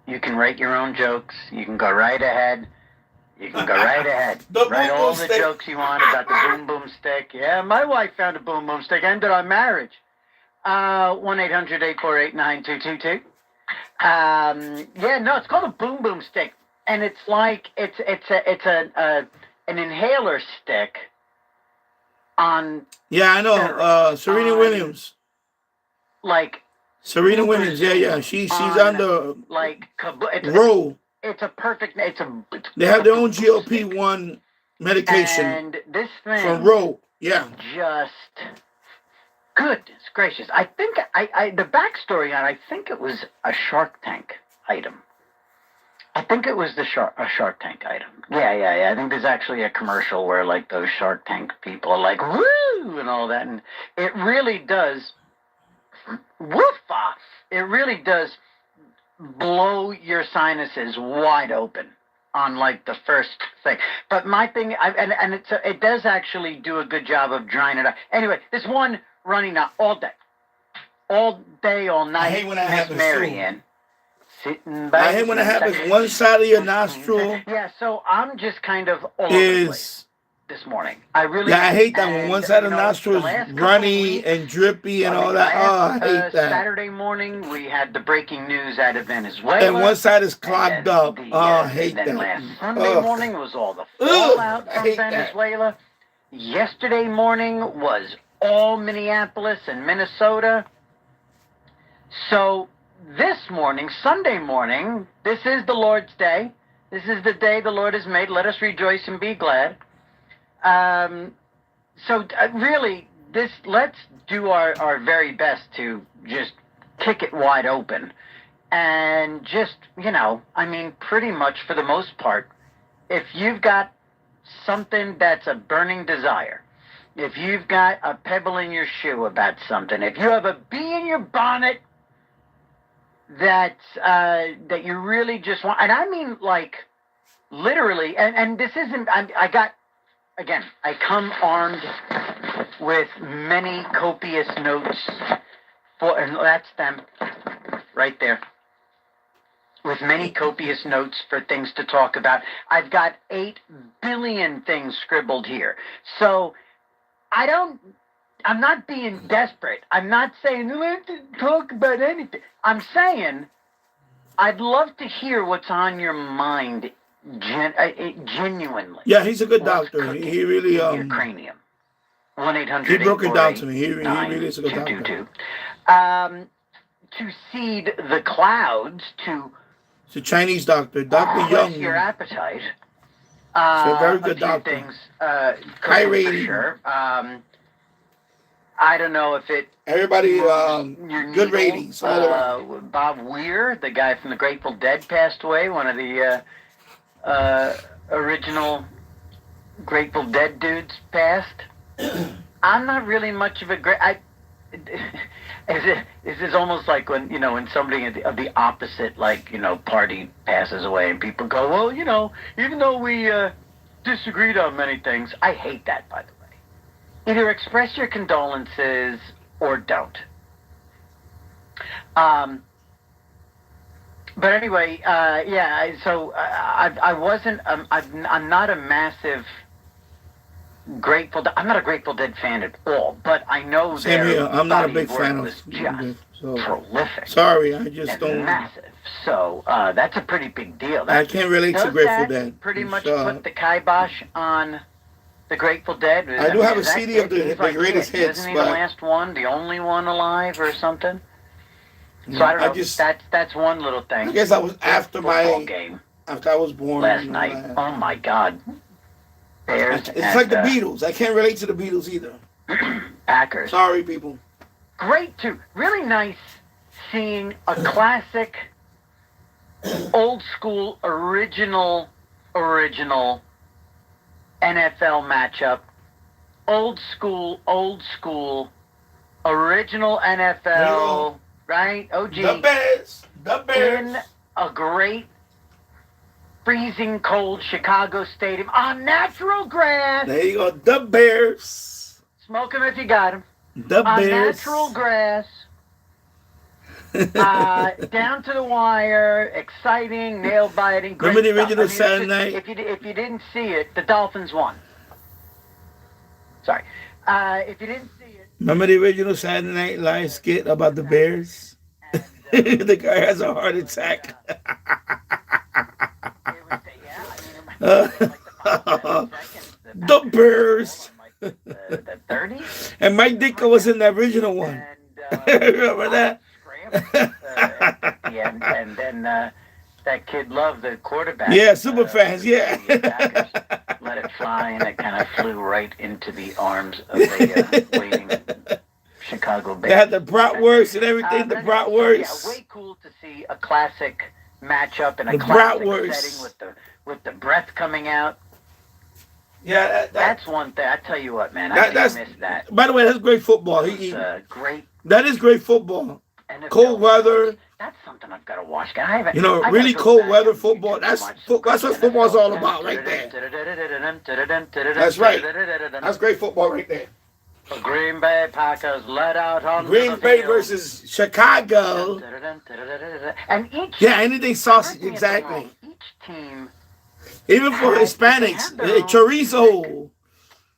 You can write your own jokes. You can go right ahead. Write all the jokes you want about the Boom Boom Stick. Yeah, my wife found a Boom Boom Stick, ended our marriage. 1-800-848-9222. It's called a Boom Boom Stick, and it's like it's an inhaler stick on. Yeah, I know. Serena Williams. Like Serena Williams. Yeah. She's on the roll. It's a perfect. They have their own GLP-1 medication. And this thing from Roe. Yeah. Just. Goodness gracious. I think the backstory on I think it was a Shark Tank item. I think it was a Shark Tank item. Yeah. I think there's actually a commercial where like those Shark Tank people are like, woo, and all that. And it really does, woofa, it really does blow your sinuses wide open on like the first thing. But my thing, it does actually do a good job of drying it out. Anyway, this one running out all day, all night. I hate when that happens Marianne. Sitting I hate when it happens. One side of your nostril. Yeah, so I'm just kind of all over the place this morning. I really. Yeah, I hate that when one side of the nostril is runny and drippy and all that. I hate that. Saturday morning, we had the breaking news out of Venezuela. And one side is clogged up. I hate that. Last Sunday morning was all the fallout from Venezuela. Yesterday morning was all Minneapolis and Minnesota. So this morning, Sunday morning, this is the Lord's Day. This is the day the Lord has made. Let us rejoice and be glad. Really, let's do our very best to just kick it wide open. And just, pretty much for the most part, if you've got something that's a burning desire, if you've got a pebble in your shoe about something, if you have a bee in your bonnet that you really just want, and I mean like literally, and this isn't, I come armed with many copious notes and that's them right there, with many copious notes for things to talk about. I've got 8 billion things scribbled here. So I'm not being desperate. I'm not saying, let's talk about anything. I'm saying, I'd love to hear what's on your mind genuinely. Yeah, he's a good doctor. He really, your cranium. 1-800. He broke it down to me. He really is a good doctor. To seed the clouds, it's a Chinese doctor, Dr. Young. Your appetite. He's a very good doctor. Things, high rating. For sure. I don't know if it. Everybody, good ratings. Bob Weir, the guy from the Grateful Dead, passed away. One of the original Grateful Dead dudes passed. I'm not really much of a This is almost like when somebody of the opposite, party passes away and people go, well, even though we disagreed on many things. I hate that, by the way. Either express your condolences or don't. But anyway, so I wasn't, I'm not a massive I'm not a Grateful Dead fan at all, but I know I'm not a big fan of just prolific. Sorry, I just don't. Massive. So that's a pretty big deal. I can't relate to Grateful Dead. Pretty much put the kibosh on the Grateful Dead. I do have a CD of the greatest hits, isn't he the last one, the only one alive, or something? So I don't know. That's one little thing. I guess I was after my game. After I was born last night. Oh my God. Bears. It's like the Beatles. I can't relate to the Beatles either. Packers. Sorry, people. Great too. Really nice seeing a classic, old school, original NFL matchup. Old school, original NFL, right? OG. The Bears. In a great freezing cold Chicago stadium on natural grass. There you go. The Bears. Smoke them if you got them. The on Bears. Natural grass. Down to the wire. Exciting. Nail biting. Remember the original Saturday night? If you didn't see it, the Dolphins won. Sorry. If you didn't see it. Remember the original Saturday Night Live skit about the Bears? The guy has a heart attack. The Bears. The 30s? And Mike Ditka was in the original one. Remember that? And then that kid loved the quarterback. Yeah, super fans, yeah. Let it fly, and it kind of flew right into the arms of the waiting Chicago Bears. They had the bratwurst and everything, the bratwurst. Yeah, way cool to see a classic matchup in a The classic bratwurst. setting with the breath coming out. Yeah, that's one thing. I tell you what, man, I that's missed that. By the way, that's great football. Great. That is great football. NFL Cold weather. That's something I've got to watch. I haven't, Really cold weather football. That's what football's all about, right there. That's right. That's great football right there. The Green Bay Packers let out on Green Bay versus Chicago. And each anything sausage, exactly. Each team, even for Hispanics, chorizo.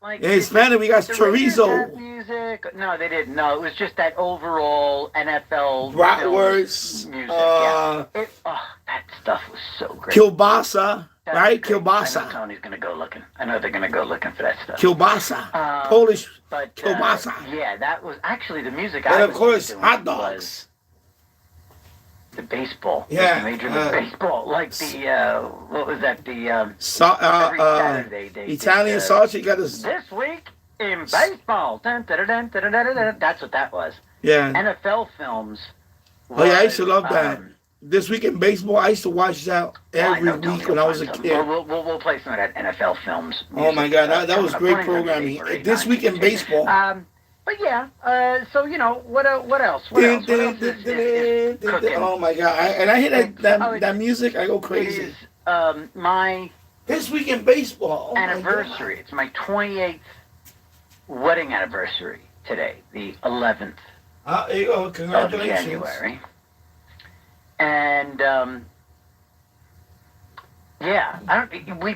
Like, in Hispanic, we got did the Raiders have chorizo. music? No, they didn't. No, it was just that overall NFL Bratwurst. music. That stuff was so great. Kielbasa, right? Great. I Kielbasa. know Tony's gonna go looking. I know they're gonna go looking for that stuff. Kielbasa. Polish but, kielbasa. Yeah, that was actually the music. And I of was course, doing hot dogs. The baseball. Yeah, Major League Baseball. Like the, what was that? The, every Saturday they Italian did, sausage. You got this. This week in baseball. Dun, dun, dun, dun, dun, dun, dun. That's what that was. Yeah. NFL films. Oh yeah, I used to love that. This week in baseball, I used to watch that every week when I was a kid. We'll play some of that NFL films. Oh my God, that was great programming. This week in baseball. But yeah, so you know what else? What else is cooking? Oh my God! And I hear that music, I go crazy. It is my This week in baseball anniversary. It's my 28th wedding anniversary today, the 11th of congratulations. January. And yeah, we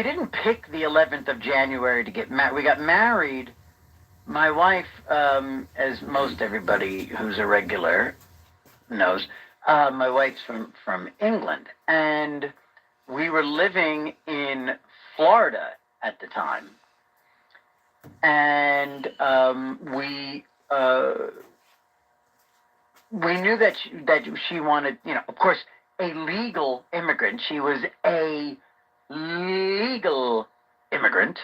didn't pick the 11th of January to get married. We got married. My wife, as most everybody who's a regular knows, my wife's from England, and we were living in Florida at the time, and we knew that she wanted, you know, of course, a legal immigrant. She was a legal immigrant.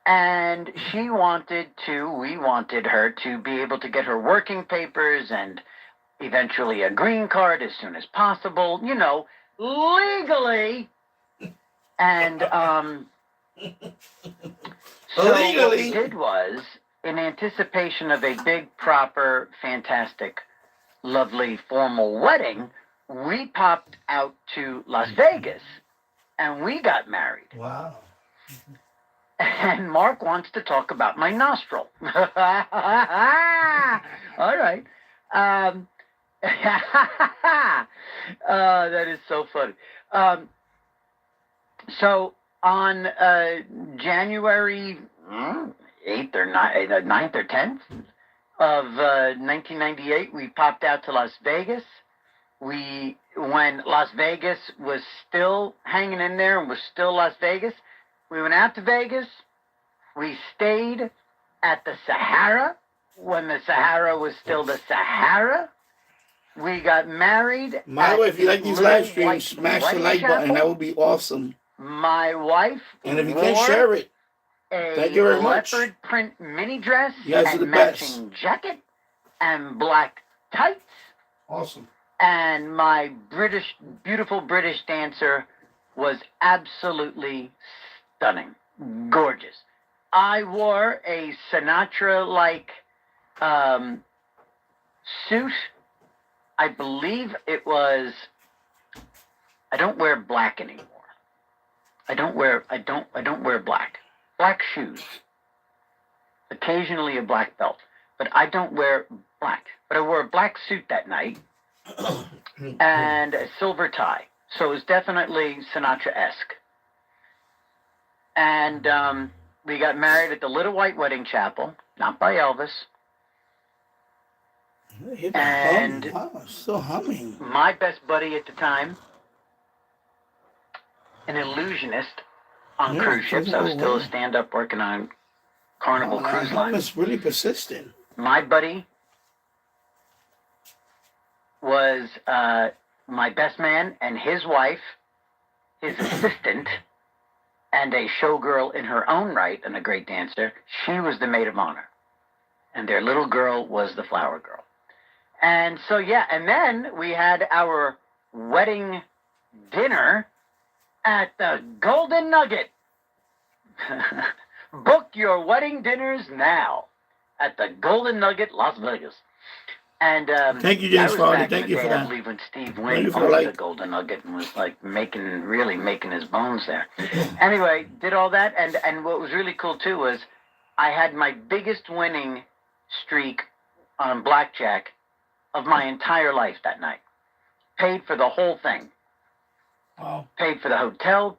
And we wanted her to be able to get her working papers and eventually a green card as soon as possible, you know, legally. And so what we did was, in anticipation of a big, proper, fantastic, lovely, formal wedding, we popped out to Las Vegas and we got married. Wow. And Mark wants to talk about my nostril. All right. That is so funny. So on January 8th or 9th or 10th of 1998, we popped out to Las Vegas. When Las Vegas was still hanging in there and was still Las Vegas, we went out to Vegas. We stayed at the Sahara when the Sahara was still the Sahara. We got married. By the way, if you like these live streams, smash the like button. That would be awesome. My wife and if you can share it, thank you very much. Leopard print mini dress and matching jacket and black tights. Awesome. And my beautiful British dancer was absolutely stunning, gorgeous. I wore a Sinatra-like suit. I believe it was. I don't wear black anymore. I don't wear black. Black shoes. Occasionally a black belt, but I don't wear black. But I wore a black suit that night and a silver tie. So it was definitely Sinatra-esque. And we got married at the Little White Wedding Chapel, not by Elvis. And still humming. My best buddy at the time, an illusionist on cruise ships. I was still a stand-up working on Carnival Cruise Line. It's really persistent. My buddy was my best man and his wife, his assistant, and a showgirl in her own right and a great dancer. She was the maid of honor. And their little girl was the flower girl. And so, yeah, and then we had our wedding dinner at the Golden Nugget. Book your wedding dinners now at the Golden Nugget, Las Vegas. And thank you, James Farley. Thank you for that. I believe when Steve Wynn owned the Golden Nugget and was like really making his bones there. Anyway, did all that, and what was really cool too was I had my biggest winning streak on blackjack of my entire life that night. Paid for the whole thing. Wow. Paid for the hotel.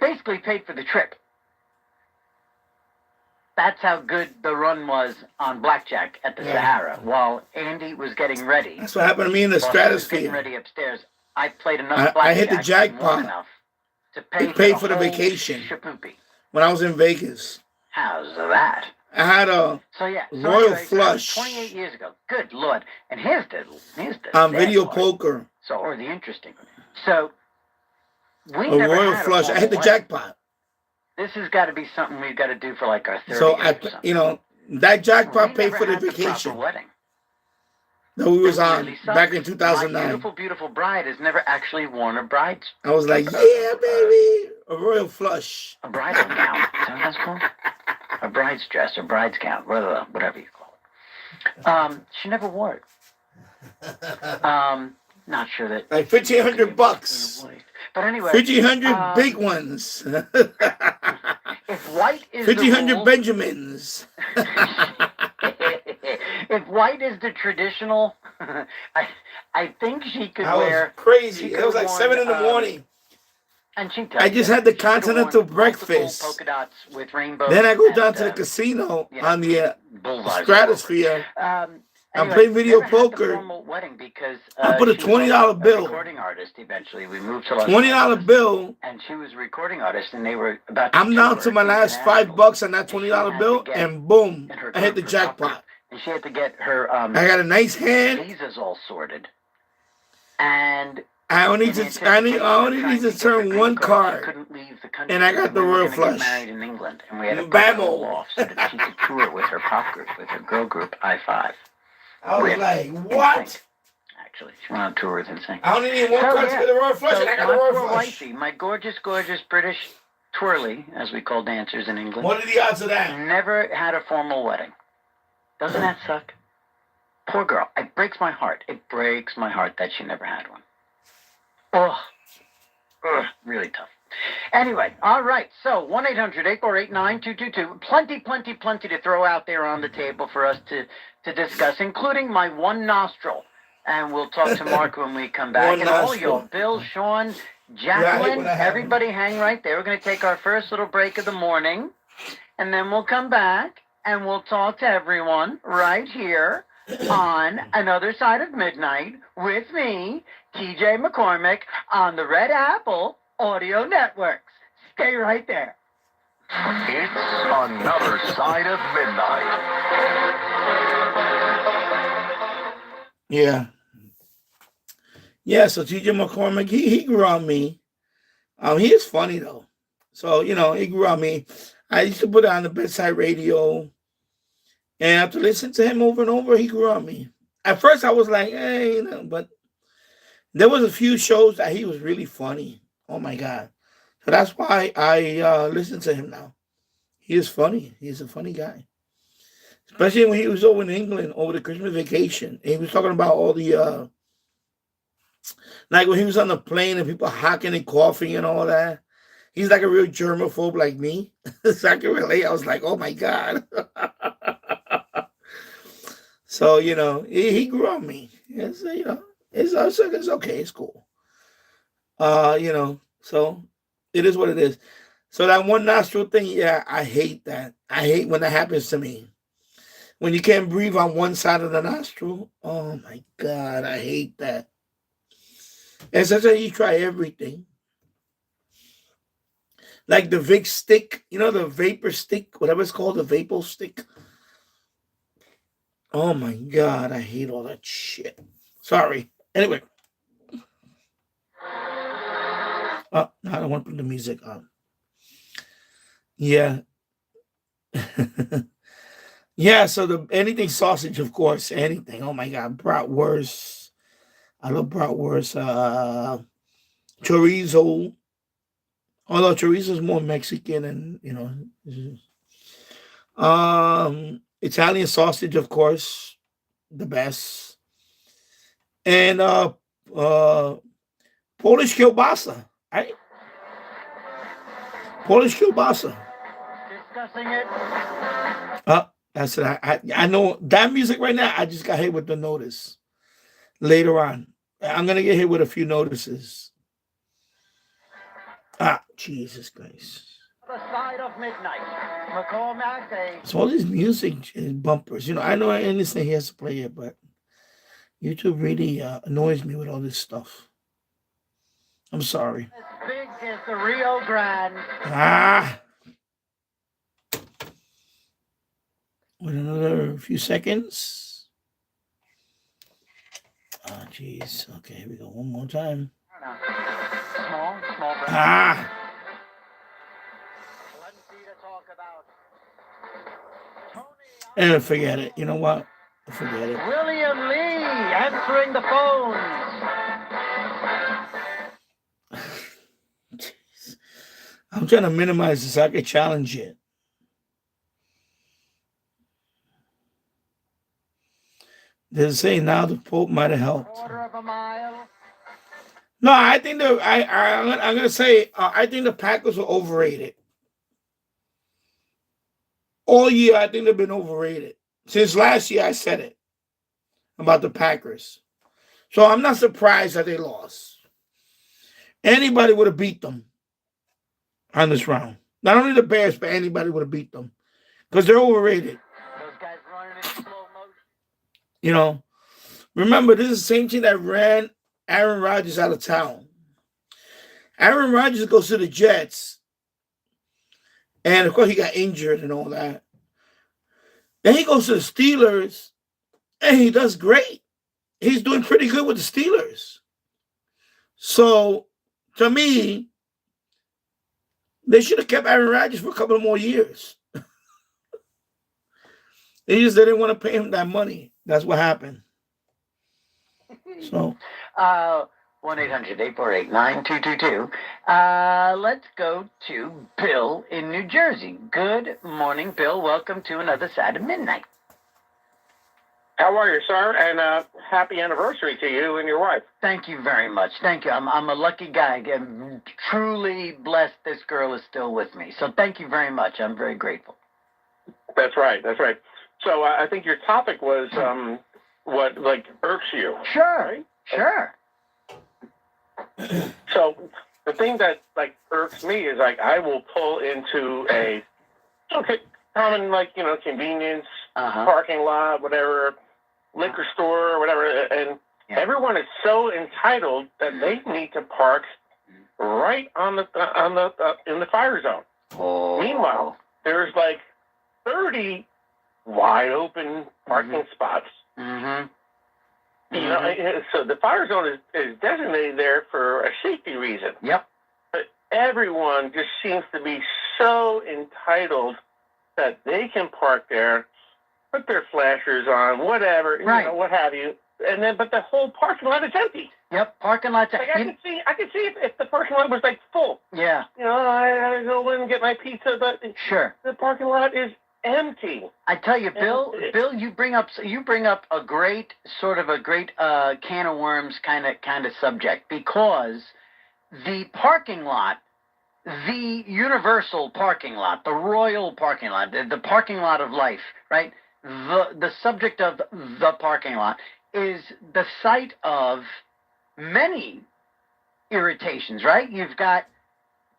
Basically paid for the trip. That's how good the run was on blackjack at the Sahara. While Andy was getting ready. That's what happened to me in the Stratosphere. Getting ready upstairs. I played enough blackjack. I hit the jackpot. To pay for the vacation shapoopy. When I was in Vegas. How's that? I had a royal flush. 28 years ago. Good Lord. And here's the video poker. So, or the interesting. So, we a never royal had flush. I hit the jackpot. This has got to be something we've got to do for like our 30th. So that jackpot paid for the vacation wedding that we was on back in 2009. My beautiful, beautiful bride has never actually worn a bride's. I was like, yeah, baby, a royal flush, a bridal gown. Is that what that's called? A bride's dress, a bride's gown, whatever you call it. She never wore it. Not sure that. Like $1,500. But anyway, 1,500 big ones. If white is 1,500 Benjamins. If white is the traditional, I think she could wear. Was crazy. It was like 7 in the morning. And I just had the continental breakfast. Polka dots with rainbows. Then I go down to the casino on the Stratosphere. I'm playing video poker. Because, I put a $20 bill. Recording artist eventually. We moved to Los $20 Angeles, bill. and she was a recording artist, and they were about. To I'm down to my last $5 on that $20 bill, and boom, I hit the jackpot. And she had to get her. I got a nice hand. Visas all sorted, and I only need to turn one card, and I got the royal flush. Married in England, and we had to put all off so that she could tour with her pop group, with her girl group, I5. I was like, what? Actually, she went on tour with NSYNC. I only need one card to get the royal flush, and I got the royal flush. Wifey, my gorgeous, gorgeous British twirly, as we call dancers in England. What are the odds of that? Never had a formal wedding. Doesn't that suck? Poor girl. It breaks my heart. It breaks my heart that she never had one. Ugh, really tough. Anyway, all right. So 1-800-848-9222. Plenty to throw out there on the table for us to discuss, including my one nostril. And we'll talk to Mark when we come back. And all y'all, Bill, Sean, Jacqueline, everybody hang right there. We're going to take our first little break of the morning, and then we'll come back and we'll talk to everyone right here on Another Side of Midnight with me, TJ McCormick, on the Red Apple Audio Networks. Stay right there. It's Another Side of Midnight. Yeah, so TJ McCormick, he grew on me. He is funny, though. So, he grew on me. I used to put it on the bedside radio. And after listening to him over and over, he grew on me. At first, I was like, hey, but there was a few shows that he was really funny. Oh, my God. So that's why I listen to him now. He is funny. He's a funny guy. Especially when he was over in England over the Christmas vacation. And he was talking about all the, like when he was on the plane and people hacking and coughing and all that. He's like a real germaphobe like me. So I can relate. I was like, oh, my God. So, he grew on me. It's, it's okay. It's cool. So it is what it is. So that one nostril thing, yeah, I hate that. I hate when that happens to me. When you can't breathe on one side of the nostril. Oh, my God. I hate that. And such that you try everything. Like the Vic stick, the vapor stick, whatever it's called, the vapor stick. Oh my God, I hate all that shit. Sorry. Anyway. Oh, no, I don't want to put the music on. Yeah. Yeah, so anything sausage, of course, anything. Oh my God, bratwurst, I love bratwurst. Chorizo. Although chorizo is more Mexican and, Italian sausage, of course, the best. And Polish kielbasa, right? Polish kielbasa. Discussing it. That's it. I know that music right now. I just got hit with the notice. Later on, I'm gonna get hit with a few notices. Jesus Christ. The side of midnight. McCormack, So all these music bumpers, I know I understand he has to play it, but YouTube really annoys me with all this stuff. I'm sorry. As big as the Rio Grande. With another few seconds. Jeez. Okay, here we go. One more time. Small breath. And forget it. You know what? Forget it. William Lee answering the phones. I'm trying to minimize this. I can challenge it. They're saying now the Pope might have helped. No, I think I'm gonna say I think the Packers are overrated. All year, I think they've been overrated. Since last year, I said it about the Packers. So I'm not surprised that they lost. Anybody would have beat them on this round. Not only the Bears, but anybody would have beat them because they're overrated. Those guys running in slow motion. Remember, this is the same team that ran Aaron Rodgers out of town. Aaron Rodgers goes to the Jets. And, of course, he got injured and all that. Then he goes to the Steelers, and he does great. He's doing pretty good with the Steelers. So, to me, they should have kept Aaron Rodgers for a couple of more years. They didn't want to pay him that money. That's what happened. So, 1-800-848-9222. Let's go to Bill in New Jersey. Good morning, Bill. Welcome to another side of midnight. How are you, sir? And happy anniversary to you and your wife. Thank you very much. Thank you. I'm a lucky guy. I'm truly blessed this girl is still with me. So thank you very much. I'm very grateful. That's right. That's right. So I think your topic was what irks you. Sure. Right? Sure. So the thing that irks me is I will pull into a common convenience parking lot, whatever, liquor store or whatever, and everyone is so entitled that they need to park right in the fire zone. Oh. Meanwhile, there's 30 wide open parking spots. Mm-hmm. So the fire zone is designated there for a safety reason. Yep. But everyone just seems to be so entitled that they can park there, put their flashers on, whatever, what have you, but the whole parking lot is empty. Yep, parking lot's empty. I could see if the parking lot was full. Yeah. I go in and get my pizza, but sure, the parking lot is empty. I tell you, Bill, you bring up a great can of worms kind of subject, because the parking lot, the universal parking lot, the royal parking lot, the parking lot of life, right? The subject of the parking lot is the site of many irritations, right? You've got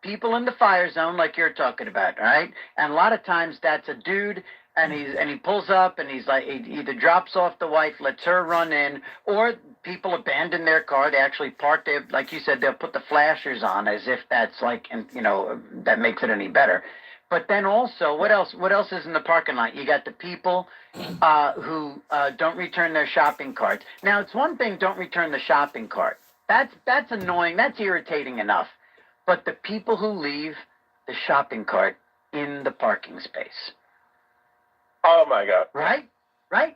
people in the fire zone like you're talking about, right? And a lot of times that's a dude, and he pulls up and he's he either drops off the wife, lets her run in, or people abandon their car. They actually park there, like you said, they'll put the flashers on as if that's that makes it any better. But then also, what else is in the parking lot? You got the people who don't return their shopping carts. Now, it's one thing, don't return the shopping cart. That's annoying. That's irritating enough. But the people who leave the shopping cart in the parking space. Oh, my God. Right?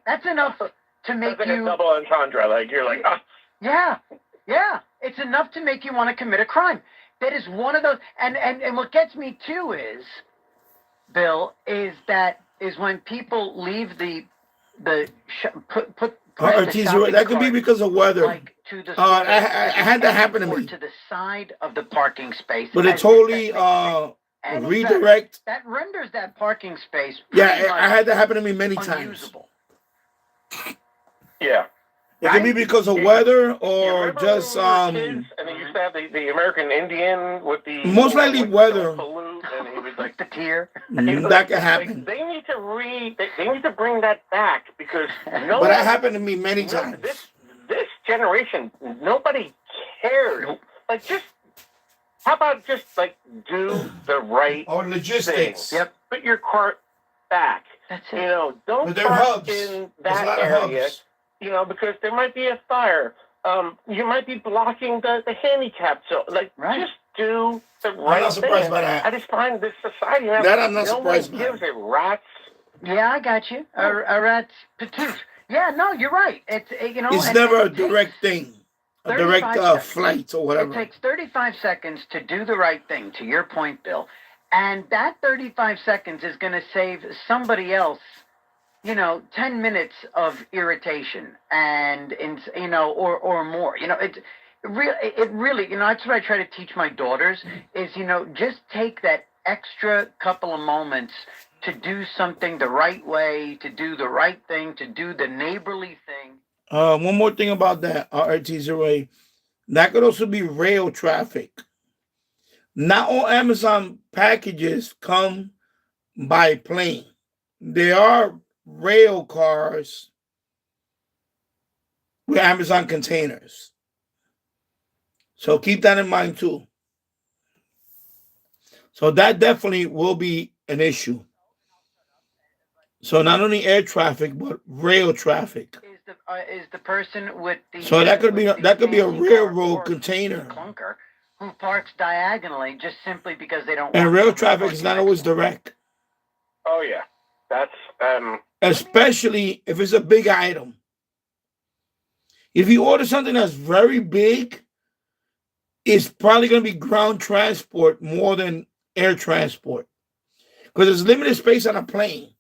That's enough to make that's you... a double entendre. You're Yeah. It's enough to make you want to commit a crime. That is one of those. And what gets me too is, Bill, is when people leave put that could be because of weather. Like to the I had that happen to me. To the side of the parking space. But it totally redirect. That renders that parking space. Yeah, I had that happen to me many times. Yeah. It could be because of weather or just and they used to have the American Indian with the most likely weather. And he was like the tear. That could happen. They need to bring that back because But that happened to me many times. This generation, nobody cares. Like how about just like do the right or logistics. Thing. Yep. Put your cart back. That's it. Don't park in that area. Because there might be a fire. You might be blocking the handicap zone. Just do the right thing. I'm not surprised by that. I just find this society I'm not surprised by. No one gives a rat's. Yeah, I got you. A rat's patoot. Yeah, no, you're right. It's It's never a direct thing. A direct flight or whatever. It takes 35 seconds to do the right thing. To your point, Bill, and that 35 seconds is going to save somebody else. 10 minutes of irritation and or more. It really, that's what I try to teach my daughters is, just take that extra couple of moments to do something the right way, to do the right thing, to do the neighborly thing. One more thing about that, RT0A, that could also be rail traffic. Not all Amazon packages come by plane. There are rail cars with Amazon containers. So keep that in mind too. So that definitely will be an issue. So not only air traffic, but rail traffic. Is the person with the so that could be a railroad container clunker who parks diagonally just simply because they don't. And rail traffic is not always direct. Oh yeah, that's especially if it's a big item. If you order something that's very big, it's probably going to be ground transport more than air transport because there's limited space on a plane.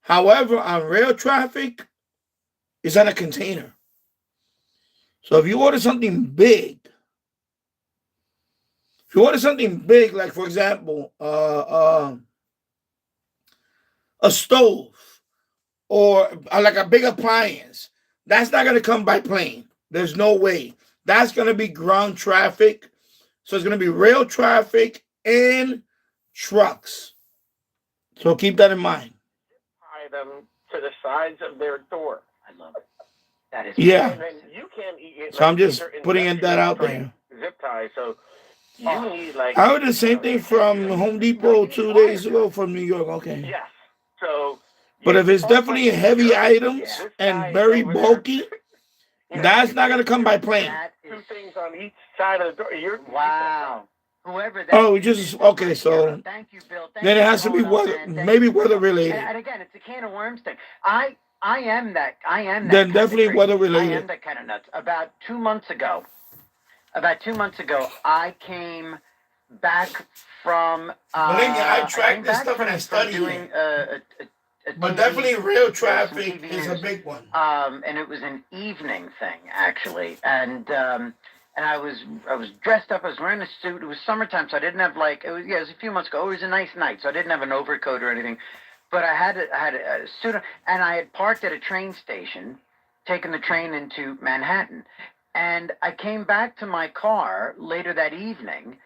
However, on rail traffic, it's on a container. So if you order something big, like for example, a stove or like a big appliance, that's not going to come by plane. There's no way. That's going to be ground traffic. So it's going to be rail traffic and trucks. So keep that in mind. Tie them to the sides of their door. I love it. That is yeah. And then you can't eat it. So I'm just putting that out there. Zip tie. So you need like. I heard the same thing from Home Depot 2 days ago from New York. Okay. Yes. So. But if it's definitely heavy items and very bulky, that's not going to come by plane. Two things on each side of the door. Wow. Whoever that okay, so thank you, Bill. Then it has to be weather, maybe weather related. And again, it's a can of worms thing. I am that. Then definitely weather related. I am that kind of nuts. About 2 months ago, I came back from. I track this stuff and I study doing but definitely rail traffic is a big one. And it was an evening thing actually, and I was dressed up. I was wearing a suit. It was summertime, so I didn't have it was a few months ago. It was a nice night, so I didn't have an overcoat or anything. But I had a suit, and I had parked at a train station, taken the train into Manhattan, and I came back to my car later that evening,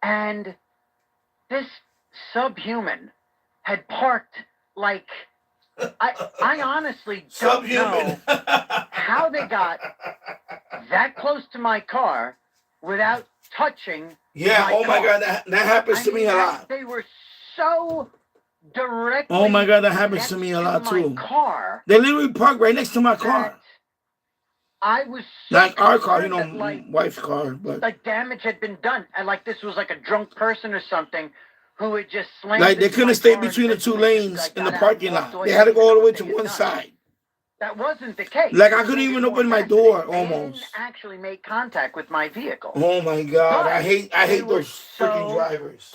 and this subhuman had parked like. I honestly don't know how they got that close to my car without touching my car. My God, that happens to me a lot. They were so directly. Oh my God, that happens to me a lot too. They literally park right next to my car. I was so like our car, wife's car, but like damage had been done, and like this was like a drunk person or something. Who had just slammed like they couldn't stay between the two lanes in the parking lot. They had to go all the way to one side. that wasn't the case. Like, I couldn't even open my door almost. Didn't actually make contact with my vehicle. Oh my God! But I hate those freaking so drivers.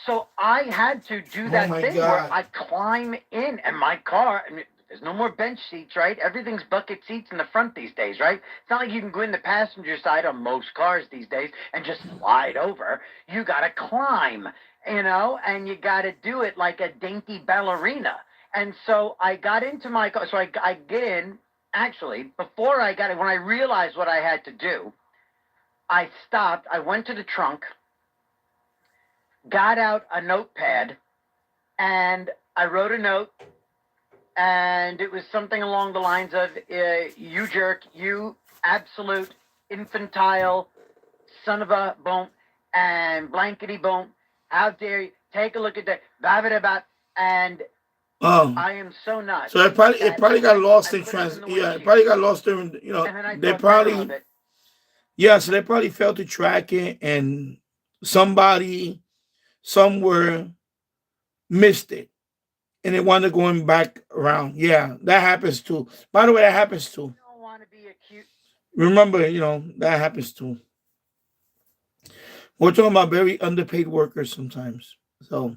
So I had to do that thing where I climb in, and my car. I mean, there's no more bench seats, right? Everything's bucket seats in the front these days, right? It's not like you can go in the passenger side on most cars these days and just slide over. You got to climb, you know, and you got to do it like a dainty ballerina. And so I got into my car. So I get in. Actually, before I got in, when I realized what I had to do, I stopped. I went to the trunk, got out a notepad, and I wrote a note. And it was something along the lines of, you jerk, you absolute infantile son of a bone and blankety bone. How dare you? Take a look at that. And I am so nuts. So it probably got lost in it probably got lost in, you know, they probably, so they probably failed to track it, and somebody somewhere missed it. And they wanted going back around. Yeah, that happens too. By the way, that happens too. I don't want to be acute. Remember, you know, that happens too. We're talking about very underpaid workers sometimes. So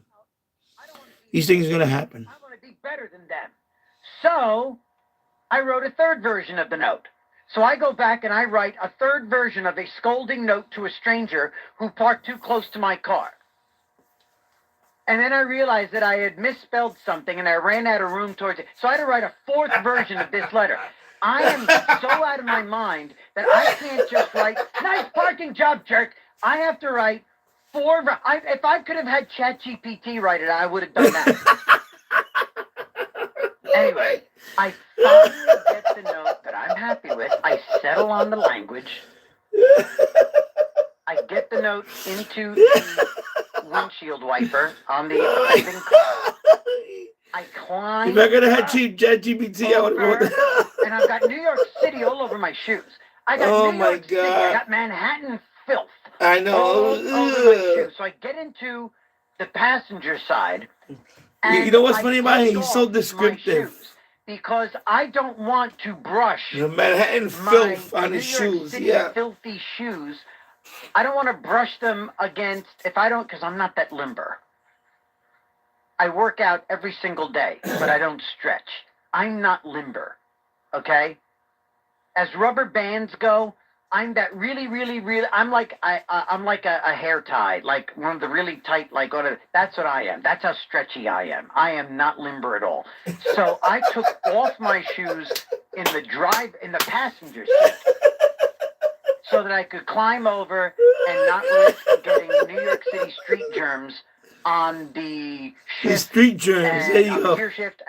these things are going to happen. I want to be better than them. So I wrote a third version of the note. So I go back and I write a third version of a scolding note to a stranger who parked too close to my car. And then I realized that I had misspelled something, and I ran out of room towards it. So I had to write a fourth version of this letter. I am so out of my mind that I can't just write, nice parking job, jerk. I have to write four. If I could have had ChatGPT write it, I would have done that. Anyway, I finally get the note that I'm happy with. I settle on the language. I get the note into the windshield wiper on the offending car. I climb. If I could have had ChatGPT, I would have. And I've got New York City all over my shoes. I got New York City. I got Manhattan filth. I know. All over my shoes. So I get into the passenger side. You know what's funny about him? He's so descriptive. Because I don't want to brush the Manhattan filth on his shoes. City filthy shoes. I don't want to brush them against, because I'm not that limber. I work out every single day, but I don't stretch. I'm not limber, okay? As rubber bands go, I'm that really, really, really, I'm like a hair tie, like one of the really tight, that's what I am. That's how stretchy I am. I am not limber at all. So I took off my shoes in the passenger seat, so that I could climb over and not risk getting New York City street germs on the shift. Street germs, there you go. Gear shift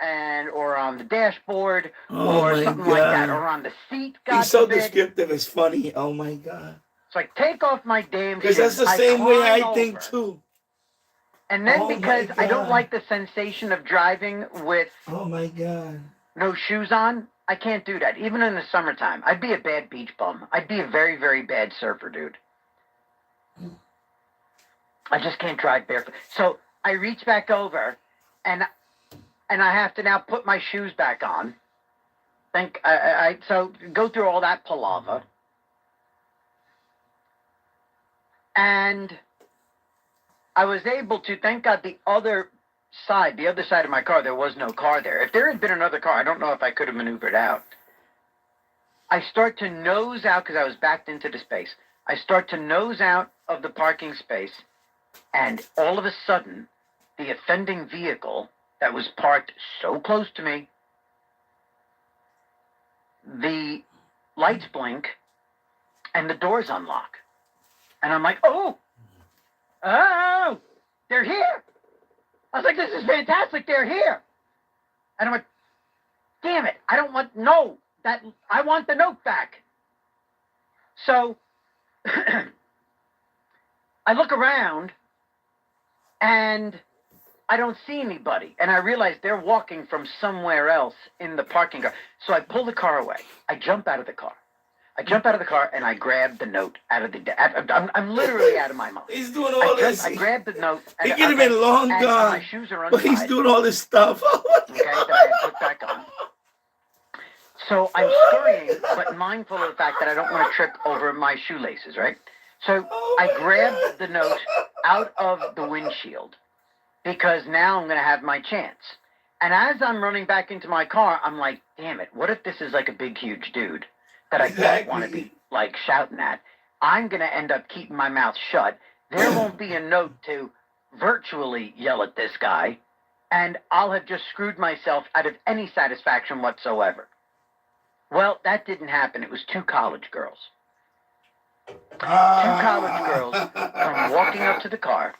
or on the dashboard or something like that, or on the seat. He's so descriptive, it's funny. Oh my God. So I take off my damn shoes. Because that's the same way I think too. And then because I don't like the sensation of driving with no shoes on, I can't do that. Even in the summertime, I'd be a bad beach bum. I'd be a very, very bad surfer, dude. I just can't drive barefoot. So I reach back over, and I have to now put my shoes back on. So go through all that palaver, and I was able to. Thank God, the other side of my car, there was no car there. If there had been another car, I don't know if I could have maneuvered out. I start to nose out because I was backed into the space. I start to nose out of the parking space, and all of a sudden, the offending vehicle that was parked so close to me, the lights blink, and the doors unlock. And I'm like, oh, they're here. I was like, this is fantastic. They're here. And I'm like, damn it. I want the note back. So I look around and I don't see anybody. And I realize they're walking from somewhere else in the parking car. So I pull the car away. I jump out of the car. And I grab the note out of the... I'm literally out of my mind. He's doing all this. I grab the note. He could have been long gone. My shoes are untied. But he's doing all this stuff. Okay, that I put back on. So I'm scurrying, but mindful of the fact that I don't want to trip over my shoelaces, right? So I grabbed the note out of the windshield because now I'm going to have my chance. And as I'm running back into my car, I'm like, damn it, what if this is like a big, huge dude that I don't want to be like shouting at? I'm going to end up keeping my mouth shut. There won't be a note to virtually yell at this guy, and I'll have just screwed myself out of any satisfaction whatsoever. Well, that didn't happen. It was two college girls. Two college girls come walking up to the car,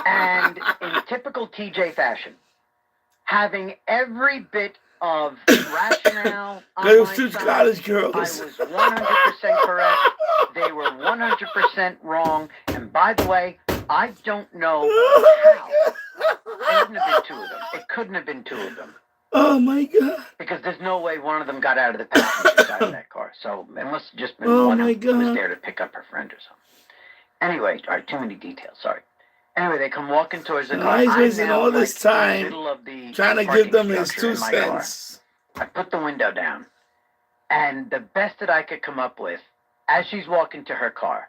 and in typical TJ fashion, having every bit of rationale on Those my two side. college girls. I was 100% correct. They were 100% wrong. And by the way, I don't know how. It couldn't have been two of them. It couldn't have been two of them. Oh my God! Because there's no way one of them got out of the passenger side of that car. So it must have just been one who was there to pick up her friend or something. Anyway, all right, too many details. Sorry. Anyway, they come walking towards the car. He's wasting all this time in the middle of the trying to give them his 2 structure in my car. cents. I put the window down, and the best that I could come up with, as she's walking to her car,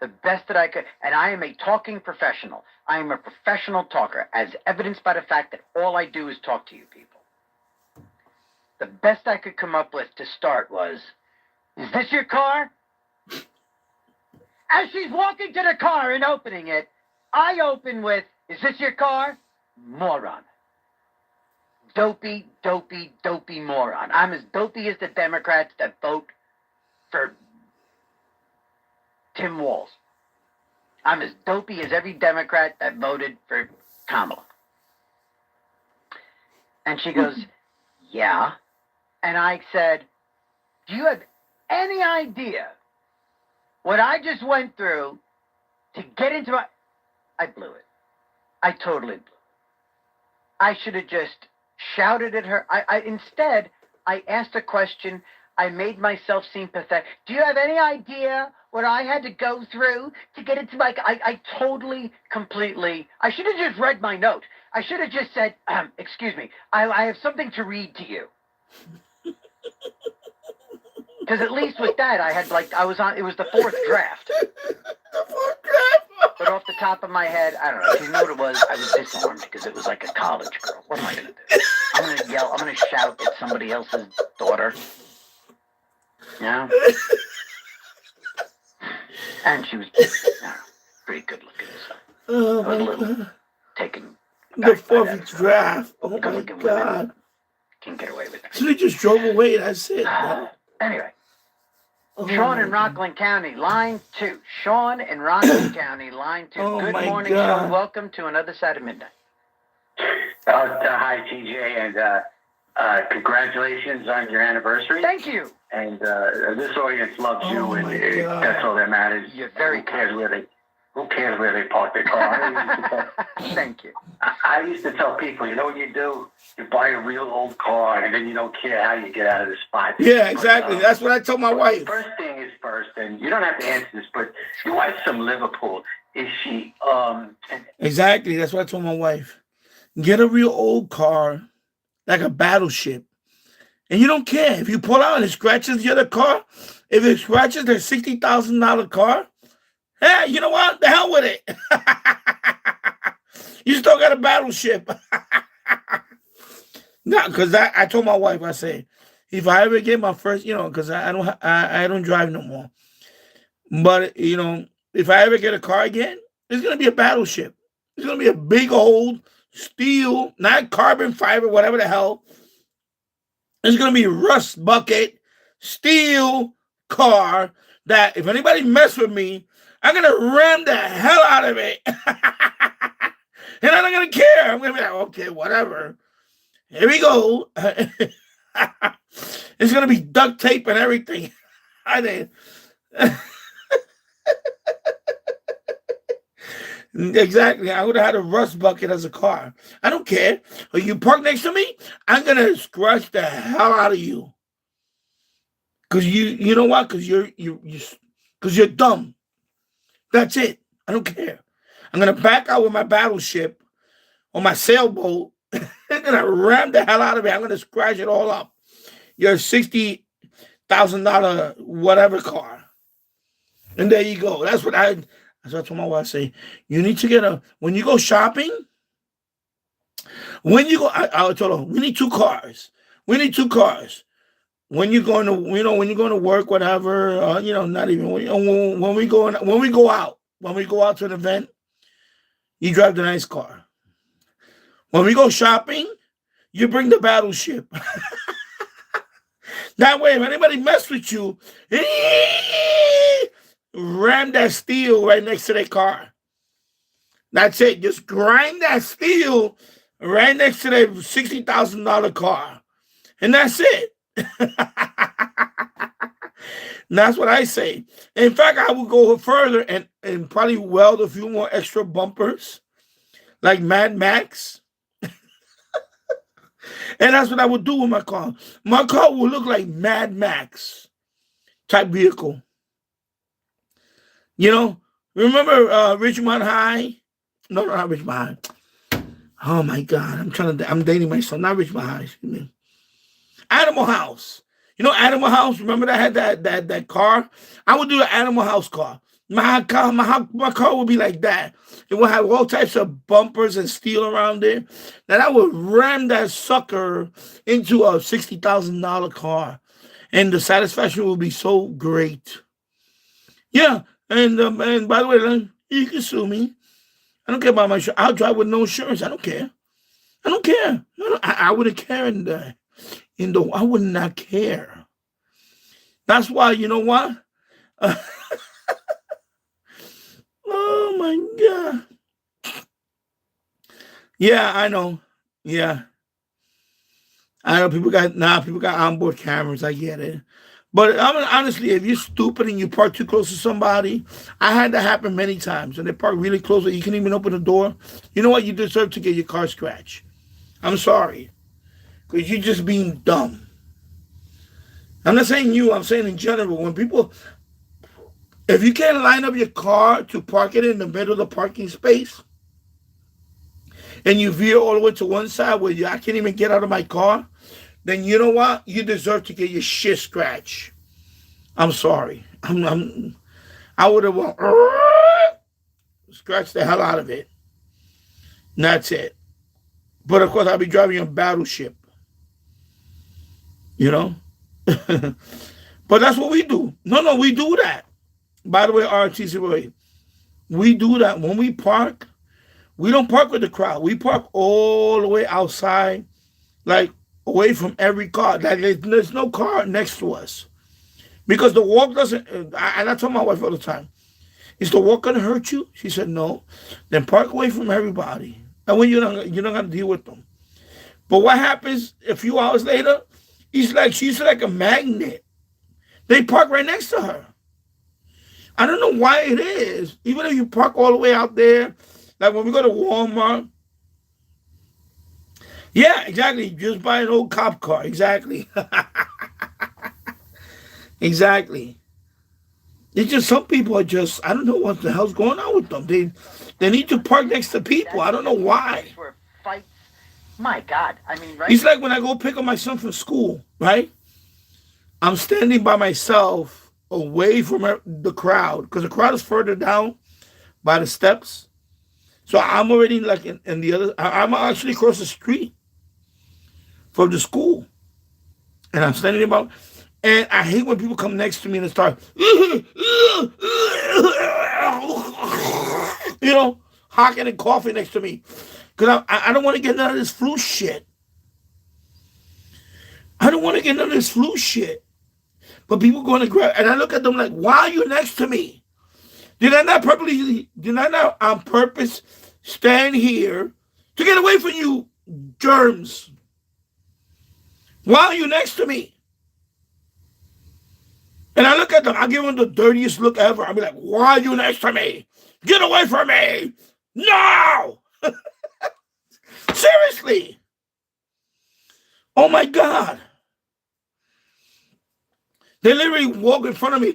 the best that I could, and I am a talking professional. I am a professional talker, as evidenced by the fact that all I do is talk to you people. The best I could come up with to start was, "Is this your car?" As she's walking to the car and opening it, I open with, "Is this your car?" Moron. Dopey, dopey, dopey moron. I'm as dopey as the Democrats that vote for Tim Walz. I'm as dopey as every Democrat that voted for Kamala. And she goes, "Yeah." And I said, "Do you have any idea what I just went through to get into my..." I blew it. I totally blew it. I should have just shouted at her. Instead, I asked a question. I made myself seem pathetic. "Do you have any idea what I had to go through to get into my..." I totally, completely... I should have just read my note. I should have just said, "Excuse me, I have something to read to you." Because at least with that, I had it was the fourth draft. But off the top of my head, I don't know. If you know what it was, I was disarmed because it was like a college girl. What am I going to do? I'm going to yell. I'm going to shout at somebody else's daughter. You know? And she was pretty good looking. So Oh I was a my little God! taken. The fourth draft. Oh my God! Can't get away with it. So they just drove away. That's it. Man. Anyway. Oh Sean my in Rockland County, line 2. Sean in Rockland County, line 2. Oh Good my morning, God. Sean. Welcome to Another Side of Midnight. Hi, TJ, and congratulations on your anniversary. Thank you. And this audience loves you, and that's all that matters. You're very Who cares where they park their car? Thank you. I used to tell people, you know what you do? You buy a real old car, and then you don't care how you get out of the spot. Yeah, exactly. That's what I told my wife. First thing is first, and you don't have to answer this, but your wife's from Liverpool. Is she, Exactly. That's what I told my wife. Get a real old car, like a battleship. And you don't care. If you pull out and it scratches the other car, if it scratches their $60,000 car, hey, you know what? The hell with it. You still got a battleship. No, because I told my wife, I said, if I ever get my first, because I don't drive no more. But, if I ever get a car again, it's going to be a battleship. It's going to be a big old steel, not carbon fiber, whatever the hell. It's going to be rust bucket, steel car that if anybody mess with me, I'm going to ram the hell out of it. And I'm not going to care. I'm going to be like, okay, whatever. Here we go. It's going to be duct tape and everything. Exactly. I would have had a rust bucket as a car. I don't care. If you park next to me, I'm going to scratch the hell out of you. Because you know what? Because you're dumb. That's it. I don't care. I'm going to back out with my battleship or my sailboat. I'm going to ram the hell out of it. I'm going to scratch it all up. Your $60,000 whatever car. And there you go. That's what I told my wife. I say, you need to get when you go shopping, I told her, we need 2 cars. We need 2 cars. When you're going to, when you're going to work, whatever, not even, when we go out to an event, you drive the nice car. When we go shopping, you bring the battleship. That way, if anybody mess with you, ram that steel right next to their car. That's it. Just grind that steel right next to their $60,000 car. And that's it. That's what I say. In fact, I will go further and probably weld a few more extra bumpers like Mad Max. And that's what I would do with my car. My car will look like Mad Max type vehicle. Remember Ridgemont High? No, not Ridgemont High. Oh my God, I'm dating myself. Not Ridgemont High, excuse me. Animal House. Animal House? Remember that had that car? I would do the Animal House car. My car would be like that. It would have all types of bumpers and steel around it. Then I would ram that sucker into a $60,000 car. And the satisfaction will be so great. Yeah. And by the way, you can sue me. I don't care about my insurance. I'll drive with no insurance. I don't care. I don't care. I wouldn't care I would not care. That's why, you know what? Oh my God. Yeah, I know. Yeah. I know people got onboard cameras. I get it. But honestly, if you're stupid and you park too close to somebody, I had that happen many times. And they park really close that you can't even open the door. You know what? You deserve to get your car scratched. I'm sorry. Because you're just being dumb. I'm not saying you. I'm saying in general. When people... If you can't line up your car to park it in the middle of the parking space, and you veer all the way to one side where I can't even get out of my car, then you know what? You deserve to get your shit scratched. I'm sorry. I would have scratched the hell out of it. And that's it. But of course, I'll be driving a battleship. But that's what we do. No, we do that. By the way, RTC, we do that. When we park, we don't park with the crowd. We park all the way outside, like away from every car. Like there's no car next to us. Because the walk doesn't, and I tell my wife all the time, is the walk going to hurt you? She said, no. Then park away from everybody. And when you're not going to deal with them. But what happens a few hours later? She's like a magnet. They park right next to her. I don't know why it is. Even if you park all the way out there, like when we go to Walmart. Yeah, exactly. Just buy an old cop car. Exactly. Exactly. It's just some people are just, I don't know what the hell's going on with them. They need to park next to people. I don't know why. My God. I mean, right? It's like when I go pick up my son from school, right? I'm standing by myself away from the crowd because the crowd is further down by the steps. So I'm already like in the other, I'm actually across the street from the school. And I'm standing about, and I hate when people come next to me and start, hocking and coughing next to me. Because I don't want to get none of this flu shit. I don't want to get none of this flu shit. But people going to grab, and I look at them like, why are you next to me? Did I not on purpose stand here to get away from you, germs? Why are you next to me? And I look at them, I give them the dirtiest look ever. I'll be like, why are you next to me? Get away from me! No! Seriously! Oh my God. They literally walk in front of me.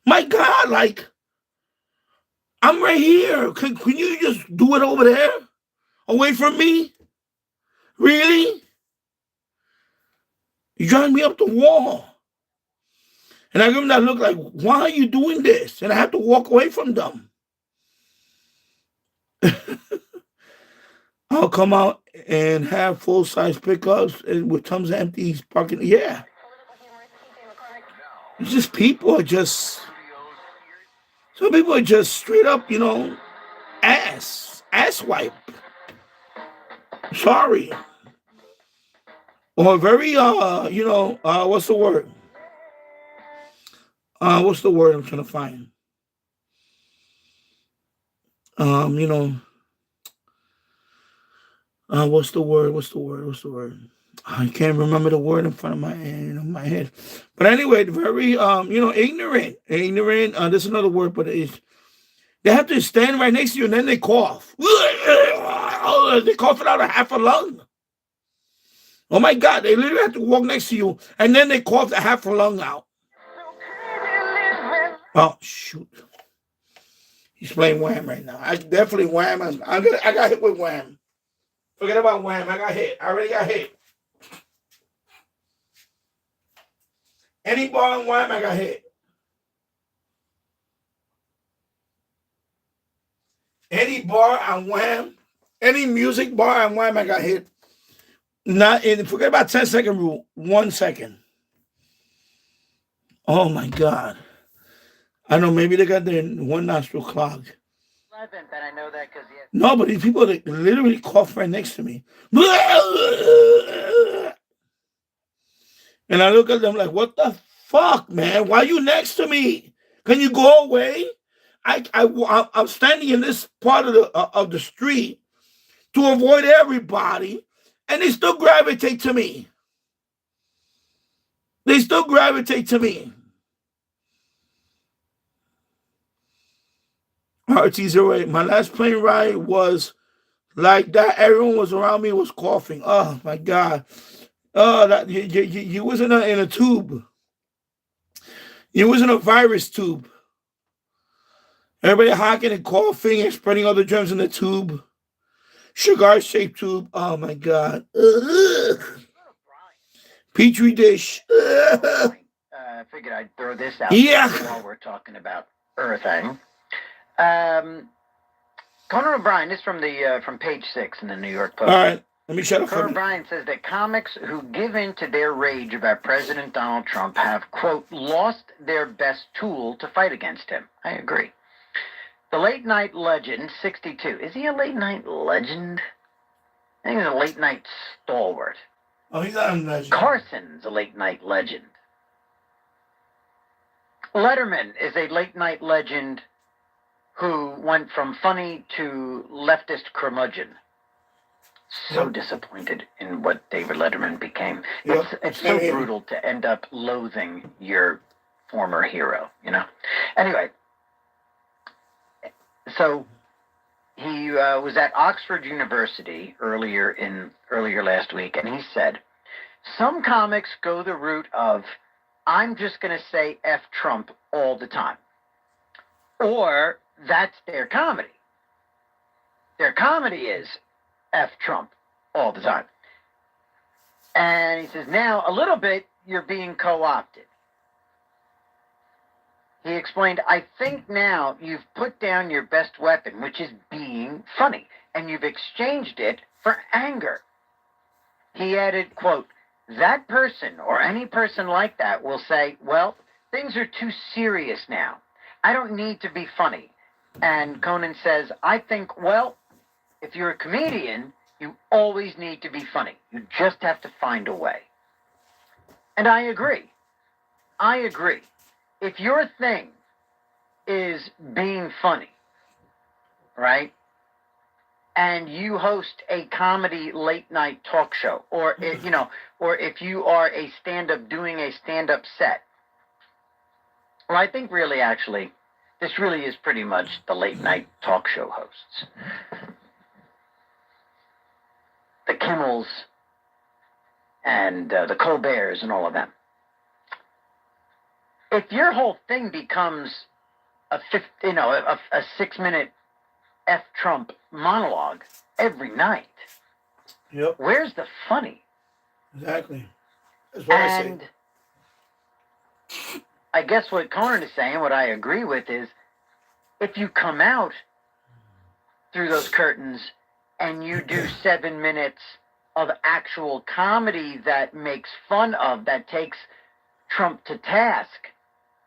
My God, like, I'm right here. Can you just do it over there? Away from me? Really? You drive me up the wall. And I give them that look like, why are you doing this? And I have to walk away from them. I'll come out and have full-size pickups and with tons of empty parking. Yeah. It's just people are just, some people are just straight up, ass wipe. Sorry. Or very, what's the word? What's the word I'm trying to find? What's the word? I can't remember the word in front of my head. But anyway, very, ignorant. There's another word, but they have to stand right next to you and then they cough. They cough it out a half a lung. Oh my God, they literally have to walk next to you and then they cough a half a lung out. Oh, shoot. He's playing Wham right now. I definitely Wham. I got hit with Wham. Forget about Wham. I got hit. I already got hit. Any bar on Wham, I got hit. Any bar on Wham, any music bar on Wham, I got hit. Forget about 10-second rule. 1 second. Oh my God. I know maybe they got their one nostril clogged. But I know that because No, but these people that literally cough right next to me. And I look at them like, what the fuck, man? Why are you next to me? Can you go away? I'm standing in this part of the street to avoid everybody, and they still gravitate to me. RT08. My last plane ride was like that. Everyone was around me was coughing. Oh my God. Oh, that you wasn't in a tube. You was in a virus tube. Everybody hocking and coughing and spreading all the germs in the tube. Cigar-shaped tube. Oh my God. Ugh. Petri dish. I figured I'd throw this out while we're talking about earthing. Conan O'Brien, this is from page 6 in the New York Post. All right, let me shut up. Conan O'Brien says that comics who give in to their rage about President Donald Trump have, quote, lost their best tool to fight against him. I agree. The late night legend, 62. Is he a late night legend? I think he's a late night stalwart. Oh, he's not a legend. Carson's a late night legend. Letterman is a late night legend who went from funny to leftist curmudgeon. So disappointed in what David Letterman became. It's so brutal to end up loathing your former hero, Anyway, so he was at Oxford University earlier last week, and he said, some comics go the route of, I'm just going to say F Trump all the time. Or that's their comedy. Their comedy is F Trump all the time. And he says, now, a little bit, you're being co-opted. He explained, I think now you've put down your best weapon, which is being funny, and you've exchanged it for anger. He added, quote, that person or any person like that will say, well, things are too serious now. I don't need to be funny. And Conan says, I think, well, if you're a comedian, you always need to be funny. You just have to find a way. And I agree. If your thing is being funny, right, and you host a comedy late night talk show, or if you are a stand-up doing a stand-up set, well, I think really actually this really is pretty much the late night talk show hosts. The Kimmels and the Colberts and all of them. If your whole thing becomes a 6-minute F Trump monologue every night. Yep. Where's the funny? Exactly. That's what I say. I guess what Conan is saying, what I agree with, is if you come out through those curtains and you do 7 minutes of actual comedy that makes fun of, that takes Trump to task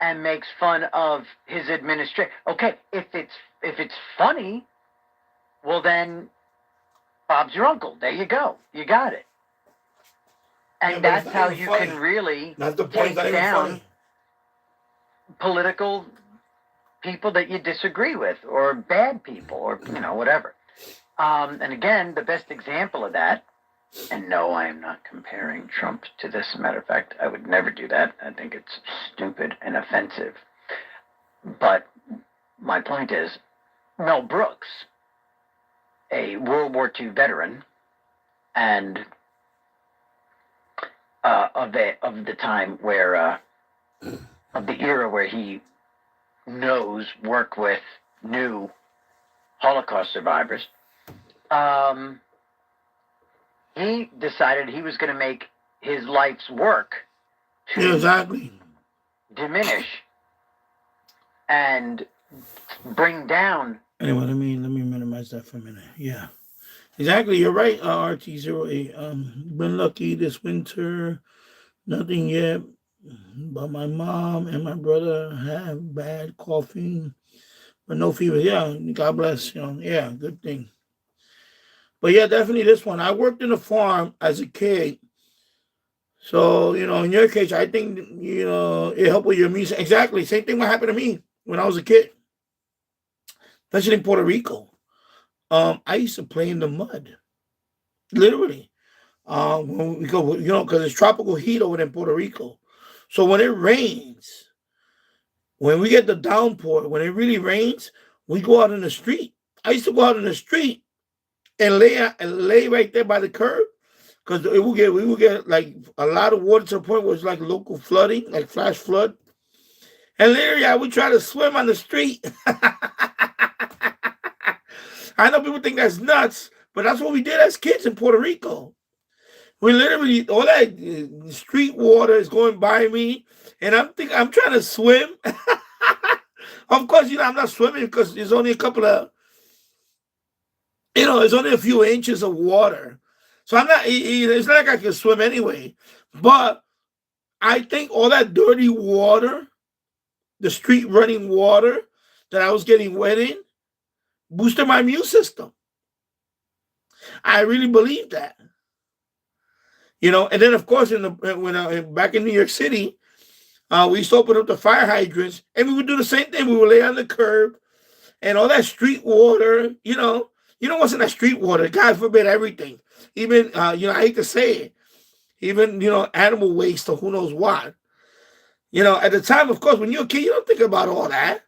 and makes fun of his administration. Okay, if it's funny, well then Bob's your uncle. There you go. You got it. And that's how you can really take down political people that you disagree with, or bad people, or whatever. And again, the best example of that, and no, I am not comparing Trump to this. As a matter of fact, I would never do that. I think it's stupid and offensive. But my point is, Mel Brooks, a World War II veteran, and of the time where of the era where he worked with, knew Holocaust survivors. He decided he was going to make his life's work to diminish and bring down. Anyway, let me minimize that for a minute. Yeah, exactly. You're right, RT08. Been lucky this winter. Nothing yet, but my mom and my brother have bad coughing, but no fever. Yeah, God bless. Yeah, good thing. But yeah, definitely this one. I worked in a farm as a kid. So, in your case, I think, it helped with your music. Exactly. Same thing what happened to me when I was a kid. Especially in Puerto Rico. I used to play in the mud. Literally. When we go, because it's tropical heat over there in Puerto Rico. So when it rains, when we get the downpour, when it really rains, we go out in the street. I used to go out in the street and lay right there by the curb, because we would get like a lot of water to the point where it's like local flooding, like flash flood. And literally, I would try to swim on the street. I know people think that's nuts, but that's what we did as kids in Puerto Rico. We literally, all that street water is going by me, and I'm trying to swim. Of course, I'm not swimming because there's only a couple of, it's only a few inches of water. So I'm not, it's not like I can swim anyway. But I think all that dirty water, the street running water that I was getting wet in, boosted my immune system. I really believe that. And then of course, back in New York City, we used to open up the fire hydrants, and we would do the same thing. We would lay on the curb, and all that street water, what's in that street water? God forbid everything. Even, I hate to say it, even, animal waste or who knows what. At the time, of course, when you're a kid, you don't think about all that.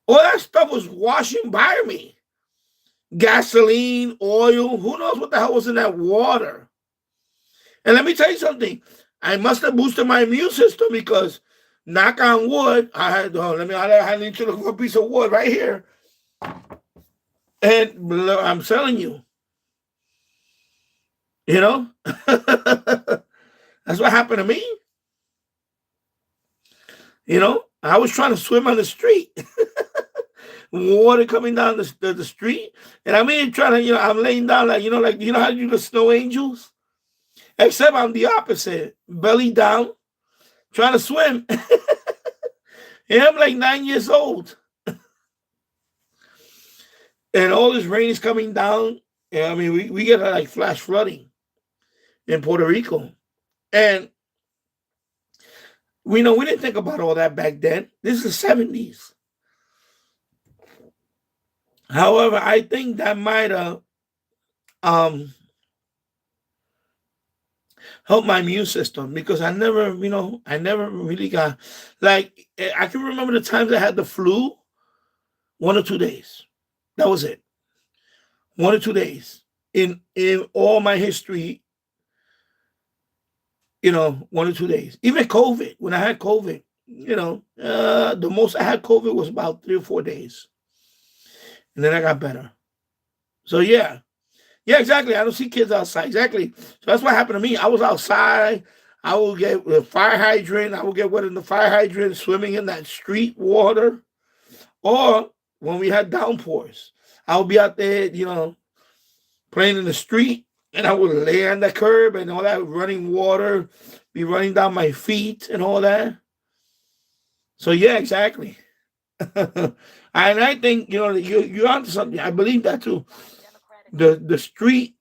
All that stuff was washing by me. Gasoline, oil, who knows what the hell was in that water. And let me tell you something. I must have boosted my immune system because, knock on wood, I need to look for a piece of wood right here. And I'm telling you, that's what happened to me. I was trying to swim on the street. Water coming down the street. And I'm trying to, I'm laying down like how you do the snow angels? Except I'm the opposite. Belly down, trying to swim. And I'm like 9 years old. And all this rain is coming down. And we get like flash flooding in Puerto Rico. And we didn't think about all that back then. This is the 70s. However, I think that might have helped my immune system, because I never really got, like, I can remember the times I had the flu, 1 or 2 days. That was it. 1 or 2 days. In all my history, 1 or 2 days. Even COVID, when I had COVID, the most I had COVID was about 3 or 4 days. And then I got better. So, yeah. Yeah, exactly. I don't see kids outside. Exactly. So that's what happened to me. I was outside. I will get a fire hydrant. I will get wet in the fire hydrant, swimming in that street water. Or when we had downpours, I would be out there, playing in the street. And I would lay on the curb and all that running water be running down my feet and all that. So, yeah, exactly. And I think, you're onto something. I believe that, too. The street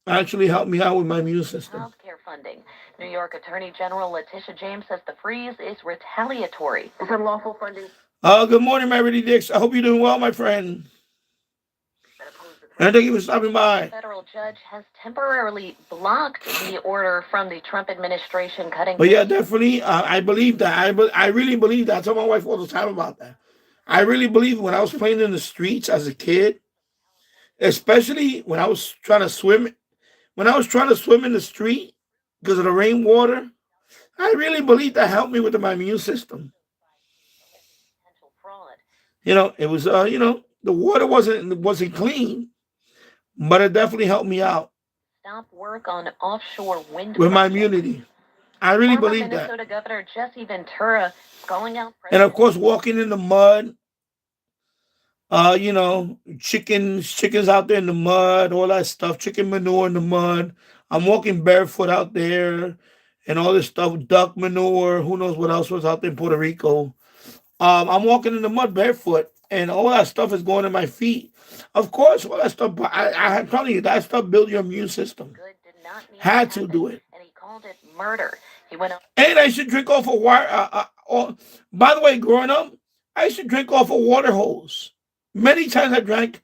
actually helped me out with my immune system. Healthcare funding. New York Attorney General Letitia James says the freeze is retaliatory. Is unlawful funding? Good morning, Mary Dix. I hope you're doing well, my friend. And thank you for stopping by. A federal judge has temporarily blocked the order from the Trump administration cutting. But yeah, definitely, I believe that. I really believe that. I tell my wife all the time about that. I really believe when I was playing in the streets as a kid, especially when I was trying to swim in the street because of the rainwater, I really believe that helped me with my immune system. It was the water wasn't clean, but it definitely helped me out. Stop work on offshore wind with my immunity. I really believe that. Minnesota Governor Jesse Ventura calling out. And of course, walking in the mud. Chickens out there in the mud, all that stuff, chicken manure in the mud. I'm walking barefoot out there and all this stuff, duck manure, who knows what else was out there in Puerto Rico. I'm walking in the mud barefoot and all that stuff is going in my feet. Of course, all that stuff, I'm telling you, that stuff builds your immune system. Had to do it. And he called it murder. He went up. And I should drink off a water. By the way, growing up, I used to drink off a water hose. Many times I drank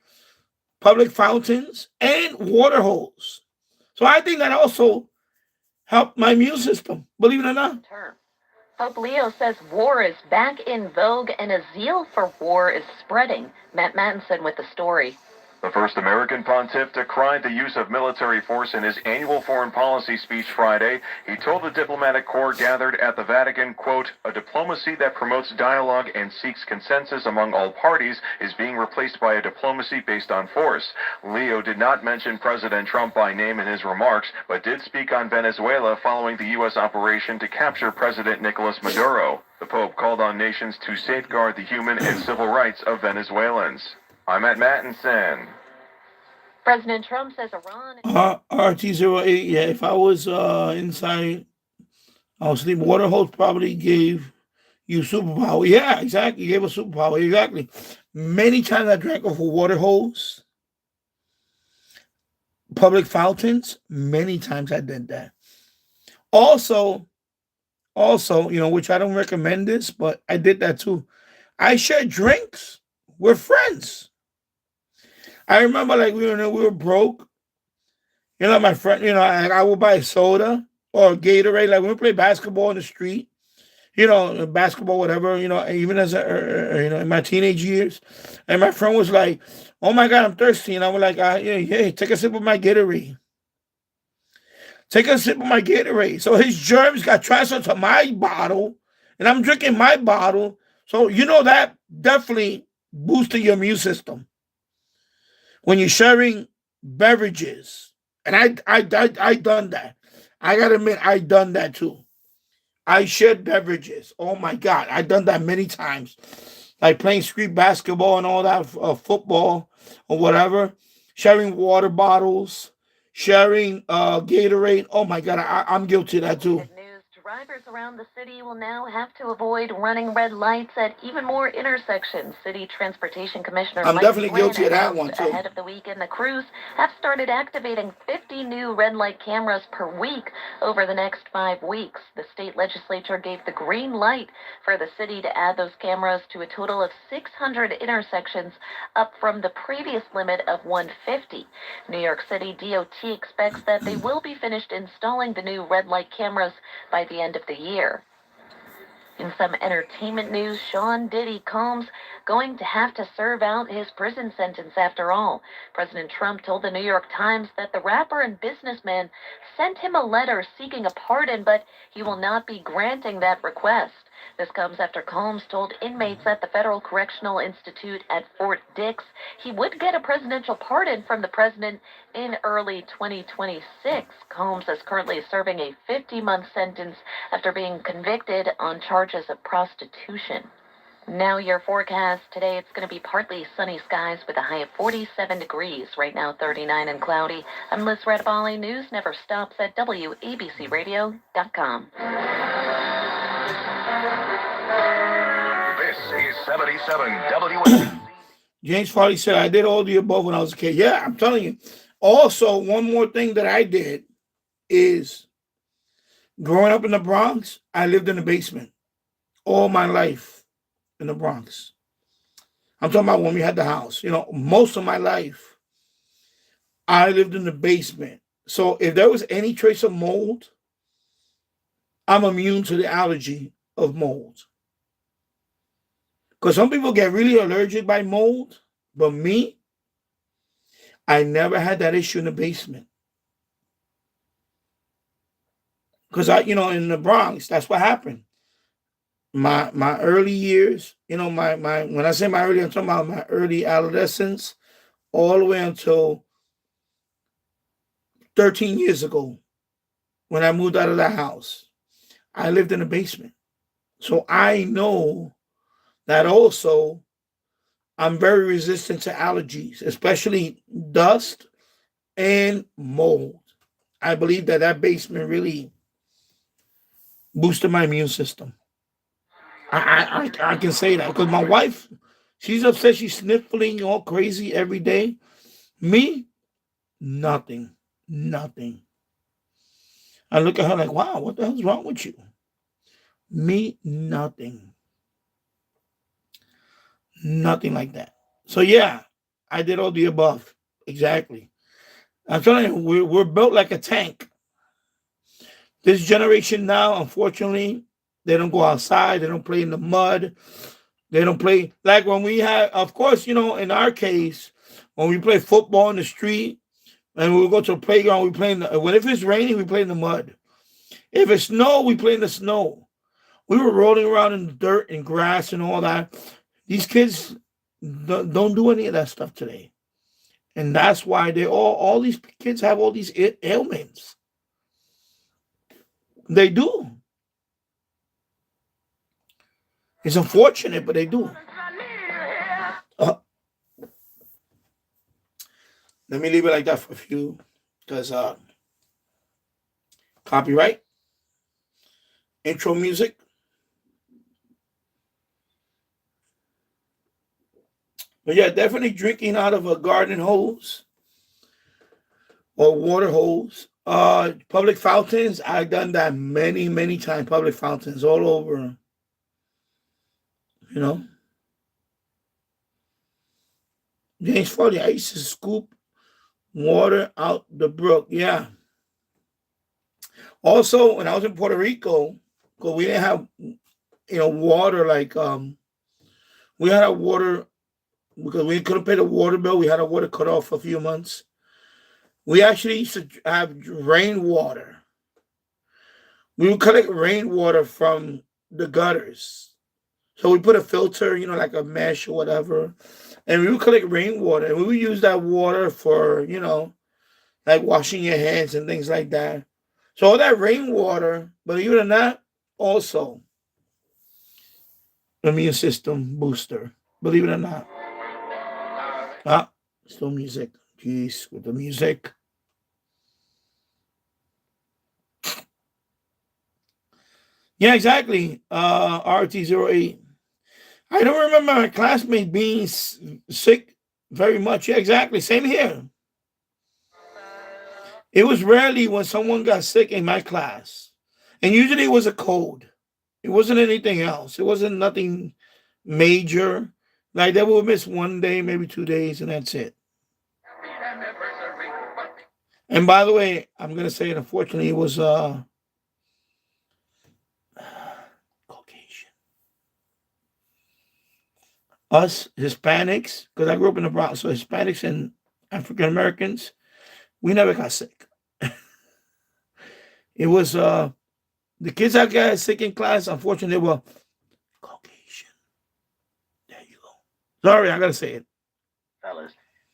public fountains and water holes. So I think that also helped my immune system, believe it or not. Pope Leo says war is back in vogue and a zeal for war is spreading. Matt Mattinson with the story. The first American pontiff decried the use of military force in his annual foreign policy speech Friday. He told the diplomatic corps gathered at the Vatican, quote, "A diplomacy that promotes dialogue and seeks consensus among all parties is being replaced by a diplomacy based on force." Leo did not mention President Trump by name in his remarks, but did speak on Venezuela following the U.S. operation to capture President Nicolas Maduro. The Pope called on nations to safeguard the human and civil rights of Venezuelans. I'm at Mattinson. President Trump says Iran. RT08, yeah, if I was inside, I was sleeping. Water hose probably gave you superpower. Yeah, exactly. Gave a superpower. Exactly. Many times I drank off a water hose. Public fountains, many times I did that. Also, which I don't recommend this, but I did that too. I shared drinks with friends. I remember we were broke. My friend, I would buy a soda or a Gatorade. Like when we play basketball in the street, basketball, whatever, even as in my teenage years. And my friend was like, "Oh my God, I'm thirsty." And I was like, yeah, take a sip of my Gatorade. Take a sip of my Gatorade. So his germs got transferred to my bottle and I'm drinking my bottle. So, that definitely boosted your immune system. When you're sharing beverages, and I done that. I gotta admit, I done that too. I shared beverages. Oh my God, I done that many times. Like playing street basketball and all that, football or whatever. Sharing water bottles, sharing Gatorade. Oh my God, I'm guilty of that too. Drivers around the city will now have to avoid running red lights at even more intersections. City Transportation Commissioner I'm Mike definitely Flynn guilty of that one too. Ahead of the weekend, the crews have started activating 50 new red light cameras per week over the next 5 weeks. The state legislature gave the green light for the city to add those cameras to a total of 600 intersections, up from the previous limit of 150. New York City DOT expects that they will be finished installing the new red light cameras by the end of the year. In some entertainment news, Sean Diddy Combs going to have to serve out his prison sentence after all. President Trump told the New York Times that the rapper and businessman sent him a letter seeking a pardon, but he will not be granting that request. This comes after Combs told inmates at the Federal Correctional Institute at Fort Dix he would get a presidential pardon from the president in early 2026. Combs is currently serving a 50-month sentence after being convicted on charges of prostitution. Now your forecast. Today it's going to be partly sunny skies with a high of 47 degrees. Right now 39 and cloudy. I'm Liz Radabali. News never stops at WABCRadio.com. This is 77 WABC. James Farley said, I did all the above when I was a kid. Yeah, I'm telling you. Also, one more thing that I did is growing up in the Bronx, I lived in the basement all my life. In the Bronx. I'm talking about when we had the house. You know, most of my life, I lived in the basement. So if there was any trace of mold, I'm immune to the allergy of mold. Because some people get really allergic by mold, but me, I never had that issue in the basement. Because in the Bronx, that's what happened. My early years, my when I say my early, I'm talking about my early adolescence, all the way until 13 years ago, when I moved out of that house. I lived in the basement. So I know that also I'm very resistant to allergies, especially dust and mold. I believe that basement really boosted my immune system. I can say that because my wife, she's upset. She's sniffling all crazy every day. Me, nothing. I look at her like, wow, what the hell's wrong with you? Me, nothing. Nothing like that. So yeah, I did all the above. Exactly. I'm telling you, we're built like a tank. This generation now, unfortunately, they don't go outside. They don't play in the mud. They don't play like when we had, of course, in our case, when we play football in the street and we go to a playground, we play if it's raining, we play in the mud. If it's snow, we play in the snow. We were rolling around in the dirt and grass and all that. These kids don't do any of that stuff today. And that's why all these kids have all these ailments. They do. It's unfortunate, but they do. Let me leave it like that for a few, because copyright, intro music. But yeah, definitely drinking out of a garden hose or water hose. Public fountains, I've done that many, many times. Public fountains all over. James Foley, I used to scoop water out the brook. Yeah. Also, when I was in Puerto Rico, because we didn't have, water like, we had our water, because we couldn't pay the water bill. We had our water cut off for a few months. We actually used to have rainwater. We would collect rainwater from the gutters. So we put a filter, like a mesh or whatever, and we would collect rainwater, and we would use that water for, like washing your hands and things like that. So all that rainwater, believe it or not, also immune system booster. Believe it or not. Still music. Jeez, with the music. Yeah, exactly. RT08. I don't remember my classmate being sick very much. Yeah, exactly. Same here. It was rarely when someone got sick in my class. And usually it was a cold. It wasn't anything else. It wasn't nothing major. Like they would miss 1 day, maybe 2 days, and that's it. And by the way, I'm going to say it, unfortunately, it was Caucasian. Us Hispanics, because I grew up in the Bronx, so Hispanics and African Americans, we never got sick. It was the kids that got sick in class, unfortunately, Sorry, I got to say it. Fellas,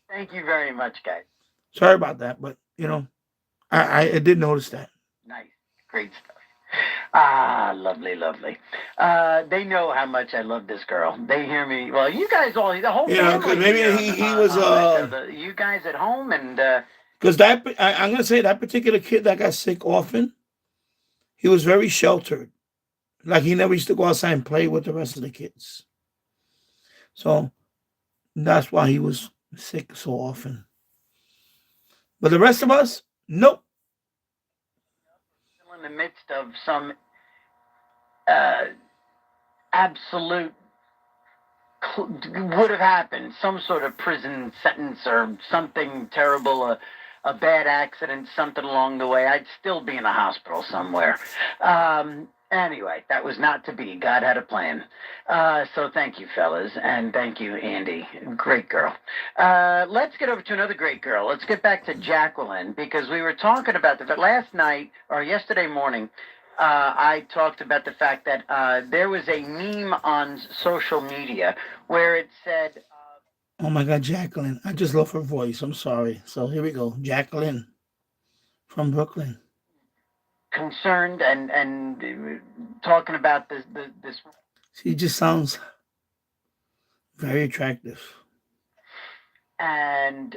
thank you very much, guys. Sorry about that, but, I did notice that. Nice. Great stuff. Ah, lovely, lovely. They know how much I love this girl. They hear me. Well, you guys all, the whole family. Because maybe he was... you guys at home and... Because I'm going to say that particular kid that got sick often, he was very sheltered. Like he never used to go outside and play with the rest of the kids. So that's why he was sick so often. But the rest of us, nope. Still in the midst of some absolute would have happened, some sort of prison sentence or something terrible, a bad accident, something along the way. I'd still be in a hospital somewhere. Anyway, that was not to be. God had a plan. So thank you, fellas, and thank you, Andy. Great girl. Let's get over to another great girl. Let's get back to Jacqueline, because we were talking about the last night or yesterday morning. I talked about the fact that there was a meme on social media where it said... oh, my God, Jacqueline. I just love her voice. I'm sorry. So here we go. Jacqueline from Brooklyn. Concerned and talking about this. She just sounds very attractive. And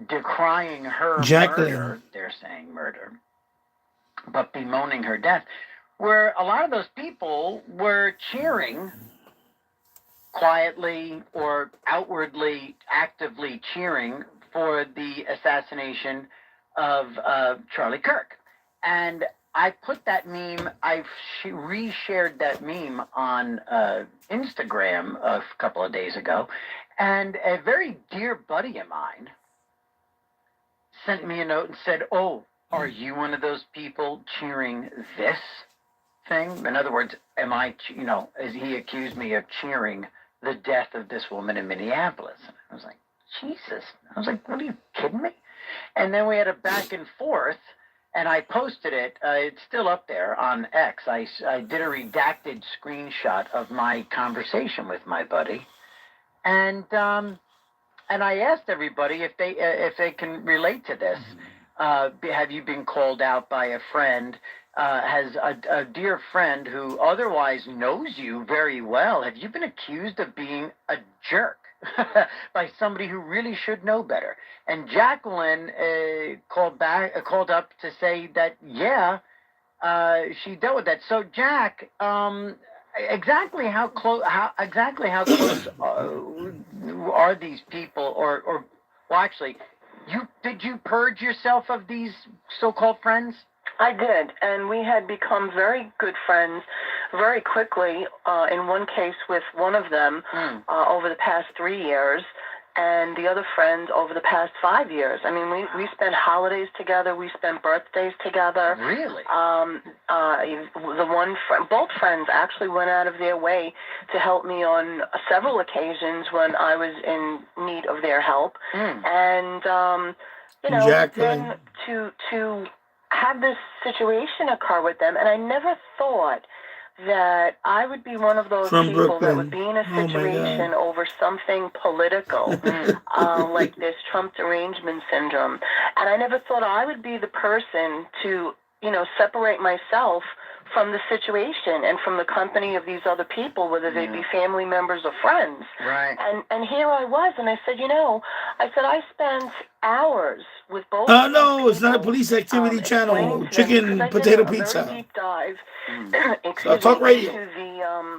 decrying her Jacqueline. murder, they're saying murder, but bemoaning her death, where a lot of those people were cheering quietly or outwardly, actively cheering for the assassination of Charlie Kirk. And I put that meme, I reshared that meme on Instagram a couple of days ago, and a very dear buddy of mine sent me a note and said, oh, are you one of those people cheering this thing? In other words, am I, as he accused me of cheering the death of this woman in Minneapolis. And I was like, Jesus. I was like, what are you kidding me? And then we had a back and forth. And I posted it. It's still up there on X. I did a redacted screenshot of my conversation with my buddy, and I asked everybody if they can relate to this. Have you been called out by a friend? Has a dear friend who otherwise knows you very well, have you been accused of being a jerk by somebody who really should know better? And Jacqueline called up to say that, yeah, she dealt with that. So, Jack, exactly how close are these people? Or well, actually, did you purge yourself of these so-called friends? I did, and we had become very good friends very quickly, in one case with one of them over the past 3 years, and the other friend over the past 5 years. I mean, we spent holidays together, we spent birthdays together. Really? Both friends actually went out of their way to help me on several occasions when I was in need of their help. And, Jacqueline. then to have this situation occur with them, and I never thought that I would be one of those people that would be in a situation over something political, like this Trump derangement syndrome. And I never thought I would be the person to, separate myself from the situation and from the company of these other people, whether they be family members or friends. Right. And here I was, and I said, I spent hours with both. No, it's not a police activity channel. Chicken potato pizza. A very deep dive. Talk radio. To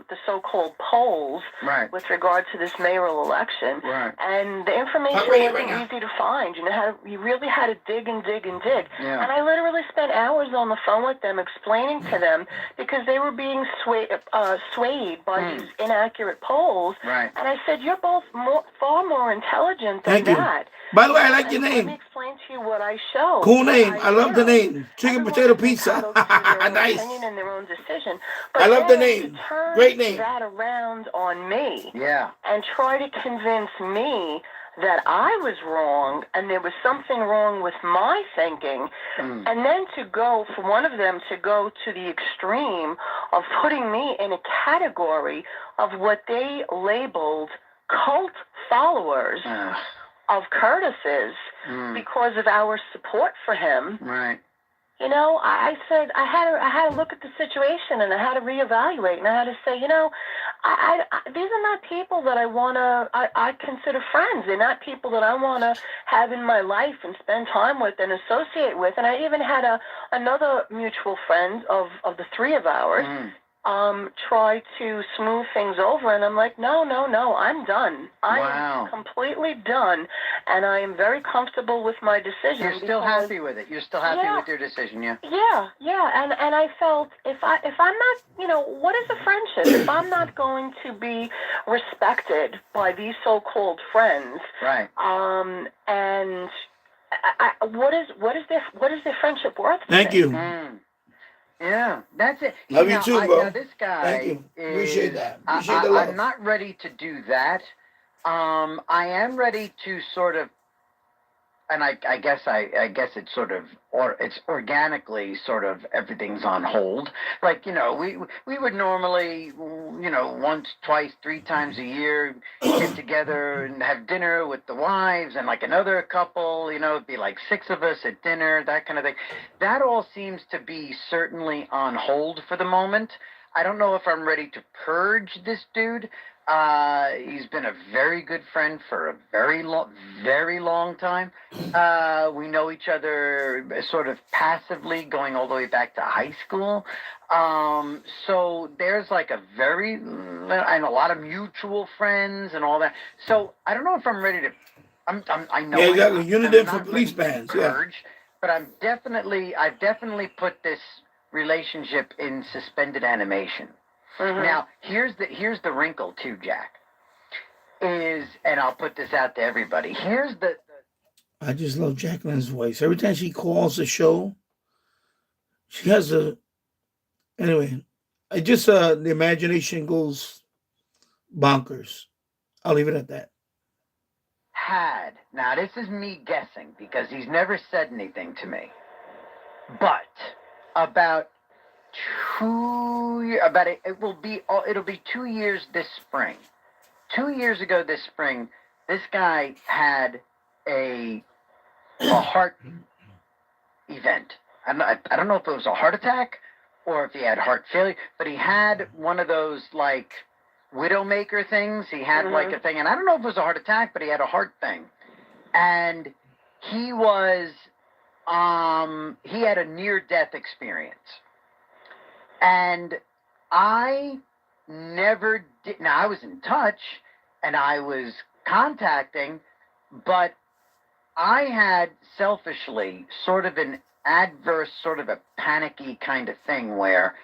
the so-called polls with regard to this mayoral election. Right. And the information wasn't easy to find. You really had to dig and dig and dig. Yeah. And I literally spent hours on the phone with them explaining to them because they were being swayed by these inaccurate polls. Right. And I said, you're both far more intelligent than that. By the way, I like your name. Let me explain to you what I show. Cool name. I love the name. Chicken potato pizza. Nice. And their own decision. I love the name. Great name. That around on me. Yeah. And try to convince me that I was wrong and there was something wrong with my thinking, and then for one of them to go to the extreme of putting me in a category of what they labeled cult followers of Curtis's because of our support for him. Right. You know, I said I had to look at the situation, and I had to reevaluate, and I had to say, you know, I these are not people that I consider friends. They're not people that I want to have in my life and spend time with and associate with. And I even had another mutual friend of the three of ours try to smooth things over, and I'm like, no, I'm done. I'm completely done, and I am very comfortable with my decision. You're still happy with it. You're still happy with your decision, yeah? Yeah, and I felt if I'm not, you know, what is a friendship if I'm not going to be respected by these so-called friends? Right. And what is their friendship worth? Thank you. Yeah, that's it. Love you too, bro. Now this guy Thank you. Appreciate that. Appreciate the love. I'm not ready to do that. I am ready to sort of, and I guess it's sort of, or it's organically sort of everything's on hold. Like, you know, we would normally, you know, once, twice, 3 times a year get together and have dinner with the wives and like another couple, you know, it'd be like 6 of us at dinner, that kind of thing. That all seems to be certainly on hold for the moment. I don't know if I'm ready to purge this dude. He's been a very good friend for a very long time. We know each other sort of passively going all the way back to high school. So there's like and a lot of mutual friends and all that. So I don't know if I'm ready to, I know. Yeah, exactly. Unit for police bands. Purge, but I've definitely put this relationship in suspended animation. Now, here's the wrinkle too, Jack. And I'll put this out to everybody. Here's the I just love Jacqueline's voice. Every time she calls the show, she has anyway, the imagination goes bonkers. I'll leave it at that. Now this is me guessing because he's never said anything to me. But it'll be 2 years this spring. 2 years ago this spring, this guy had a heart event. I don't know if it was a heart attack or if he had heart failure, but he had one of those like widowmaker things. He had like a thing, and I don't know if it was a heart attack, but he had a heart thing. And he was he had a near-death experience. And I never did. Now, I was in touch and I was contacting, but I had selfishly sort of an adverse, sort of a panicky kind of thing where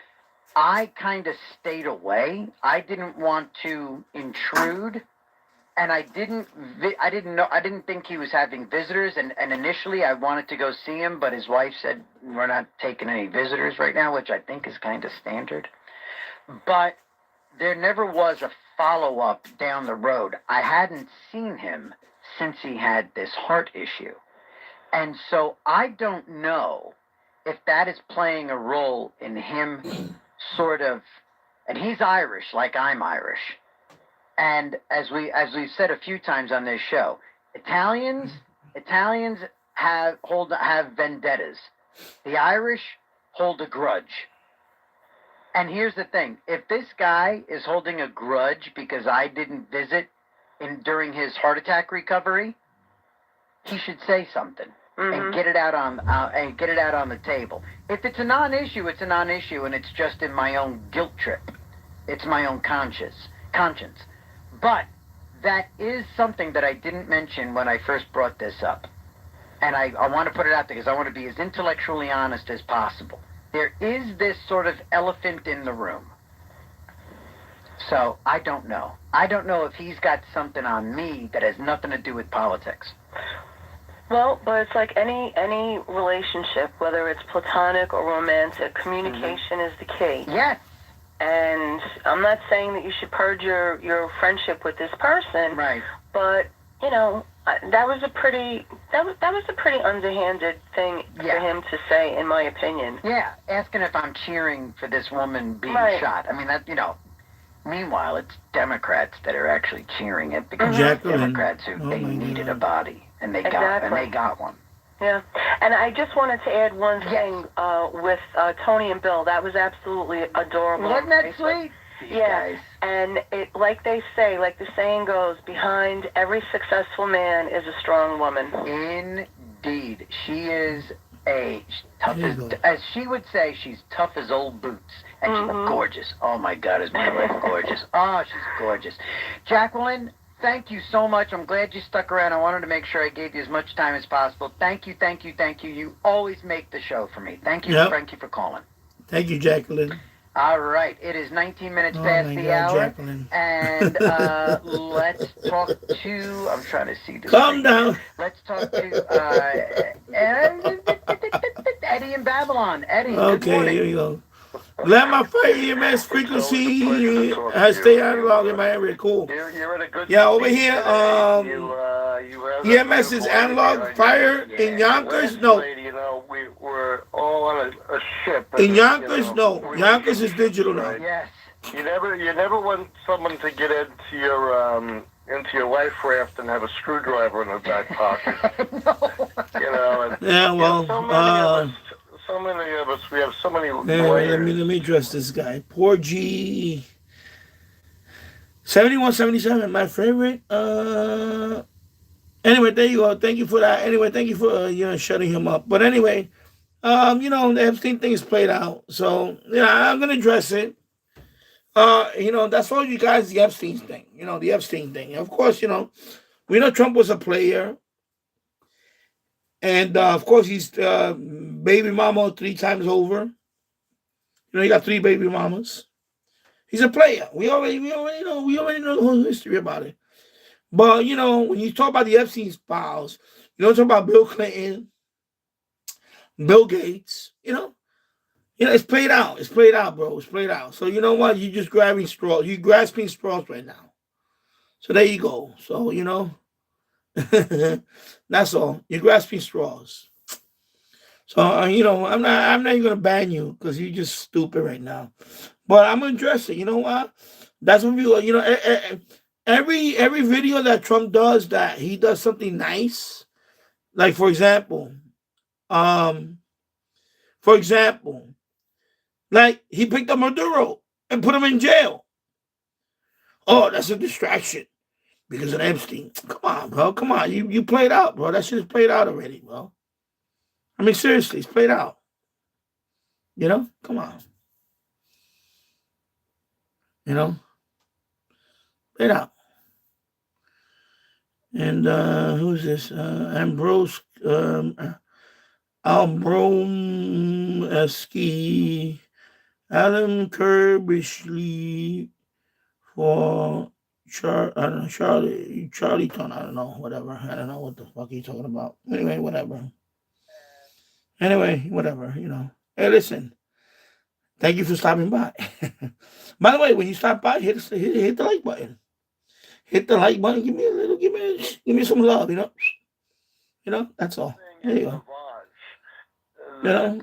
I kind of stayed away. I didn't want to intrude. And I didn't think he was having visitors, and initially I wanted to go see him, but his wife said, we're not taking any visitors right now, which I think is kind of standard. But there never was a follow-up down the road. I hadn't seen him since he had this heart issue. And so I don't know if that is playing a role in him sort of, and he's Irish like I'm Irish. And as we've said a few times on this show, Italians have vendettas. The Irish hold a grudge. And here's the thing: if this guy is holding a grudge because I didn't visit during his heart attack recovery, he should say something and get it out on the table. If it's a non-issue, it's a non-issue, and it's just in my own guilt trip. It's my own conscience. But that is something that I didn't mention when I first brought this up. And I want to put it out there because I want to be as intellectually honest as possible. There is this sort of elephant in the room. So I don't know. I don't know if he's got something on me that has nothing to do with politics. Well, but it's like any relationship, whether it's platonic or romantic, communication is the key. Yes. And I'm not saying that you should purge your friendship with this person, right? But you know, that was a pretty underhanded thing for him to say, in my opinion. Yeah, asking if I'm cheering for this woman being shot. I mean, that, you know, Meanwhile, it's Democrats that are actually cheering it because Jacqueline. Democrats who they needed a body and they got one. Yeah, and I just wanted to add one thing with Tony and Bill. That was absolutely adorable. Wasn't that sweet? Yeah, and it, like they say, like the saying goes, behind every successful man is a strong woman. Indeed, she is tough as she would say, she's tough as old boots, and she's gorgeous. Oh my God, is my wife gorgeous? Oh, she's gorgeous. Jacqueline, thank you so much. I'm glad you stuck around. I wanted to make sure I gave you as much time as possible. Thank you, thank you, thank you. You always make the show for me. Thank you, thank you for calling. Thank you, Jacqueline. All right, it is 19 minutes past the hour, Jacqueline. And let's talk to. I'm trying to see this. Calm down. Let's talk to Eddie in Babylon. Eddie, good morning. Here you go. Let my fire EMS frequency has stayed analog in my area. Cool. You're in a good over here. EMS is analog. Fire in Yonkers, no. You know, we're all on a ship. In Yonkers, no. Yonkers is digital now. Yes. You never want someone to get into your life raft and have a screwdriver in their back pocket. No. You know. Yeah, well. So many of us, we have so many Let me address this guy. Poor G. 7177, my favorite. Anyway, there you go. Thank you for that. Anyway, thank you for shutting him up. But anyway, the Epstein thing is played out. So, I'm gonna address it. That's all you guys, the Epstein thing. The Epstein thing. Of course, we know Trump was a player. And of course, he's baby mama 3 times over. He got 3 baby mamas. He's a player. We already know the whole history about it. But when you talk about the Epstein files, you don't talk about Bill Clinton, Bill Gates. It's played out. It's played out, bro. It's played out. So you know what? You're just grabbing straws. You're grasping straws right now. So there you go. So that's all. You're grasping straws. So I'm not even gonna ban you because you're just stupid right now. But I'm gonna address it. You know what? That's what every video that Trump does that he does something nice. Like for example, like he picked up Maduro and put him in jail. Oh, that's a distraction. Because of Epstein. Come on, bro. Come on. You played out, bro. That shit is played out already, bro. I mean, seriously, it's played out. Come on. Played out. And who's this? Ambrose Albromesky, Adam Kirbishley for Charlieton, I don't know, whatever. I don't know what the fuck he's talking about. Anyway, whatever. Hey, listen. Thank you for stopping by. By the way, when you stop by, hit the like button. Hit the like button. Give me some love, That's all. There you go.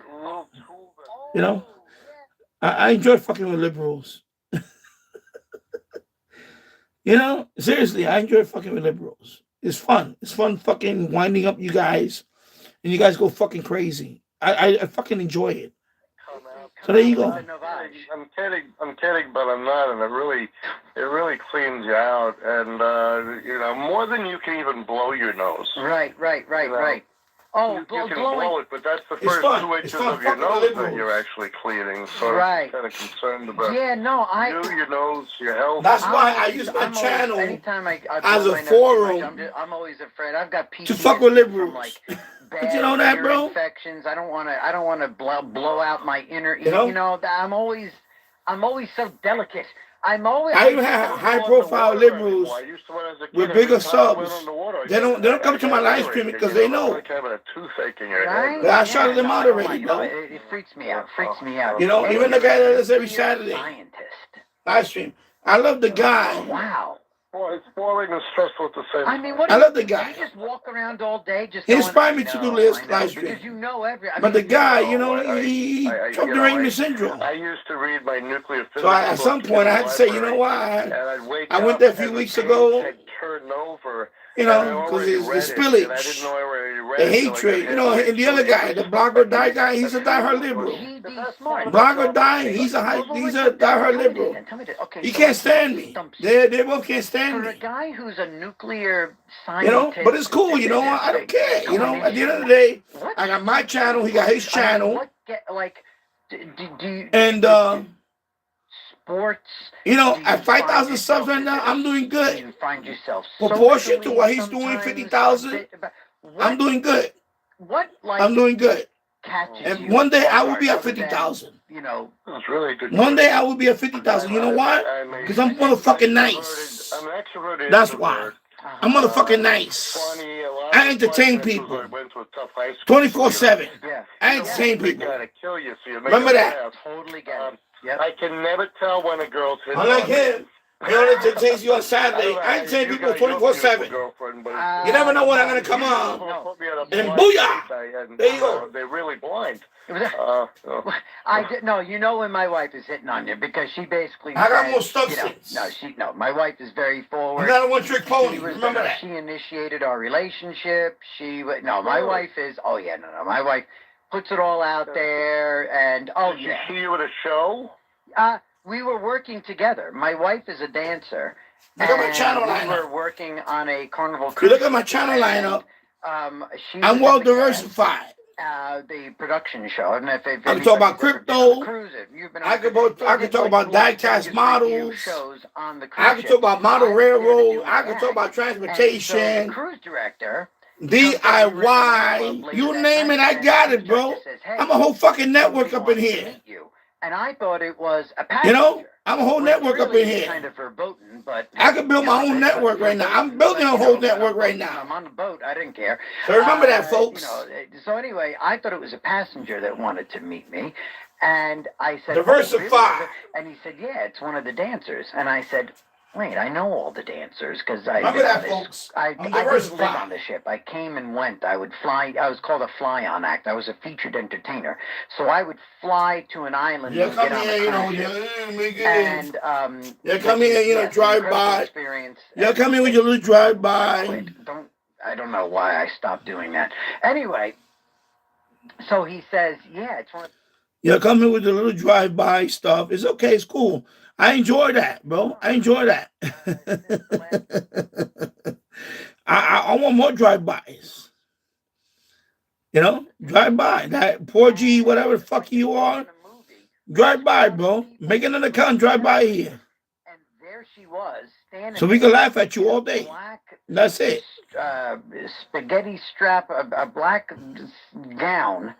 I enjoy fucking with liberals. Seriously, I enjoy fucking with liberals. It's fun. It's fun fucking winding up you guys, and you guys go fucking crazy. I fucking enjoy it. So there you go. I'm kidding, but I'm not, and it really cleans you out, and more than you can even blow your nose. Right. Oh, you can blow it, but that's the first 2 inches of your nose that you're actually cleaning. So I'm kind of concerned about your nose, your health. That's why I use my channel as a forum. I'm always afraid. I've got PTSD to fuck with liberals. But you know that, bro? Infections. I don't want to blow out my inner ear. I'm always so delicate. I even have high-profile liberals with bigger subs. They don't come to my live stream because they know. I shouted them out already, bro. It freaks me out. Even the guy that does every Saturday live stream. I love the guy. Wow. It's boring and stressful at the same time. I mean, what I love the guy. You just walk around all day just He going, inspired me to do this live stream. because you know every. I But mean, the guy, you know, he drug derangement syndrome. I used to read my nuclear physics. So at some point, I had to say, you know what? I went there a few weeks ago. Turned over. You know, because it's spillage, the hatred. You know, and the other guy, the Block or Die guy, he's a diehard liberal. Block or Die, he's a diehard liberal. He can't stand me. They both can't stand me. For a guy who's a nuclear scientist, you know, but it's cool. You know, I don't care. You know, at the end of the day, I got my channel. He got his channel. And sports. You know, at 5,000 subs right now, I'm doing good. You find yourself proportion to what he's doing, 50,000. I'm doing good. I'm doing good. And one day I will be at 50,000. You know, it's really good. One day I will be at 50,000. You know why? Because I'm motherfucking nice. That's why. I'm motherfucking nice. I entertain people 24/7. I entertain people. Remember that. Totally get it. I can never tell when a girl's hit. Unlike him, he only entertains you on Saturday. I entertain people 24/7. You never know when I'm going to come on. And booyah! There you go. They're really blind. I did no. You know when my wife is hitting on you because she basically. I got said, more substance. No. My wife is very forward. I'm not a one-trick pony. Remember that. She initiated our relationship. My wife is. Oh yeah, no. My wife puts it all out there, and Did she see you at a show? We were working together. My wife is a dancer. Look at my channel lineup. We were working on a carnival cruise. You look at my channel lineup. I'm well diversified. The production show. And if I can talk about crypto. I can talk about diecast models. I can talk about model railroad. I can talk about transportation. Cruise director. DIY. You name it, I got it, bro. I'm a whole fucking network up in here. And I thought it was a passenger. You know, I'm a whole network up in here. Kind of verboten, but I can build my own network right now. I'm building a whole network right now. I'm on the boat. I didn't care. So remember that, folks. So anyway, I thought it was a passenger that wanted to meet me, and I said, diversify. Oh, really? And he said, yeah, it's one of the dancers. And I said, wait, I know all the dancers because I didn't live on the ship. I came and went. I would fly. I was called a fly-on act. I was a featured entertainer. So I would fly to an island and get on a ship. And come here, drive by. Come here with your little drive by. I don't know why I stopped doing that. Anyway, so he says, yeah, it's one of. Come here with the little drive by stuff. It's okay. It's cool. I enjoy that, bro. I enjoy that. I want more drive-bys. You know? Drive-by. That 4G, whatever the fuck you are. Drive-by, bro. Make another account, drive-by here. And there she was, standing. So we can laugh at you all day. That's it. Spaghetti strap, a black gown,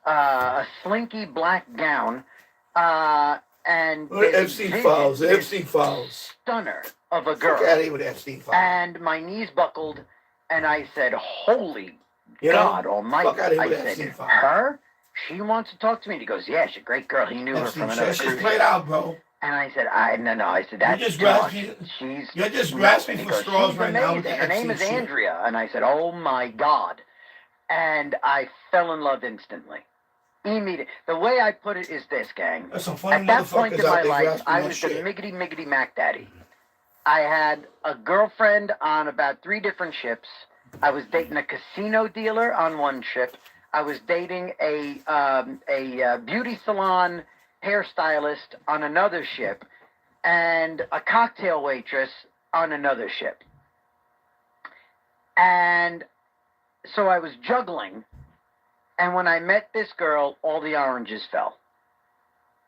a slinky black gown, and Epstein files, stunner of a girl. Look at it with Epstein files. And my knees buckled, and I said, "Holy God Almighty!" I said, "Her? She wants to talk to me." And he goes, "Yeah, she's a great girl." He knew her from another cruise. She's played out, bro. And I said, "No." I said, "That's you're just grasping for straws right now." Her name is Andrea, and I said, "Oh my God!" And I fell in love instantly. Immediate. The way I put it is this, gang. At that point in my life, I was the miggity Mac Daddy. I had a girlfriend on about 3 different ships. I was dating a casino dealer on one ship. I was dating a beauty salon hairstylist on another ship, and a cocktail waitress on another ship. And so I was juggling. And when I met this girl, all the oranges fell.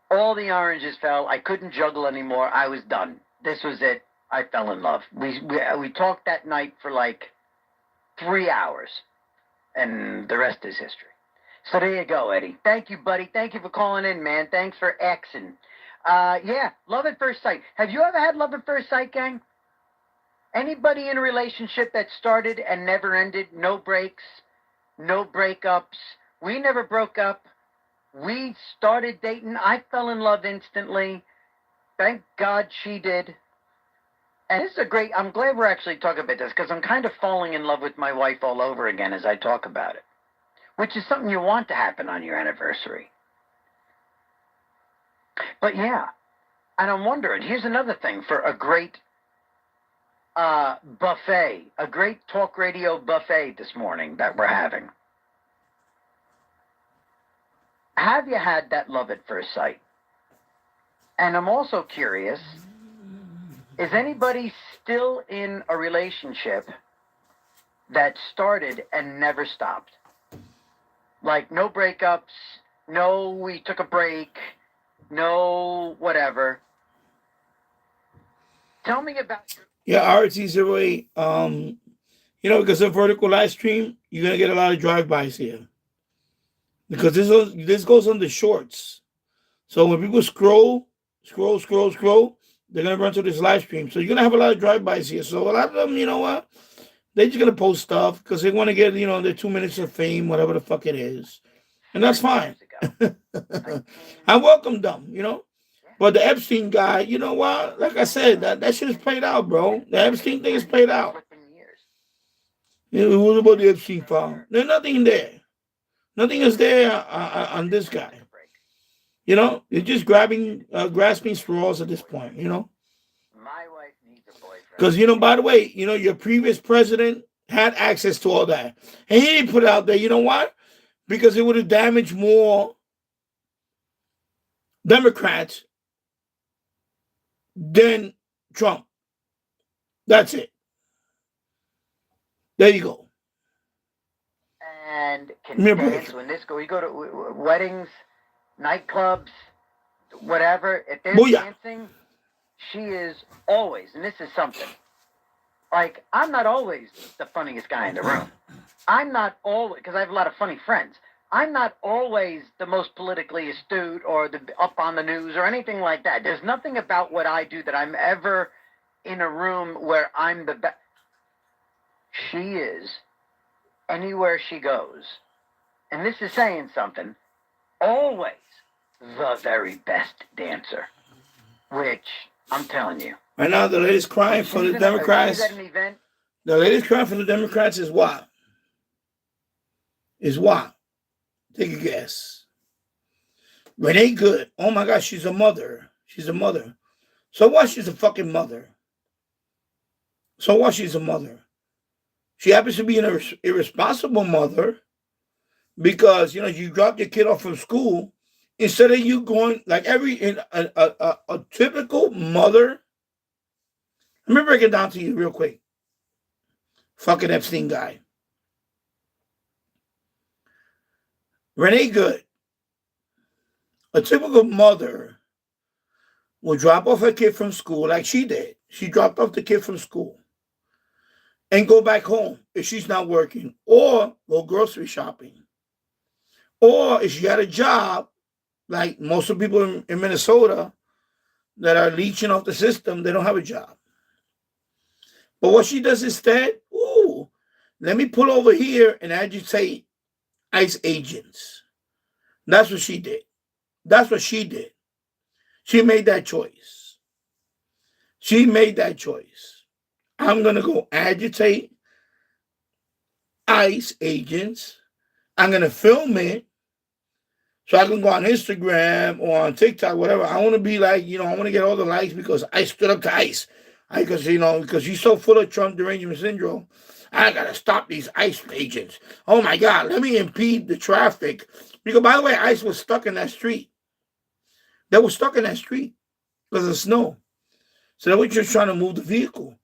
All the oranges fell. I couldn't juggle anymore. I was done. This was it. I fell in love. We talked that night for like 3 hours. And the rest is history. So there you go, Eddie. Thank you, buddy. Thank you for calling in, man. Thanks for Xing. Yeah, love at first sight. Have you ever had love at first sight, gang? Anybody in a relationship that started and never ended? No breaks, no breakups. We never broke up. We started dating. I fell in love instantly. Thank God she did. And this is a great, I'm glad we're actually talking about this, because I'm kind of falling in love with my wife all over again as I talk about it, which is something you want to happen on your anniversary. But yeah, and I'm wondering, here's another thing for a great buffet, a great talk radio buffet this morning that we're having. Have you had that love at first sight? And I'm also curious, is anybody still in a relationship that started and never stopped? Like no breakups, no we took a break, no whatever. Tell me about your... Yeah, RT08. Because of vertical live stream, you're going to get a lot of drive-bys here. Because this goes on the shorts. So when people scroll, they're going to run to this live stream. So you're going to have a lot of drive-bys here. So a lot of them, you know what? They're just going to post stuff because they want to get, their 2 minutes of fame, whatever the fuck it is. And that's fine. I welcome them, But the Epstein guy, you know what? Like I said, that shit is played out, bro. The Epstein thing is played out. What about the Epstein file? There's nothing there. Nothing is there on this guy. You're just grasping straws at this point, My wife needs a boyfriend. Because, by the way, your previous president had access to all that. And he didn't put it out there. You know what? Because it would have damaged more Democrats than Trump. That's it. There you go. And can dance when this go. We go to weddings, nightclubs, whatever. If they're dancing, she is always, and this is something. Like, I'm not always the funniest guy in the room. I'm not always, because I have a lot of funny friends. I'm not always the most politically astute or up on the news or anything like that. There's nothing about what I do that I'm ever in a room where I'm the best. She is. Anywhere she goes, and this is saying something, always the very best dancer, which I'm telling you. Right now, the latest crime for the Democrats, is what? Take a guess. Renee Good. Oh my gosh, she's a mother. So what? She's a fucking mother. So what? She's a mother. She happens to be an irresponsible mother because, you dropped your kid off from school instead of you going like a typical mother. Let me break it down to you real quick. Fucking Epstein guy. Renee Good. A typical mother will drop off her kid from school like she did. She dropped off the kid from school and go back home if she's not working, or go grocery shopping. Or if she had a job, like most of the people in Minnesota that are leeching off the system, they don't have a job. But what she does instead, let me pull over here and agitate ICE agents. That's what she did. She made that choice. I'm going to go agitate ICE agents. I'm going to film it so I can go on Instagram or on TikTok, whatever. I want to be like, I want to get all the likes because I stood up to ICE. Because she's so full of Trump derangement syndrome. I got to stop these ICE agents. Oh, my God. Let me impede the traffic. Because, by the way, ICE was stuck in that street. They were stuck in that street because of snow. So they were just trying to move the vehicle.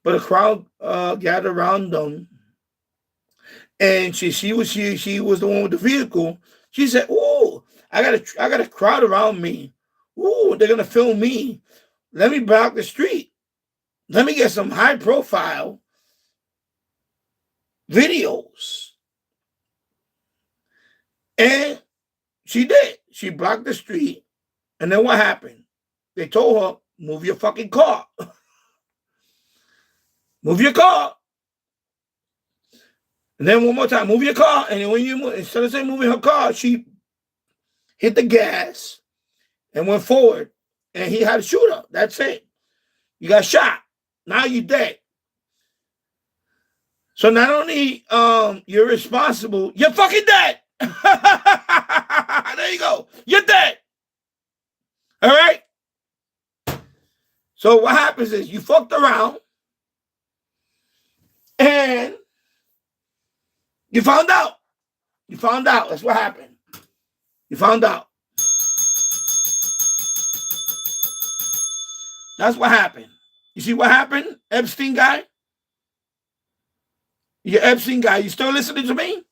But a crowd gathered around them, and she was the one with the vehicle. She said, I got a crowd around me. They're gonna film me. Let me block the street. Let me get some high profile videos." And she did. She blocked the street, and then what happened? They told her, "Move your fucking car." Move your car. And then one more time, move your car. And when you move, instead of saying moving her car, she hit the gas and went forward. And he had a shooter. That's it. You got shot. Now you're dead. So not only you're responsible, you're fucking dead. There you go. You're dead. All right? So what happens is you fucked around and you found out. You found out. That's what happened. You found out. That's what happened. You see what happened, Epstein guy? You Epstein guy, you still listening to me?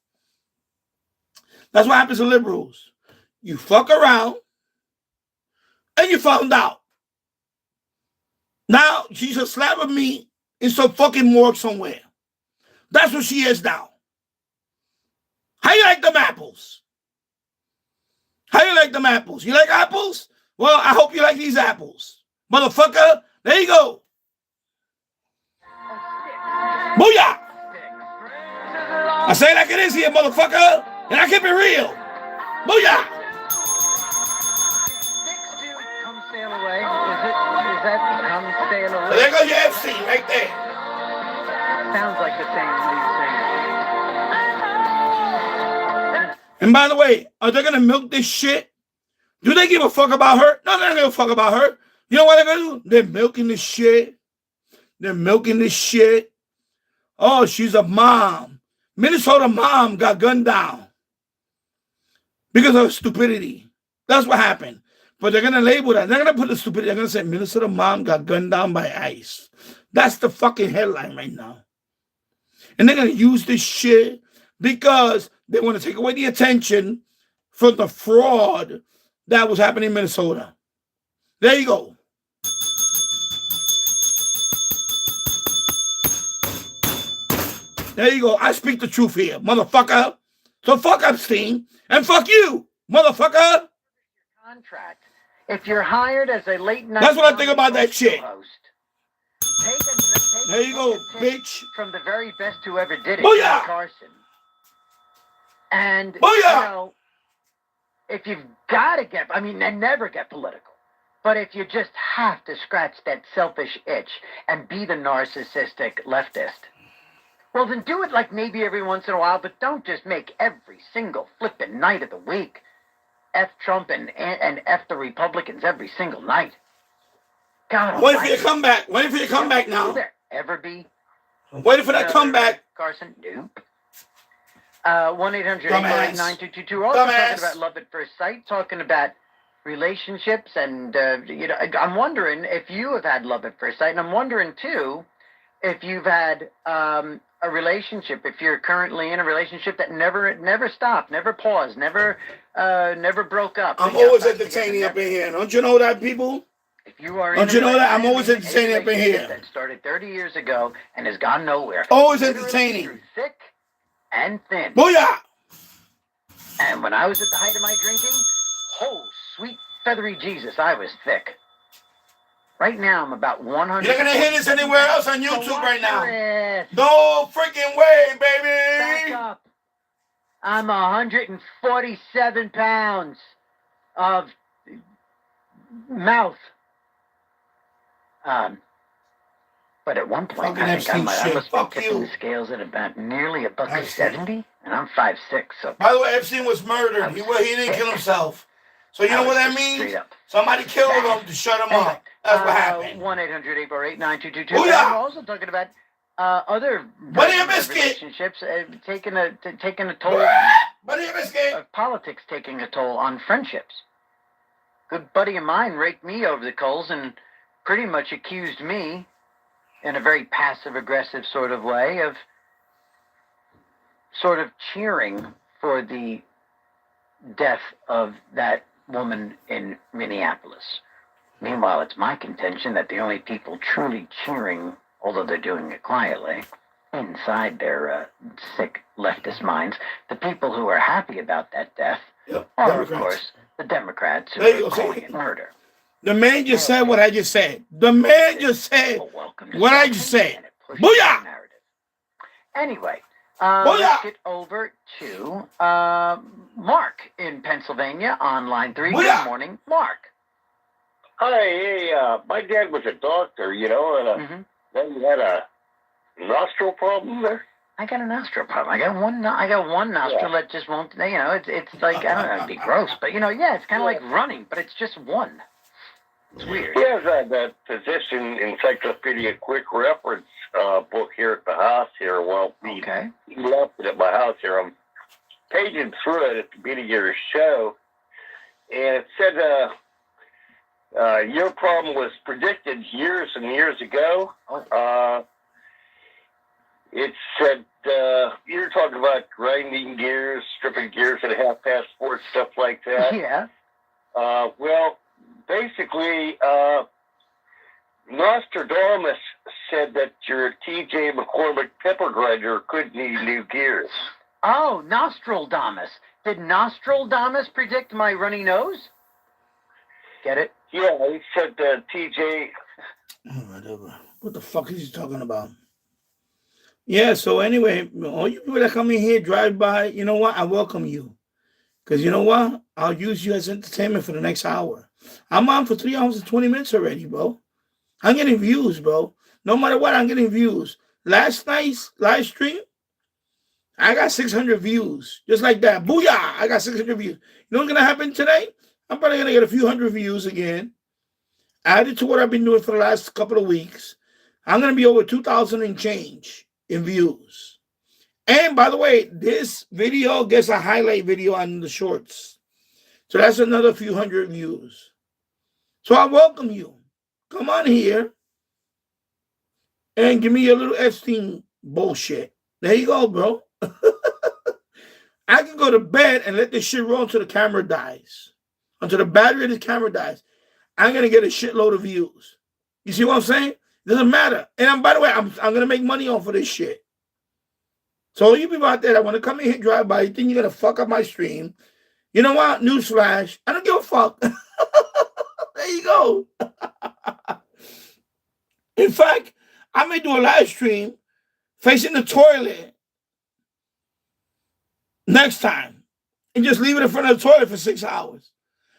That's what happens to liberals. You fuck around and you found out. Now she's a slab of meat in some fucking morgue somewhere. That's what she is now. How you like them apples? How you like them apples? You like apples? Well, I hope you like these apples. Motherfucker, there you go. Booyah! I say it like it is here, motherfucker, and I keep it real. Booyah! Come sail away. Is that come sail away? So there goes your Epstein right there. Sounds like the same lead singer. And by the way, are they gonna milk this shit? Do they give a fuck about her? No, they don't give a fuck about her. You know what they're gonna do? They're milking this shit. They're milking this shit. Oh, she's a mom. Minnesota mom got gunned down because of stupidity. That's what happened. But they're going to label that. They're going to put the stupidity. They're going to say Minnesota mom got gunned down by ICE. That's the fucking headline right now. And they're going to use this shit because they want to take away the attention from the fraud that was happening in Minnesota. There you go. There you go. I speak the truth here, motherfucker. So fuck Epstein and fuck you, motherfucker. Contract. If you're hired as a late night, that's what I think about that shit. Host, there you go, bitch. From the very best who ever did it, Booyah! Carson. And Booyah! You know, if you've got to get, I mean, they never get political. But if you just have to scratch that selfish itch and be the narcissistic leftist, well, then do it like maybe every once in a while, but don't just make every single flippin' night of the week F Trump and F the Republicans every single night. God, waiting for your comeback. Waiting for your comeback now. Will there ever be? I'm waiting for that comeback. Carson, nope. 1-800-848-9222. Also talking about love at first sight, talking about relationships, and you know, I'm wondering if you have had love at first sight, and I'm wondering too if you've had a relationship, if you're currently in a relationship that never stopped, never paused, never broke up. I'm always entertaining up in here. Don't you know that, people? If you are, don't you know that? I'm always entertaining up in here. That started 30 years ago and has gone nowhere. Always entertaining. Through thick and thin. Booyah! And when I was at the height of my drinking, oh, sweet feathery Jesus, I was thick. Right now, I'm about 100. You're not going to hear this anywhere else on YouTube right now. No freaking way, baby. Back up. I'm 147 pounds of mouth. But at one point, I think I must be tipping the scales at about nearly $170, and I'm 5'6". So. By the way, Epstein was murdered. He didn't kill himself. So you know what that means? Somebody killed him to shut him up. That's what happened. 1-800-848-9222. I'm also talking about other relationships taking a toll. Politics taking a toll on friendships. Good buddy of mine raked me over the coals and pretty much accused me in a very passive-aggressive sort of way of sort of cheering for the death of that woman in Minneapolis. Meanwhile, it's my contention that the only people truly cheering, although they're doing it quietly, inside their sick leftist minds, the people who are happy about that death are, of course, the Democrats who are calling it murder. The man just said what I just said. The man just said what I just said. Booyah! Anyway, let's get over to Mark in Pennsylvania on line 3. Booyah! Good morning, Mark. Hi, hey, my dad was a doctor, you know, and Then you had a nostril problem there? I got a nostril problem. I got one nostril that just won't. It's like, I don't know. It'd be gross, but it's kind of like running, but it's just one. It's weird. He has that physician encyclopedia quick reference book here at the house here. Well, he left it at my house here. I'm paging through it at the beginning of your show, and it said your problem was predicted years and years ago. It said you're talking about grinding gears, stripping gears at 4:30, stuff like that. Yeah. Well, basically, Nostradamus said that your T.J. McCormick pepper grinder could need new gears. Oh, Nostradamus. Did Nostradamus predict my runny nose? Get it? Yeah, he said T.J. Whatever. What the fuck is he talking about? Yeah, so anyway, all you people that come in here, drive by, you know what? I welcome you. Because you know what? I'll use you as entertainment for the next hour. I'm on for 3 hours and 20 minutes already, bro. I'm getting views, bro. No matter what, I'm getting views. Last night's live stream, I got 600 views. Just like that. Booyah! I got 600 views. You know what's going to happen today? I'm probably going to get a few hundred views again. Added to what I've been doing for the last couple of weeks. I'm going to be over 2,000 and change in views. And by the way, this video gets a highlight video on the shorts. So that's another few hundred views. So I welcome you. Come on here and give me your little Epstein bullshit. There you go, bro. I can go to bed and let this shit roll until the camera dies. Until the battery of the camera dies. I'm going to get a shitload of views. You see what I'm saying? Doesn't matter. And by the way, I'm going to make money off of this shit. So you people out there that want to come in here, drive by, you think you're going to fuck up my stream. You know what? Newsflash. I don't give a fuck. There you go. In fact, I may do a live stream facing the toilet next time and just leave it in front of the toilet for 6 hours.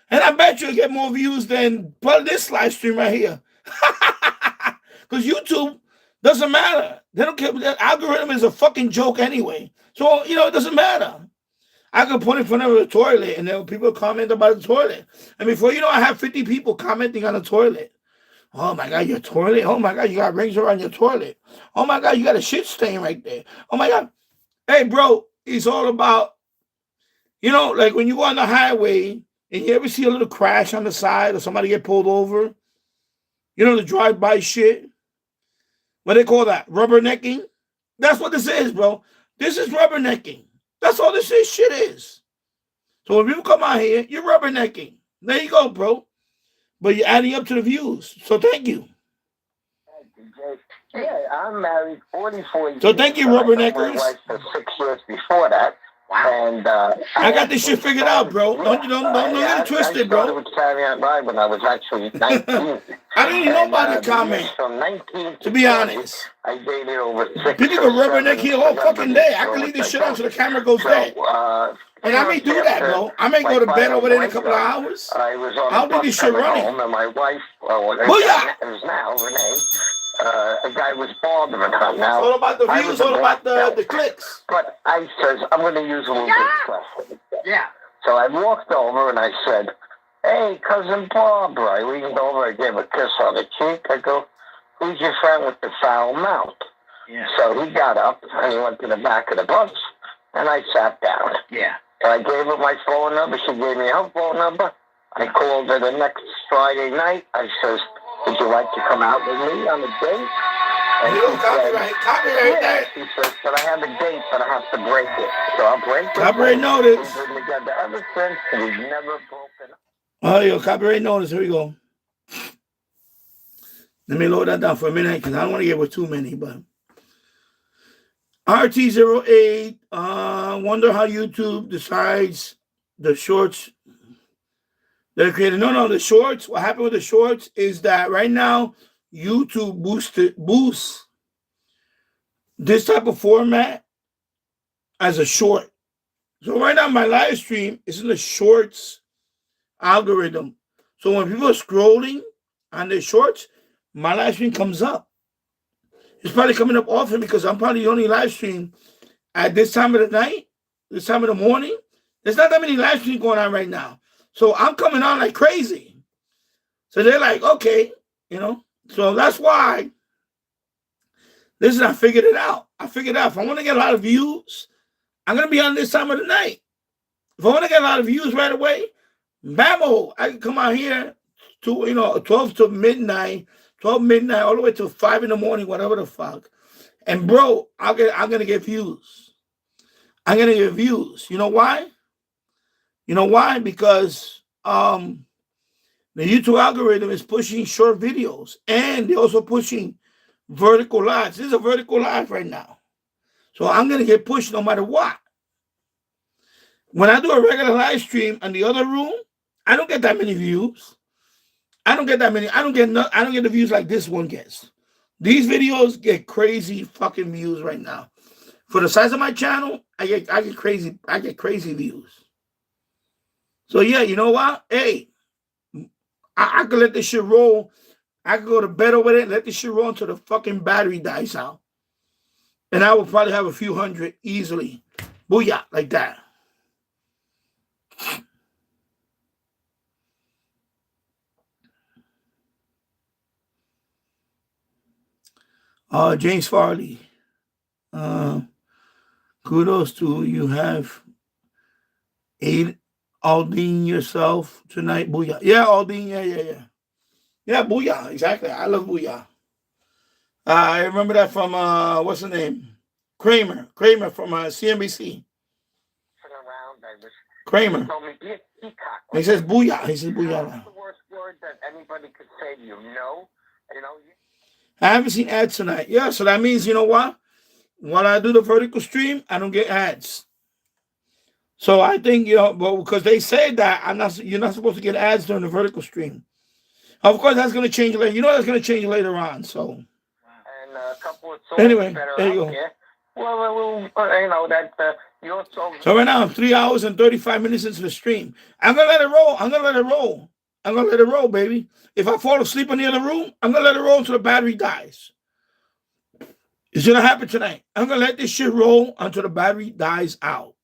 And I bet you'll get more views than this live stream right here. Because YouTube doesn't matter. They don't care. The algorithm is a fucking joke anyway. So, it doesn't matter. I can put it in front of the toilet and then people comment about the toilet. And before you know, I have 50 people commenting on the toilet. Oh my God, your toilet. Oh my God, you got rings around your toilet. Oh my God, you got a shit stain right there. Oh my God. Hey, bro, it's all about, like when you go on the highway and you ever see a little crash on the side or somebody get pulled over, the drive-by shit. What do they call that? Rubbernecking? That's what this is, bro. This is rubbernecking. That's all this shit is. So when people come out here, you're rubbernecking. There you go, bro. But you're adding up to the views. So thank you. Yeah, I'm married 44 years. So thank you, rubberneckers. My wife for 6 years before that. Wow. And I got this shit figured out, bro. Don't get it twisted, bro. I started with Carry Live when I was actually 19. I didn't know about the comment. From 19 to be honest, I dated over 6 people can rubberneck here all fucking day. I can leave this shit on so the camera goes dead. And I may do that, bro. I may go to bed over there in a couple of hours. I'll do this shit running. And my wife, Booyah! is now Renee. A guy was bothering her. Now, it's all about the views, all about the clicks. But I says, I'm going to use a little bit of stress. Yeah. So I walked over and I said, hey, Cousin Barbara. I leaned over, I gave a kiss on the cheek. I go, who's your friend with the foul mouth? Yeah. So he got up and he went to the back of the bus and I sat down. Yeah. And I gave her my phone number. She gave me her phone number. I called her the next Friday night. I says, would you like to come out with me on a date? And copyright that. She says, but I have a date, but I have to break it. So I'll break it. Copyright notice. We've been together ever since, and we've never broken up. Oh, yo, copyright notice. Here we go. Let me load that down for a minute because I don't want to get with too many, but RT08, wonder how YouTube decides the shorts they're creating. No, the shorts. What happened with the shorts is that right now YouTube boosts this type of format as a short. So right now my live stream is in the shorts algorithm. So when people are scrolling on their shorts, my live stream comes up. It's probably coming up often because I'm probably the only live stream at this time of the night, this time of the morning. There's not that many live streams going on right now. So I'm coming on like crazy. So they're like, okay, you know. So that's why, listen, I figured it out. If I want to get a lot of views, I'm going to be on this time of the night. If I want to get a lot of views right away, bammo, I can come out here to, 12 to midnight, 12 midnight, all the way to 5 in the morning, whatever the fuck. And bro, I'm going to get views. I'm going to get views. You know why? Because the YouTube algorithm is pushing short videos, and they're also pushing vertical lives. This is a vertical live right now. So I'm going to get pushed no matter what. When I do a regular live stream in the other room, I don't get that many views. I don't get the views like this one gets. These videos get crazy fucking views right now. For the size of my channel, I get crazy views. So yeah, you know what? Hey, I could let this shit roll. I could go to bed over it and let this shit roll until the fucking battery dies out. And I will probably have a few hundred easily. Booyah, like that. James Farley. Kudos to you have ate Aldine yourself tonight. Booyah. Yeah, Aldine. Yeah. Yeah, Booyah. Exactly. I love Booyah. I remember that from, what's the name? Kramer from CNBC. Kramer. He says Booyah. He says Booyah. What's the worst word that anybody could say to you? No? I haven't seen ads tonight. Yeah, so that means, you know what? When I do the vertical stream, I don't get ads. So I think, but because they say that you're not supposed to get ads during the vertical stream. Of course, that's going to change later. That's going to change later on. So, and a couple of anyway, there you go. Well, your songs. So right now, I'm 3 hours and 35 minutes into the stream. I'm going to let it roll. I'm going to let it roll, baby. If I fall asleep in the other room, I'm going to let it roll until the battery dies. It's going to happen tonight. I'm going to let this shit roll until the battery dies out.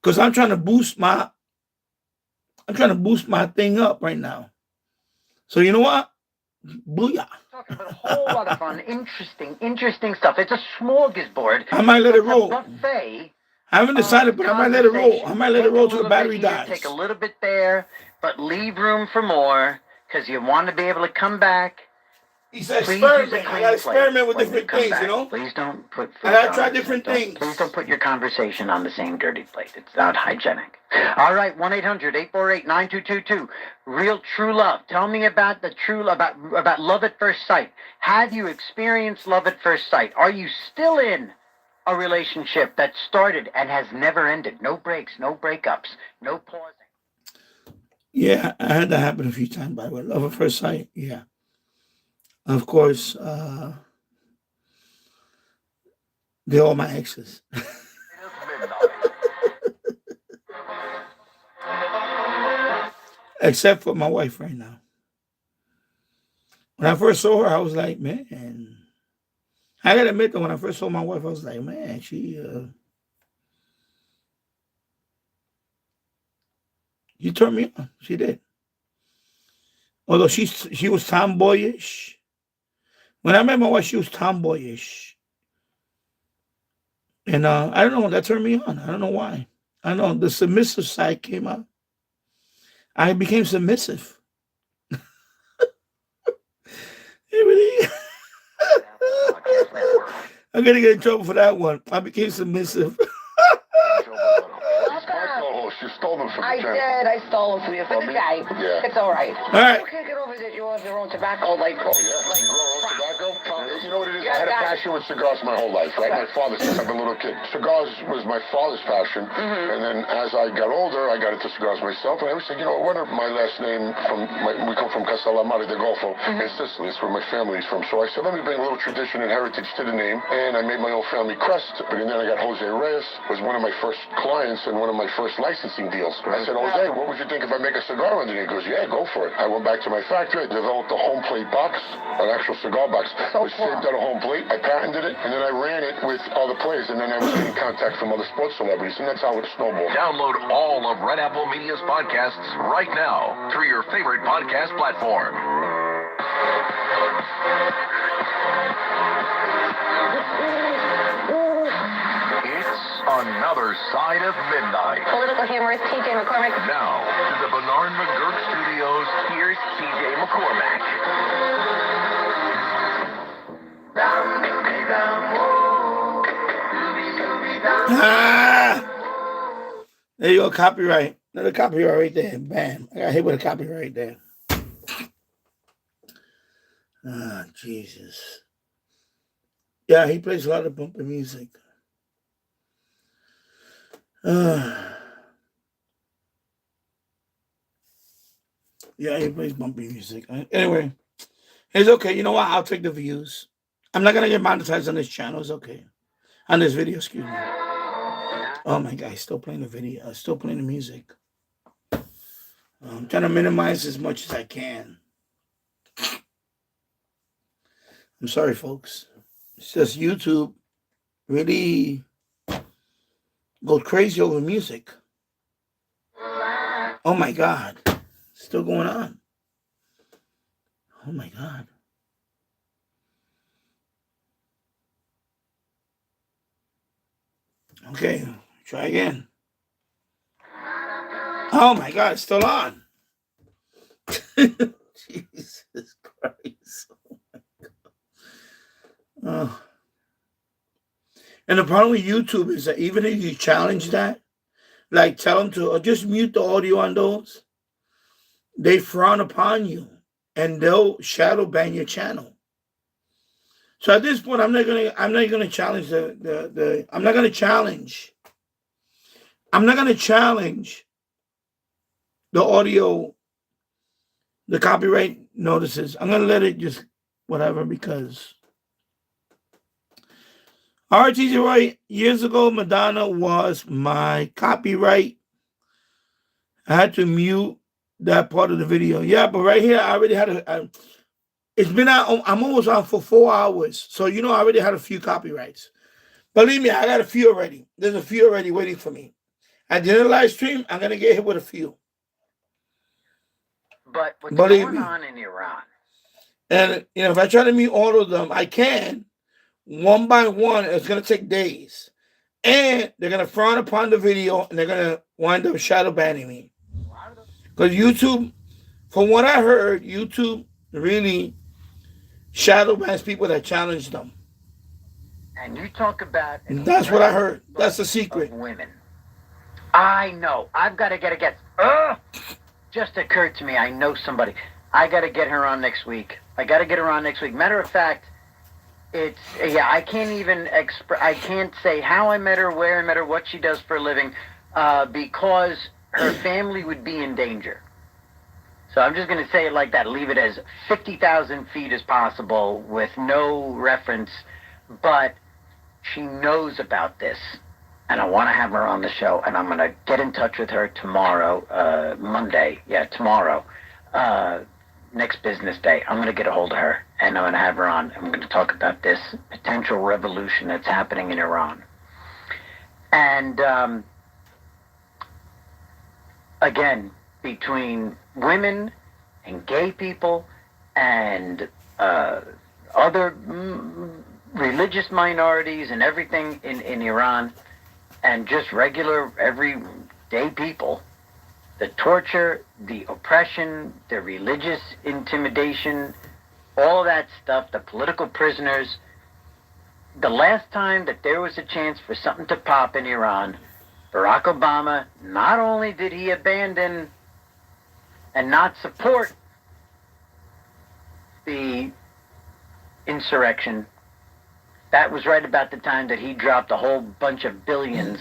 Because I'm trying to boost my thing up right now. So you know what? Booyah. Talking about a whole lot of fun, interesting stuff. It's a smorgasbord. I might let it roll. Buffet. I haven't decided, but I might let it roll. I might let it roll till the battery dies. Take a little bit there, but leave room for more because you want to be able to come back. He said experiment. I got to experiment with different things, Please don't put. I got to try different things. Please don't put your conversation on the same dirty plate. It's not hygienic. All right, 1-800-848-9222. Real true love. Tell me about about love at first sight. Have you experienced love at first sight? Are you still in a relationship that started and has never ended? No breaks, no breakups, no pausing. Yeah, I had that happen a few times, by the way. Love at first sight, yeah. Of course, they're all my exes. Except for my wife right now. When I first saw her, I was like, man. I gotta admit that when I first saw my wife, I was like, man, she turned me on. She did. Although she was tomboyish. When I met my wife, she was tomboyish. And I don't know, that turned me on. I don't know why. I don't know, the submissive side came out. I became submissive. I'm going to get in trouble for that one. I became submissive. You stole them from I did. I stole them from you. For the guy. Yeah. It's all right. All right. You can't get over that you have your own tobacco. Like, you grow your own tobacco? You know what it is? I had a passion with cigars my whole life, right? My father, since I've been a little kid. Cigars was my father's passion. And then as I got older, I got into cigars myself. And I always said, what are my last name we come from Castellammare de Golfo in Sicily. It's where my family's from. So I said, let me bring a little tradition and heritage to the name. And I made my own family crest. And then I got Jose Reyes, was one of my first clients and one of my first licensing deals. I said, Jose, what would you think if I make a cigar under it? He goes, yeah, go for it. I went back to my factory. I developed a home plate box, an actual cigar box. So was saved at a home plate. I patented it, and then I ran it with other players, and then I was getting contact from other sports celebrities, and that's how it snowballed. Download all of Red Apple Media's podcasts right now through your favorite podcast platform. It's Another Side of Midnight. Political humorist TJ McCormick. Now, to the Bernard McGurk Studios, here's TJ McCormick. There you go, copyright. Another copyright right there. Bam. I got hit with a copyright there. Ah, Jesus. Yeah, he plays a lot of bumpy music. Yeah, he plays bumpy music. Anyway, it's okay. You know what? I'll take the views. I'm not going to get monetized on this channel. It's okay. On this video, excuse me. Oh, my God. He's still playing the video. Still playing the music. I'm trying to minimize as much as I can. I'm sorry, folks. It's just YouTube really goes crazy over music. Oh, my God. Still going on. Oh, my God. Okay, try again. Oh, my God. It's still on. Jesus Christ. Oh, my God. Oh. And the problem with YouTube is that even if you challenge that, like tell them to just mute the audio on those, they frown upon you and they'll shadow ban your channel. So at this point, I'm not gonna challenge I'm not gonna challenge the audio, the copyright notices. I'm gonna let it just whatever, because RTJ Roy, years ago, Madonna was my copyright. I had to mute that part of the video. Yeah, but right here, I already had it's been out. I'm almost on for 4 hours. So, I already had a few copyrights. Believe me, I got a few already. There's a few already waiting for me. At the end of the live stream, I'm going to get hit with a few. But what's going on in Iran? And, if I try to mute all of them, I can. One by one, it's going to take days. And they're going to frown upon the video, and they're going to wind up shadow banning me. Because YouTube, from what I heard, YouTube really shadow bans people that challenge them. And you talk about... That's what I heard. That's the secret. Women. I know. I've got to get... Just occurred to me. I know somebody. I got to get her on next week. Matter of fact, I can't even I can't say how I met her, where I met her, what she does for a living, because her family would be in danger. So I'm just going to say it like that. Leave it as 50,000 feet as possible with no reference. But she knows about this. And I want to have her on the show. And I'm going to get in touch with her tomorrow, Monday. Yeah, tomorrow. Next business day. I'm going to get a hold of her. And I'm going to have her on. I'm going to talk about this potential revolution that's happening in Iran. And again, between women and gay people and other religious minorities and everything in Iran, and just regular everyday people, the torture, the oppression, the religious intimidation, all that stuff, the political prisoners. The last time that there was a chance for something to pop in Iran, Barack Obama, not only did he abandon and not support the insurrection, that was right about the time that he dropped a whole bunch of billions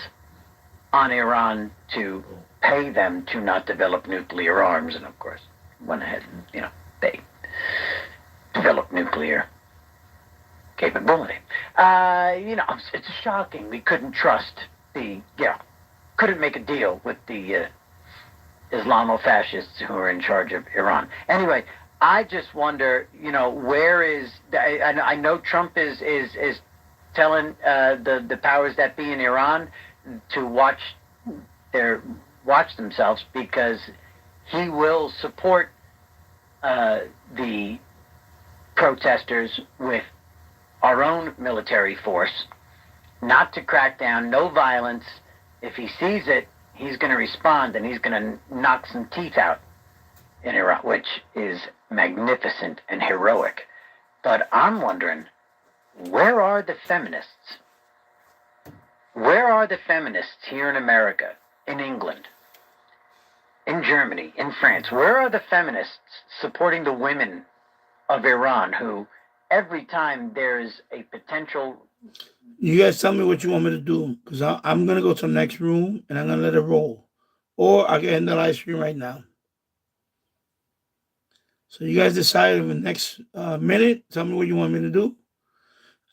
on Iran to pay them to not develop nuclear arms. And of course, went ahead and, they developed nuclear capability. It's shocking. We couldn't trust couldn't make a deal with the Islamo-fascists who are in charge of Iran. Anyway, I just wonder, where is, I know Trump is telling the powers that be in Iran to watch themselves, because he will support the protesters with our own military force, not to crack down, no violence. If he sees it, he's going to respond, and he's going to knock some teeth out in Iran, which is magnificent and heroic. But I'm wondering, where are the feminists? Where are the feminists here in America, in England, in Germany, in France? Where are the feminists supporting the women of Iran who, every time there's a potential... You guys tell me what you want me to do, because I'm going to go to the next room and I'm going to let it roll. Or I can end the live stream right now. So you guys decide in the next minute. Tell me what you want me to do.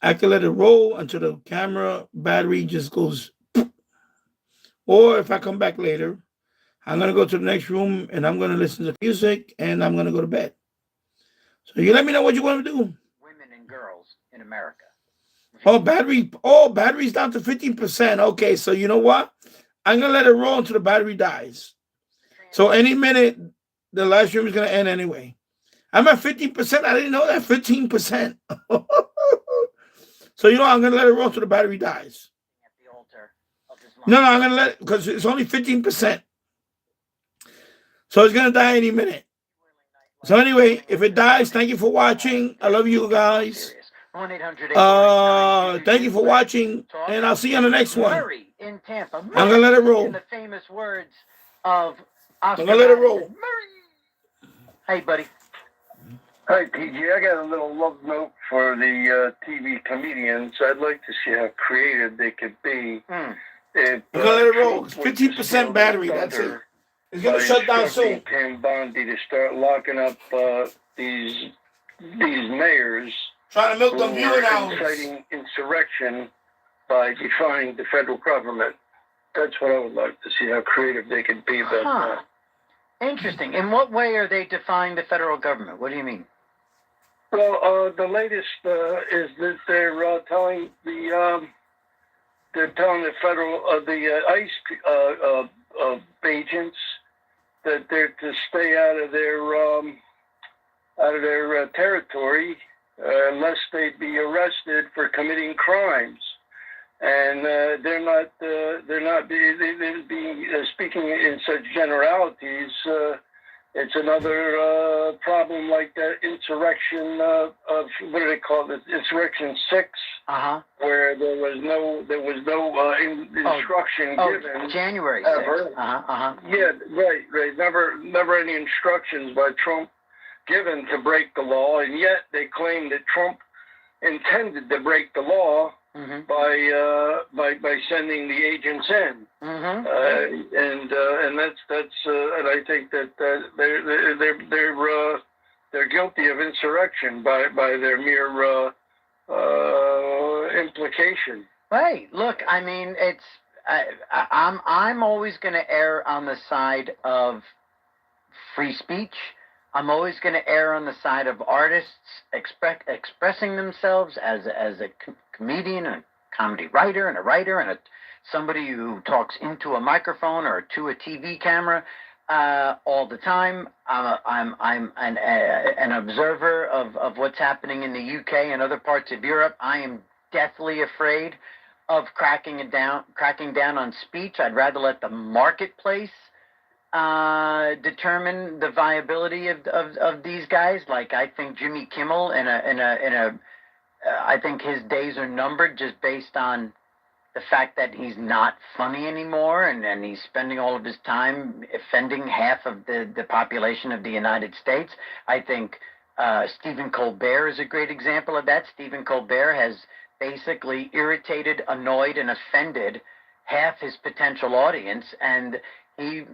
I can let it roll until the camera battery just goes. Or if I come back later, I'm going to go to the next room and I'm going to listen to music and I'm going to go to bed. So you let me know what you want to do. Women and girls in America. Battery's down to 15%. Okay, so you know what? I'm going to let it roll until the battery dies. So any minute, the live stream is going to end anyway. I'm at 15%. I didn't know that. 15%. So, I'm going to let it roll until the battery dies. No, I'm going to let it, because it's only 15%. So it's going to die any minute. So anyway, if it dies, thank you for watching. I love you guys. Thank you for watching, and I'll see you on the next one. In Tampa. I'm going to let it roll. In the famous words of Oscar. I'm going to let it roll. Hey, buddy. Hi, PG. I got a little love note for the TV comedians. I'd like to see how creative they could be. If, I'm going to let it roll. It's 15% battery. That's it. It's going to shut down soon. Pam Bondi to start locking up these mayors. Trying to milk them viewing hours. Inciting insurrection by defying the federal government. That's what I would like to see, how creative they could be about that. Interesting. In what way are they defying the federal government? What do you mean? Well, the latest is that they're telling the federal ICE agents that they're to stay out of their territory unless they be arrested for committing crimes, and they're not speaking in such generalities. It's another problem like that insurrection of what do they call it? Insurrection 6, where there was no instruction given. January 6th. Yeah, right. Never any instructions by Trump given to break the law, and yet they claim that Trump intended to break the law by sending the agents in, and I think that they're guilty of insurrection by their mere implication. Right. Look, I mean, I'm always going to err on the side of free speech. I'm always going to err on the side of artists expressing themselves as a comedian, a comedy writer, and somebody who talks into a microphone or to a TV camera all the time. I'm an observer of what's happening in the UK and other parts of Europe. I am deathly afraid of cracking down on speech. I'd rather let the marketplace determine the viability of these guys. Like, I think Jimmy Kimmel I think his days are numbered just based on the fact that he's not funny anymore, and he's spending all of his time offending half of the population of the United States. I think Stephen Colbert is a great example of that. Stephen Colbert has basically irritated, annoyed, and offended half his potential audience, and he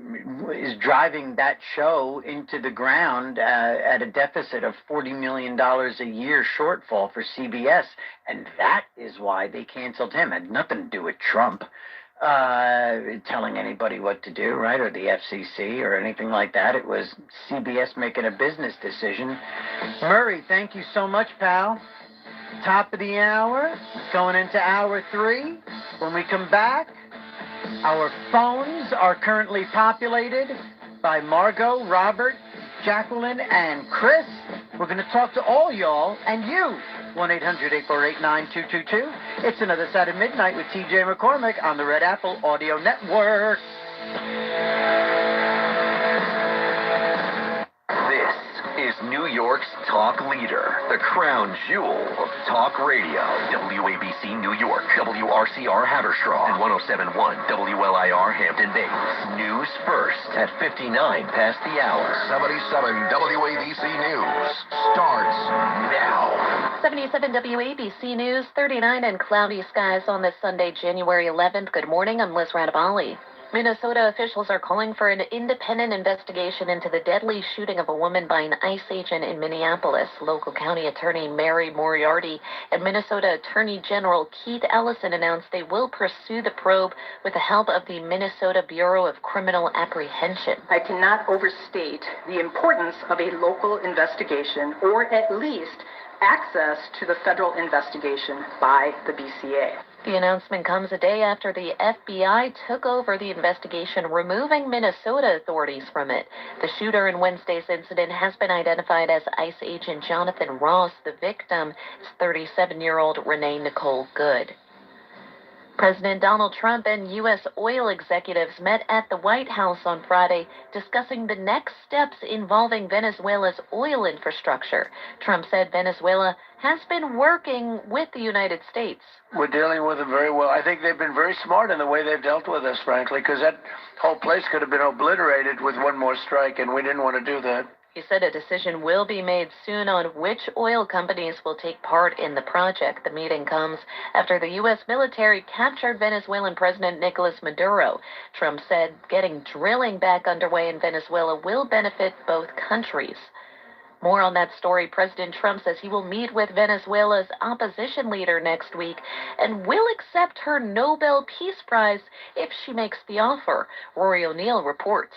is driving that show into the ground at a deficit of $40 million a year shortfall for CBS. And that is why they canceled him. It had nothing to do with Trump. telling anybody what to do, right, or the FCC or anything like that. It was CBS making a business decision. Murray, thank you so much, pal. Top of the hour, going into hour 3. When we come back, our phones are currently populated by Margot, Robert, Jacqueline, and Chris. We're going to talk to all y'all and you. 1-800-848-9222. It's Another Side of Midnight with TJ McCormick on the Red Apple Audio Network. This is New York's talk leader, the crown jewel of talk radio. WABC New York, WRCR Haverstraw, and 107.1 WLIR Hampton Bays. News first at 59 past the hour. 77 WABC News starts now. 77 WABC News, 39 and cloudy skies on this Sunday, January 11th. Good morning, I'm Liz Radabali. Minnesota officials are calling for an independent investigation into the deadly shooting of a woman by an ICE agent in Minneapolis. Local County Attorney Mary Moriarty and Minnesota Attorney General Keith Ellison announced they will pursue the probe with the help of the Minnesota Bureau of Criminal Apprehension. I cannot overstate the importance of a local investigation, or at least access to the federal investigation by the BCA. The announcement comes a day after the FBI took over the investigation, removing Minnesota authorities from it. The shooter in Wednesday's incident has been identified as ICE agent Jonathan Ross. The victim is 37-year-old Renee Nicole Good. President Donald Trump and U.S. oil executives met at the White House on Friday discussing the next steps involving Venezuela's oil infrastructure. Trump said Venezuela has been working with the United States. We're dealing with them very well. I think they've been very smart in the way they've dealt with us, frankly, because that whole place could have been obliterated with one more strike, and we didn't want to do that. He said a decision will be made soon on which oil companies will take part in the project. The meeting comes after the U.S. military captured Venezuelan President Nicolas Maduro. Trump said getting drilling back underway in Venezuela will benefit both countries. More on that story. President Trump says he will meet with Venezuela's opposition leader next week and will accept her Nobel Peace Prize if she makes the offer. Rory O'Neill reports.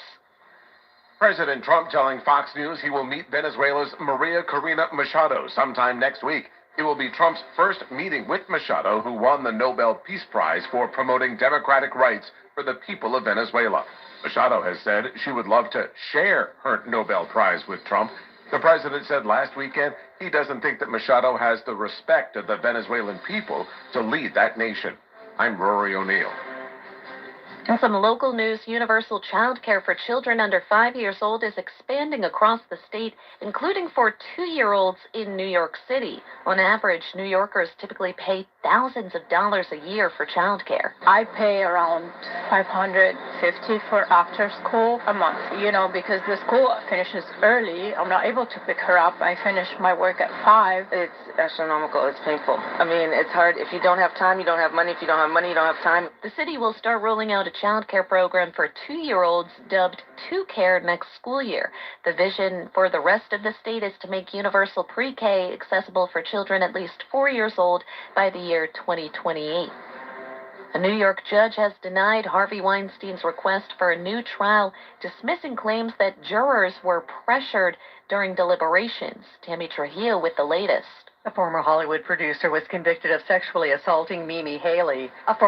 President Trump telling Fox News he will meet Venezuela's Maria Corina Machado sometime next week. It will be Trump's first meeting with Machado, who won the Nobel Peace Prize for promoting democratic rights for the people of Venezuela. Machado has said she would love to share her Nobel Prize with Trump. The president said last weekend he doesn't think that Machado has the respect of the Venezuelan people to lead that nation. I'm Rory O'Neill. And some local news, universal child care for children under 5 years old is expanding across the state, including for 2-year-olds in New York City. On average, New Yorkers typically pay thousands of dollars a year for child care. I pay around $550 for after school a month, because the school finishes early. I'm not able to pick her up. I finish my work at 5. It's astronomical. It's painful. I mean, it's hard. If you don't have time, you don't have money. If you don't have money, you don't have time. The city will start rolling out a child care program for 2-year-olds dubbed 2Care next school year. The vision for the rest of the state is to make universal pre-K accessible for children at least 4 years old by the year 2028. A New York judge has denied Harvey Weinstein's request for a new trial, dismissing claims that jurors were pressured during deliberations. Tammy Trujillo with the latest. A former Hollywood producer was convicted of sexually assaulting Mimi Haley. A former